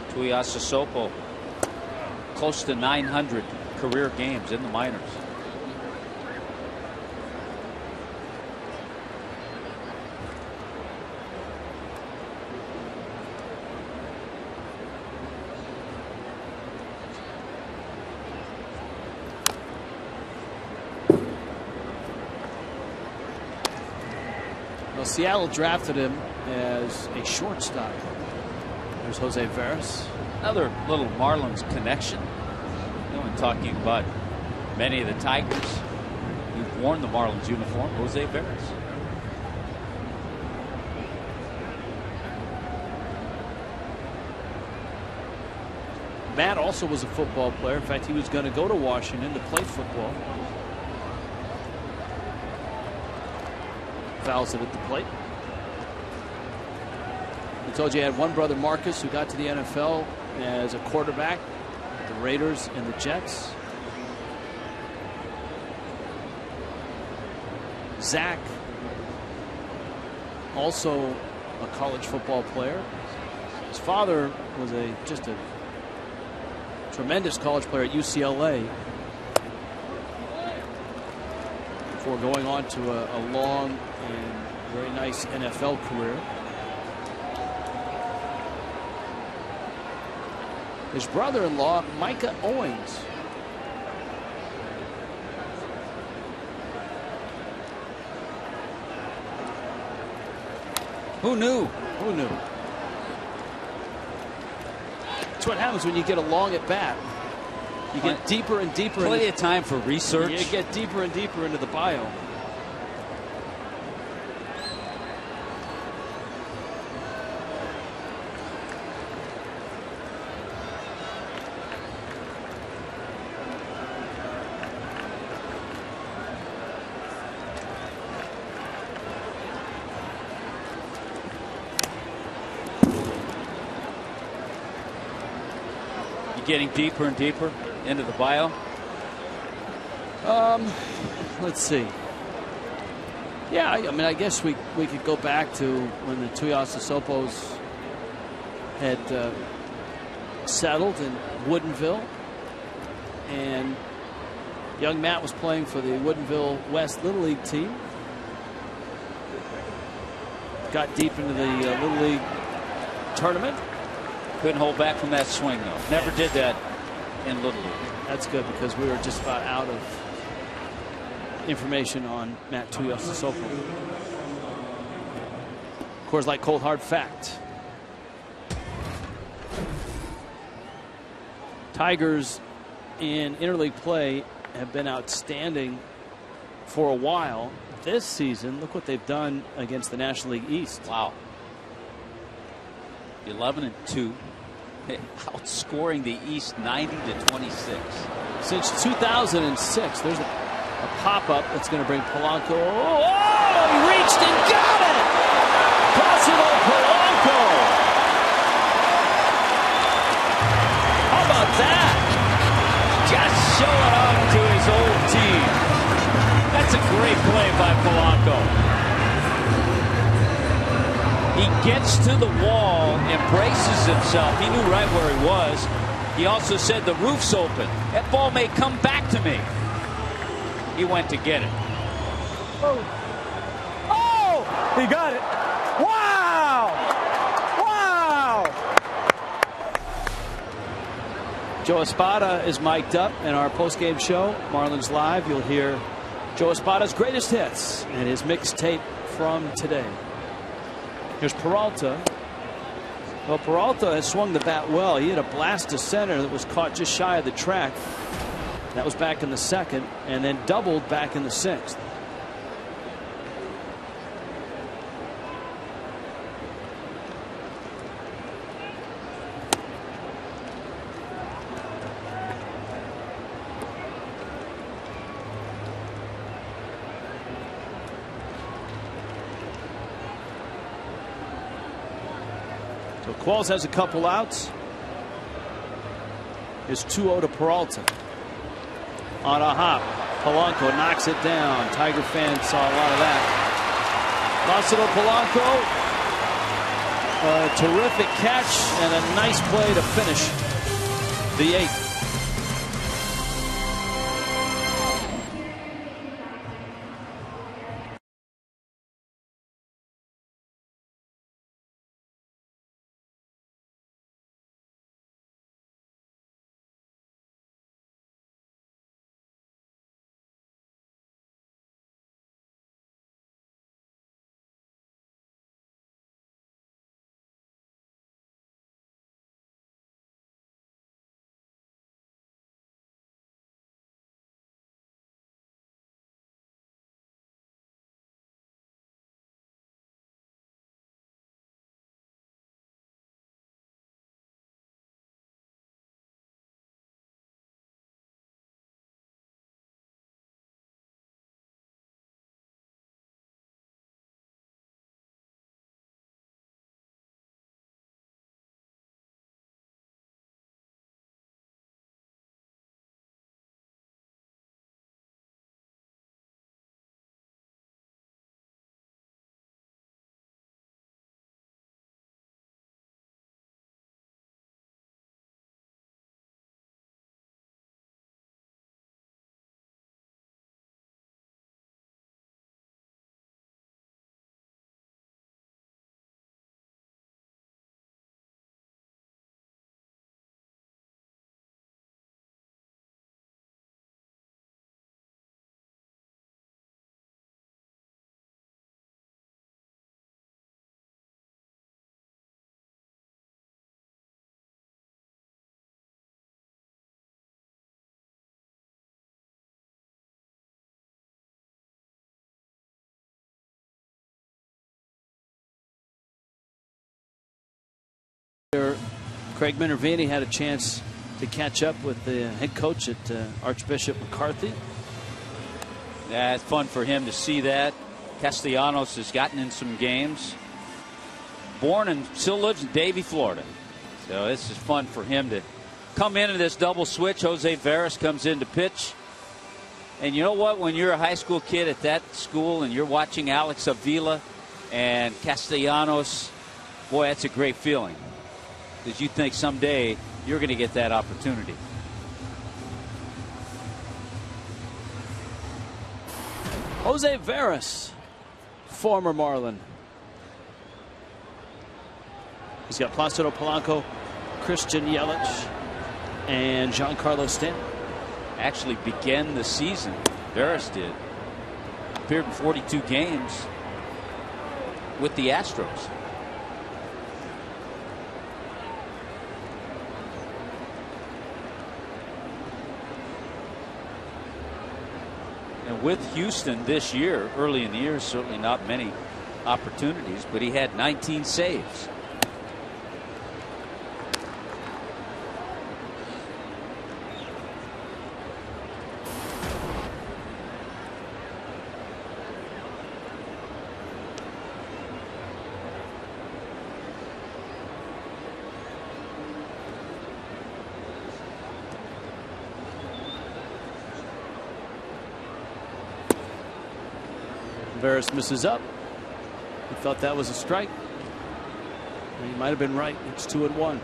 S2: Tuiasa Sopo, close to 900 career games in the minors.
S1: Well, Seattle drafted him as a shortstop. There's Jose Veras.
S2: Another little Marlins connection. Talking about many of the Tigers who've worn the Marlins uniform, Jose Veras.
S1: Matt also was a football player. In fact, he was going to go to Washington to play football. Fouls it at the plate. I told you I had one brother, Marcus, who got to the NFL as a quarterback. The Raiders and the Jets. Zach, also a college football player. His father was just a tremendous college player at UCLA before going on to a long and very nice NFL career. His brother-in-law, Micah Owings.
S2: Who knew?
S1: Who knew? That's what happens when you get a long at bat. You get deeper and deeper.
S2: Plenty of time for research.
S1: You get deeper and deeper into the bio.
S2: Getting deeper and deeper into the bio?
S1: Let's see. Yeah, I mean, I guess we could go back to when the Tuiasa Sopos had settled in Woodinville, and young Matt was playing for the Woodinville West Little League team. Got deep into the Little League tournament.
S2: Couldn't hold back from that swing, though. Never did that in Little League.
S1: That's good, because we were just about out of information on Matt Tuiasa Sopo. Of course, like cold hard fact, Tigers in interleague play have been outstanding for a while. This season, look what they've done against the National League East.
S2: Wow. 11-2, outscoring the East 90-26.
S1: Since 2006, there's a pop-up that's going to bring Polanco. Oh, he reached and got it! Placido Polanco. How about that?
S2: Just showing off to his old team. That's a great play by Polanco. He gets to the wall and braces himself. He knew right where he was. He also said the roof's open. That ball may come back to me. He went to get it.
S12: Oh! He got it. Wow! Wow!
S1: Joe Espada is mic'd up in our postgame show, Marlins Live. You'll hear Joe Espada's greatest hits and his mixtape from today. Here's Peralta. Well, Peralta has swung the bat well. He had a blast to center that was caught just shy of the track. That was back in the second, and then doubled back in the sixth. So Qualls has a couple outs. Here's 2-0 to Peralta. On a hop, Polanco knocks it down. Tiger fans saw a lot of that. Placido Polanco, a terrific catch and a nice play to finish the eighth. Craig Minervini had a chance to catch up with the head coach at Archbishop McCarthy.
S2: Yeah, it's fun for him to see that. Castellanos has gotten in some games. Born and still lives in Davie, Florida. So this is fun for him to come into this double switch. Jose Veras comes in to pitch. And you know what? When you're a high school kid at that school and you're watching Alex Avila and Castellanos, boy, that's a great feeling. Because you think someday you're going to get that opportunity.
S1: Jose Veras, former Marlin. He's got Placido Polanco, Christian Yelich, and Giancarlo Stanton.
S2: Actually began the season, Veras did. Appeared in 42 games with the Astros. And with Houston this year, early in the year, certainly not many opportunities, but he had 19 saves.
S1: Veras misses up. He thought that was a strike. He might have been right. It's 2-1.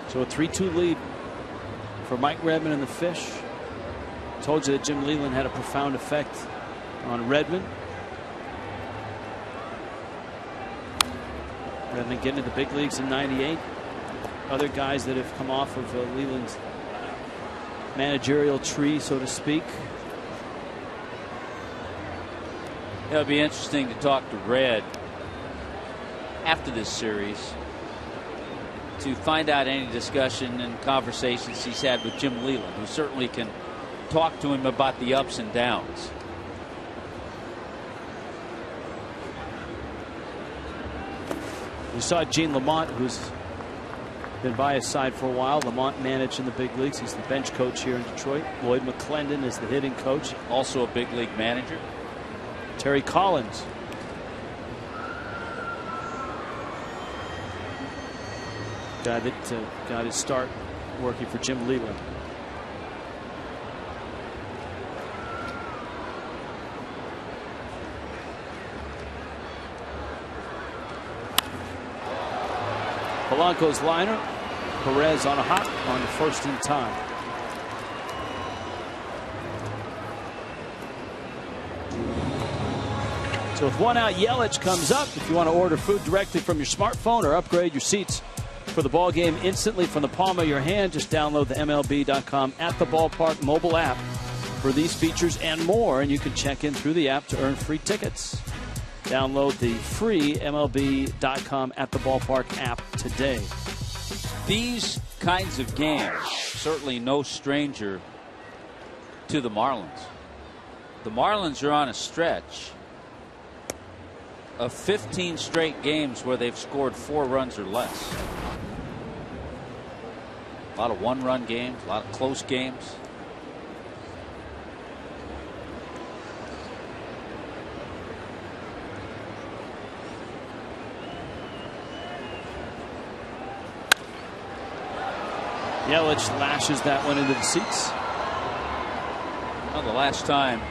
S1: So a 3-2 lead for Mike Redmond and the Fish. Told you that Jim Leyland had a profound effect on Redmond. Redmond getting to the big leagues in '98. Other guys that have come off of Leyland's managerial tree, so to speak.
S2: It'll be interesting to talk to Red after this series to find out any discussion and conversations he's had with Jim Leyland, who certainly can talk to him about the ups and downs.
S1: You saw Gene Lamont, who's been by his side for a while. Lamont managed in the big leagues. He's the bench coach here in Detroit. Lloyd McClendon is the hitting coach.
S2: Also a big league manager.
S1: Terry Collins. Guy that got his start working for Jim Leyland. Polanco's liner. Perez on a hop on the first in time. So with one out, Yelich comes up. If you want to order food directly from your smartphone or upgrade your seats for the ball game instantly from the palm of your hand, just download the MLB.com at the ballpark mobile app for these features and more, and you can check in through the app to earn free tickets. Download the free MLB.com at the ballpark app today.
S2: These kinds of games, certainly no stranger to the Marlins. The Marlins are on a stretch of 15 straight games where they've scored 4 runs or less. A lot of one-run games, a lot of close games.
S1: Yelich lashes that one into the seats.
S2: Well, the last time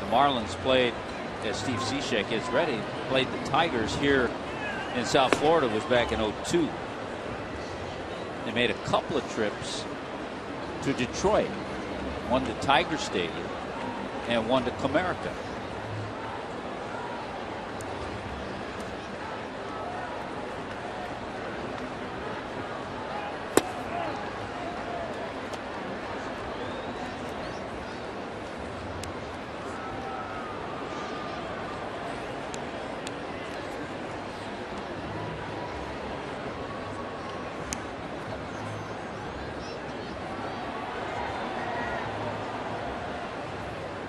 S2: the Marlins played, as Steve Cishek is ready, played the Tigers here in South Florida was back in '02. They made a couple of trips to Detroit, one to Tiger Stadium and one to Comerica.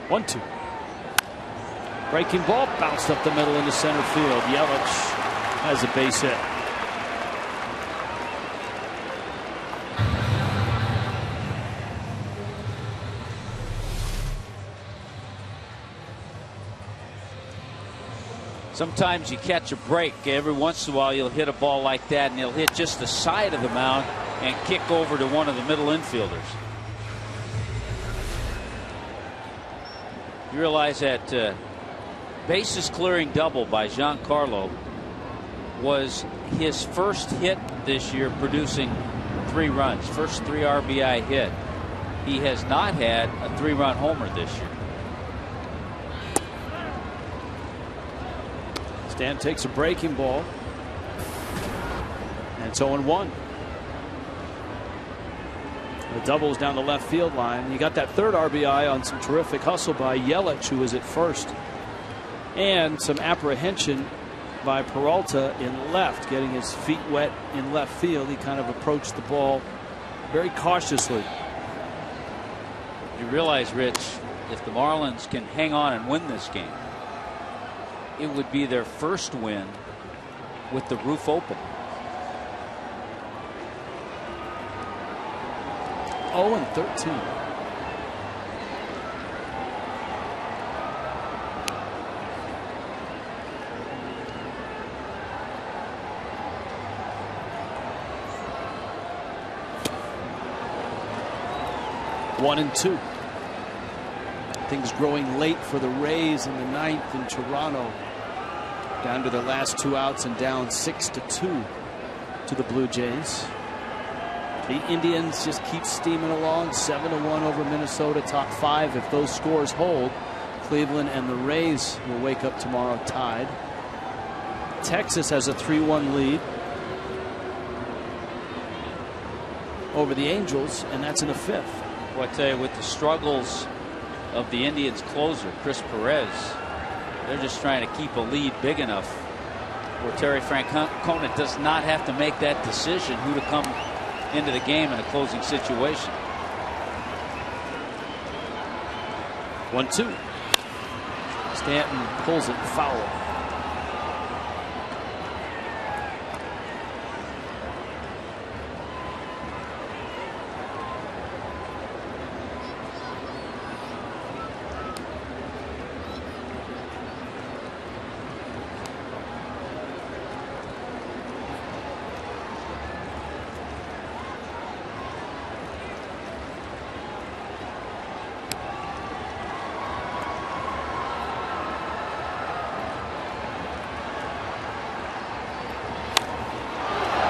S1: One-two. Breaking ball bounced up the middle into center field. Yelich has a base hit.
S2: Sometimes you catch a break. Every once in a while you'll hit a ball like that and he'll hit just the side of the mound and kick over to one of the middle infielders. You realize that bases clearing double by Giancarlo was his first hit this year, producing 3 runs. First 3 RBI hit. He has not had a 3-run homer this year.
S1: Stanton takes a breaking ball. And it's 0-1. The doubles down the left field line. You got that 3rd RBI on some terrific hustle by Yelich, who was at first, and some apprehension by Peralta in left, getting his feet wet in left field. He kind of approached the ball very cautiously.
S2: You realize, Rich, if the Marlins can hang on and win this game, it would be their first win with the roof open.
S1: 0-13. One and two. Things growing late for the Rays in the 9th in Toronto. Down to their last 2 outs and down 6-2 to the Blue Jays. The Indians just keep steaming along, 7-1 over Minnesota, top 5. If those scores hold, Cleveland and the Rays will wake up tomorrow tied. Texas has a 3-1 lead over the Angels, and that's in the 5th.
S2: Well, I tell you, with the struggles of the Indians closer, Chris Perez, they're just trying to keep a lead big enough where Terry Francona does not have to make that decision who to come into the game in a closing situation.
S1: 1-2. Stanton pulls it foul.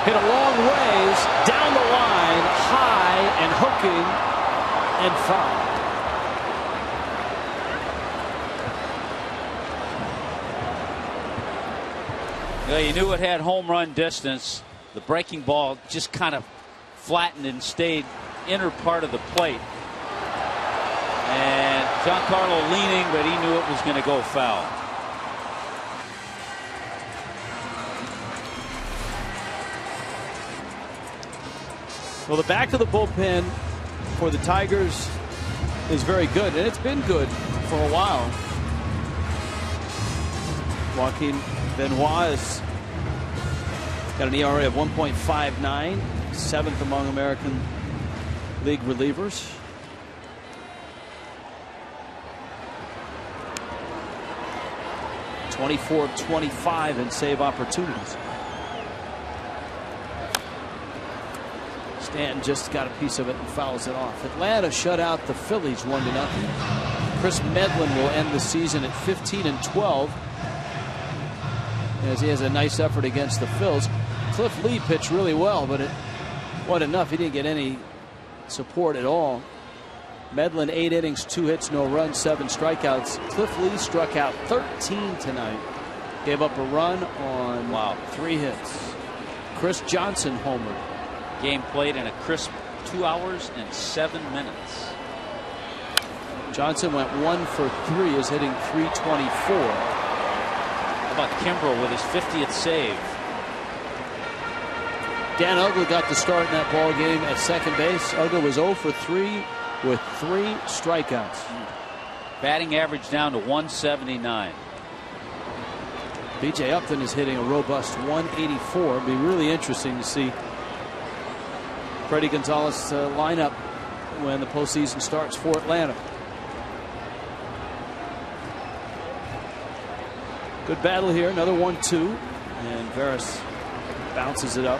S1: Hit a long ways down the line, high and hooking and foul.
S2: Well, you knew it had home run distance. The breaking ball just kind of flattened and stayed inner part of the plate. And Giancarlo leaning, but he knew it was going to go foul.
S1: Well, the back of the bullpen for the Tigers is very good, and it's been good for a while. Joaquin Benoit has got an ERA of 1.59, 7th among American League relievers. (24 of 25) in save opportunities. Stanton just got a piece of it and fouls it off. Atlanta shut out the Phillies 1-0. Chris Medlin will end the season at 15-12 as he has a nice effort against the Phils. Cliff Lee pitched really well, but it wasn't enough. He didn't get any support at all. Medlin 8 innings, 2 hits, no runs, 7 strikeouts. Cliff Lee struck out 13 tonight. Gave up a run on 3 hits. Chris Johnson homered.
S2: Game played in a crisp 2 hours and 7 minutes.
S1: Johnson went 1 for 3, is hitting .324.
S2: How about Kimbrel with his 50th save?
S1: Dan Uggla got the start in that ball game at second base. Uggla was 0 for 3 with 3 strikeouts.
S2: Batting average down to 179.
S1: B.J. Upton is hitting a robust 184. It'll be really interesting to see Freddie Gonzalez lineup when the postseason starts for Atlanta. Good battle here. Another 1-2. And Veras bounces it up.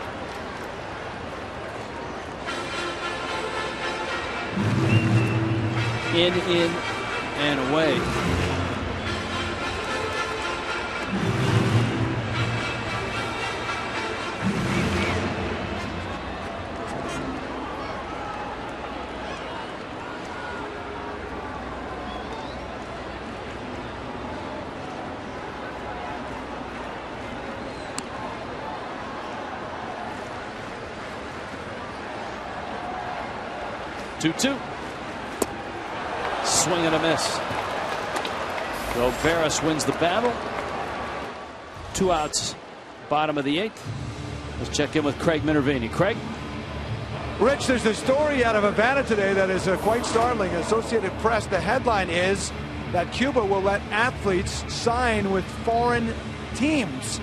S1: In, and away. Two. Swing and a miss. So Veras wins the battle. 2 outs, bottom of the 8th. Let's check in with Craig Minervini. Craig?
S4: Rich, there's a story out of Havana today that is quite startling. Associated Press, the headline is that Cuba will let athletes sign with foreign teams.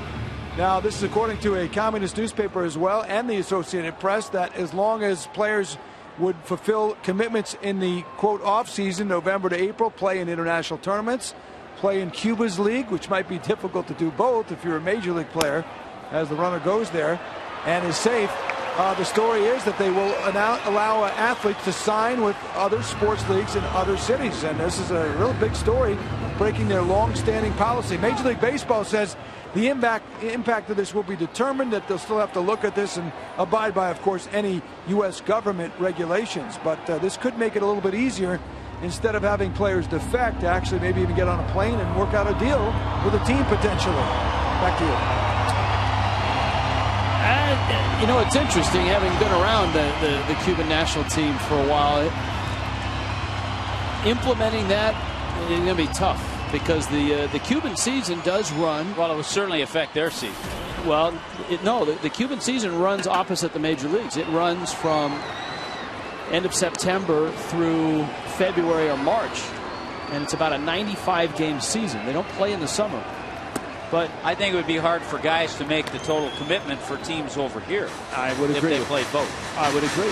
S4: Now, this is according to a communist newspaper as well, and the Associated Press, that as long as players would fulfill commitments in the, quote, off-season, November to April, play in international tournaments, play in Cuba's league, which might be difficult to do both if you're a major league player, as the runner goes there, and is safe, The story is that they will allow athletes to sign with other sports leagues in other cities, and this is a real big story, breaking their long-standing policy. Major League Baseball says the impact of this will be determined, that they'll still have to look at this and abide by, of course, any U.S. government regulations. But this could make it a little bit easier, instead of having players defect, to actually maybe even get on a plane and work out a deal with a team potentially. Back to you.
S1: You know, it's interesting, having been around the Cuban national team for a while, implementing that is going to be tough, because the Cuban season does run.
S2: Well, it will certainly affect their season.
S1: Well, the Cuban season runs opposite the major leagues. It runs from end of September through February or March, and it's about a 95-game season. They don't play in the summer. But
S2: I think it would be hard for guys to make the total commitment for teams over here.
S1: I would agree.
S2: If they played both.
S1: I would agree.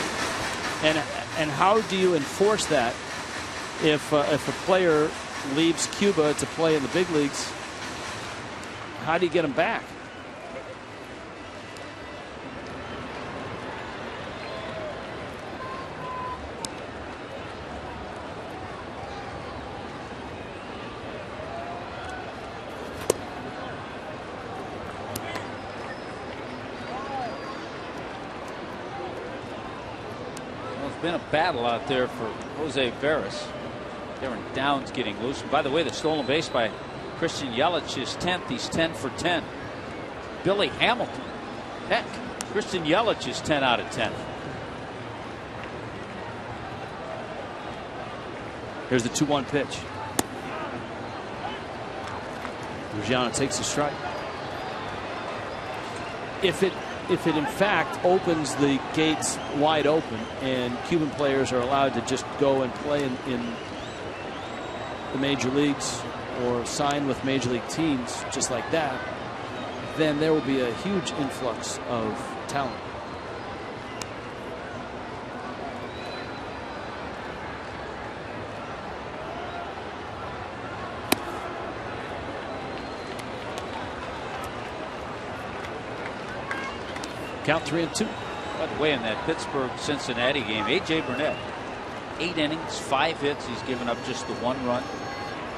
S1: And how do you enforce that if a player leaves Cuba to play in the big leagues? How do you get him back?
S2: Been a battle out there for Jose Veras. Darren Downs getting loose. And by the way, the stolen base by Christian Yelich is 10th. He's 10 for 10. Billy Hamilton. Heck, Christian Yelich is 10 out of 10.
S1: Here's the 2-1 pitch. Luciano takes a strike. If it in fact opens the gates wide open and Cuban players are allowed to just go and play in the major leagues or sign with major league teams just like that, then there will be a huge influx of talent. Count 3-2.
S2: By the way, in that Pittsburgh-Cincinnati game, A.J. Burnett, 8 innings, 5 hits. He's given up just the 1 run,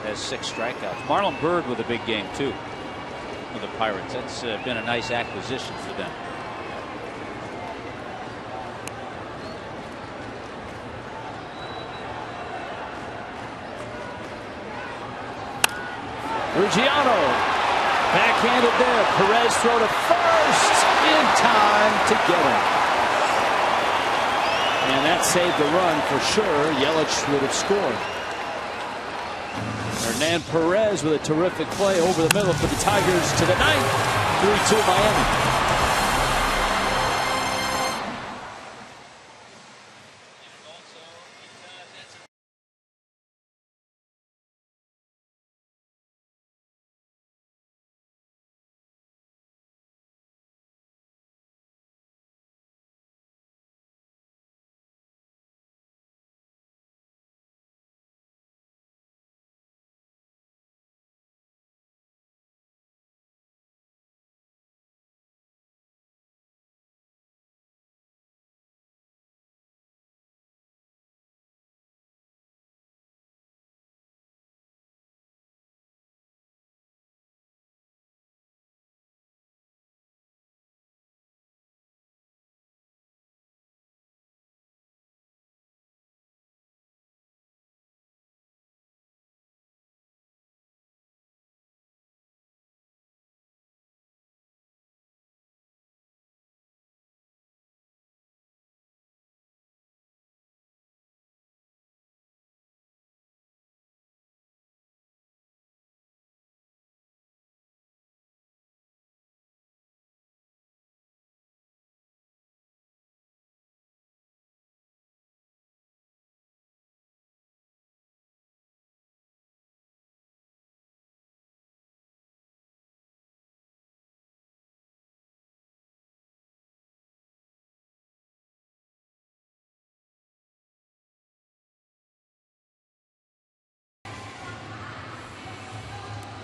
S2: has 6 strikeouts. Marlon Byrd with a big game, too, for the Pirates. That's been a nice acquisition for them.
S1: Ruggiano backhanded there. Perez throw to first in time to get him. And that saved the run for sure. Yelich would have scored. Hernan Perez with a terrific play over the middle for the Tigers to the ninth. 3-2 Miami.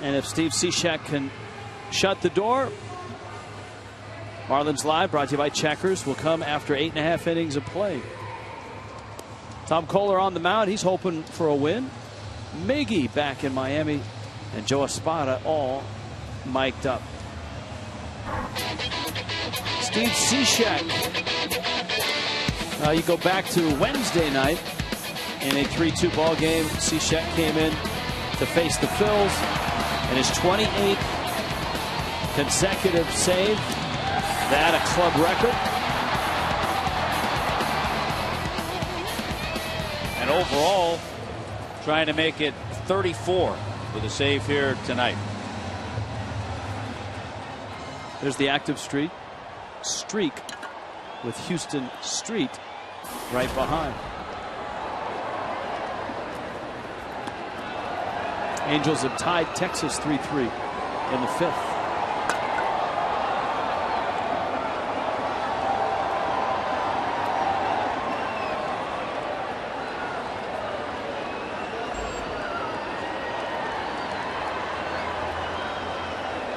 S1: And if Steve Cishek can shut the door, Marlins Live, brought to you by Checkers, will come after 8.5 innings of play. Tom Kohler on the mound. He's hoping for a win. Miggy back in Miami, and Joe Espada all mic'd up. Steve Cishek. You go back to Wednesday night in a 3-2 ball game. Cishek came in to face the Phils, and his 28th consecutive save. That a club record.
S2: And overall, trying to make it 34 with a save here tonight.
S1: There's the active streak with Houston Street right behind. Angels have tied Texas 3-3 in the 5th.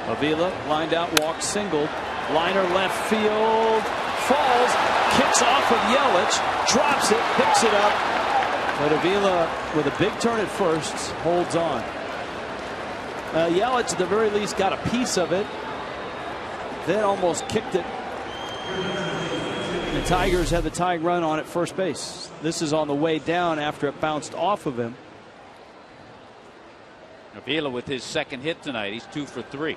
S1: Avila lined out, walked, singled. Liner left field, falls, kicks off of Yelich, drops it, picks it up. But Avila, with a big turn at first, holds on. Yelich, at the very least, got a piece of it, then almost kicked it. The Tigers had the tying run on at first base. This is on the way down after it bounced off of him.
S2: Avila with his second hit tonight. He's 2 for 3.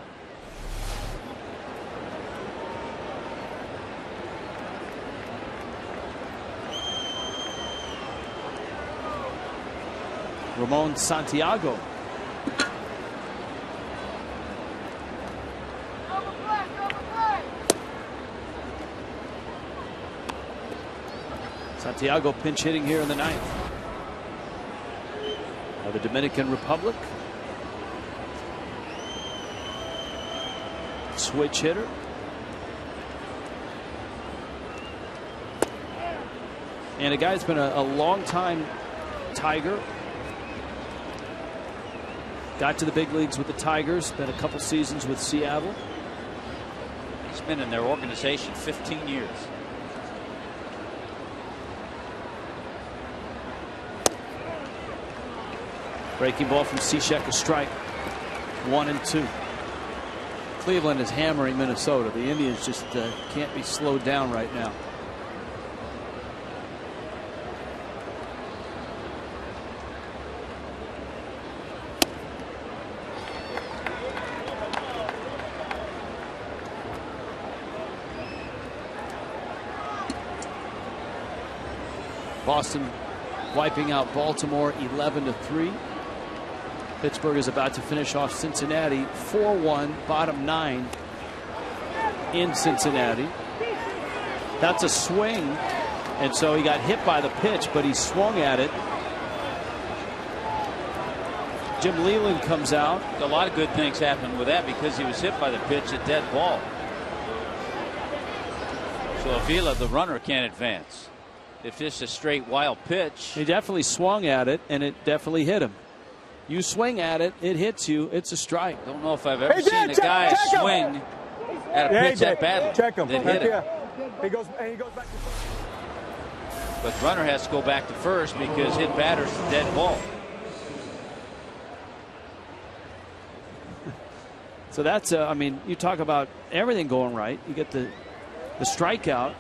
S1: Ramon Santiago. Santiago pinch hitting here in the 9th. Of the Dominican Republic. Switch hitter. And a guy that's been a long time Tiger. Got to the big leagues with the Tigers. Spent a couple seasons with Seattle.
S2: He's been in their organization 15 years.
S1: Breaking ball from Cishek, a strike. 1-2. Cleveland is hammering Minnesota. The Indians just can't be slowed down right now. Boston wiping out Baltimore 11-3. Pittsburgh is about to finish off Cincinnati 4-1, bottom 9 in Cincinnati. That's a swing, and so he got hit by the pitch, but he swung at it. Jim Leland comes out.
S2: A lot of good things happened with that because he was hit by the pitch, a dead ball. So Avila, the runner, can't advance. If it's a straight wild pitch.
S1: He definitely swung at it, and it definitely hit him. You swing at it, it hits you, it's a strike.
S2: Don't know if I've ever seen a guy swing at a pitch that badly.
S12: Check him.
S2: Then hit him.
S12: He goes back to first.
S2: But the runner has to go back to first because hit batter's a dead ball.
S1: So that's, I mean, you talk about everything going right. You get the strikeout.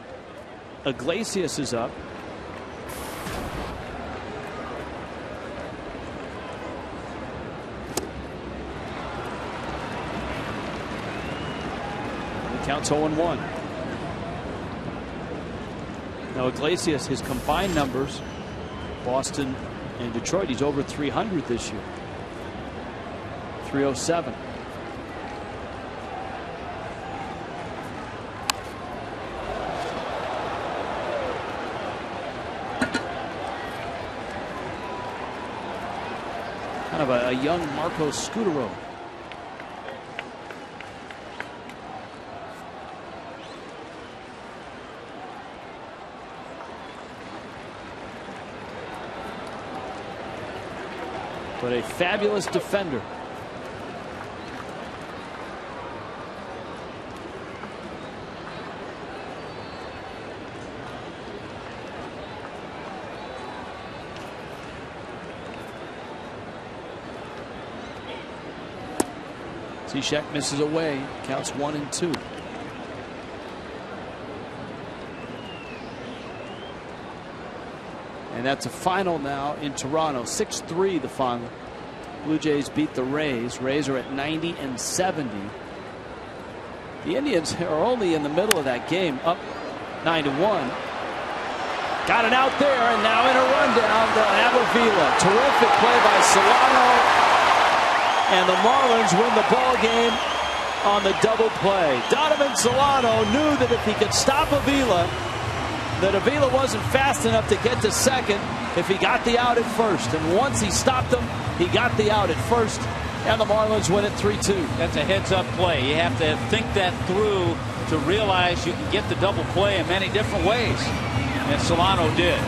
S1: Iglesias is up. The count's 0-1. Now Iglesias, his combined numbers, Boston and Detroit, he's over 300 this year. 307. Kind of a young Marco Scutaro. But a fabulous defender. Cishek misses away. Counts 1-2. And that's a final now in Toronto. 6-3 the final. Blue Jays beat the Rays. Rays are at 90 and 70. The Indians are only in the middle of that game, up 9-1. Got it out there, and now in a rundown to Avila. Terrific play by Solano, and the Marlins win the ball game on the double play. Donovan Solano knew that if he could stop Avila, that Avila wasn't fast enough to get to second if he got the out at first. And once he stopped him, he got the out at first, and the Marlins win it 3-2.
S2: That's a heads-up play. You have to think that through to realize you can get the double play in many different ways. And Solano did.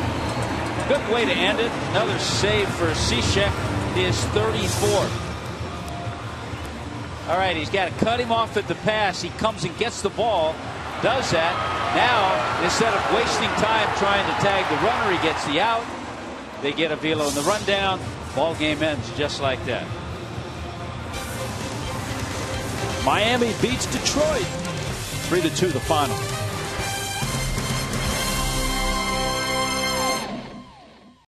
S2: Good way to end it. Another save for Cishek, his 34th. All right, he's got to cut him off at the pass. He comes and gets the ball. Does that. Now, instead of wasting time trying to tag the runner, he gets the out. They get Avila in the rundown. Ball game ends just like that.
S1: Miami beats Detroit 3-2 the final.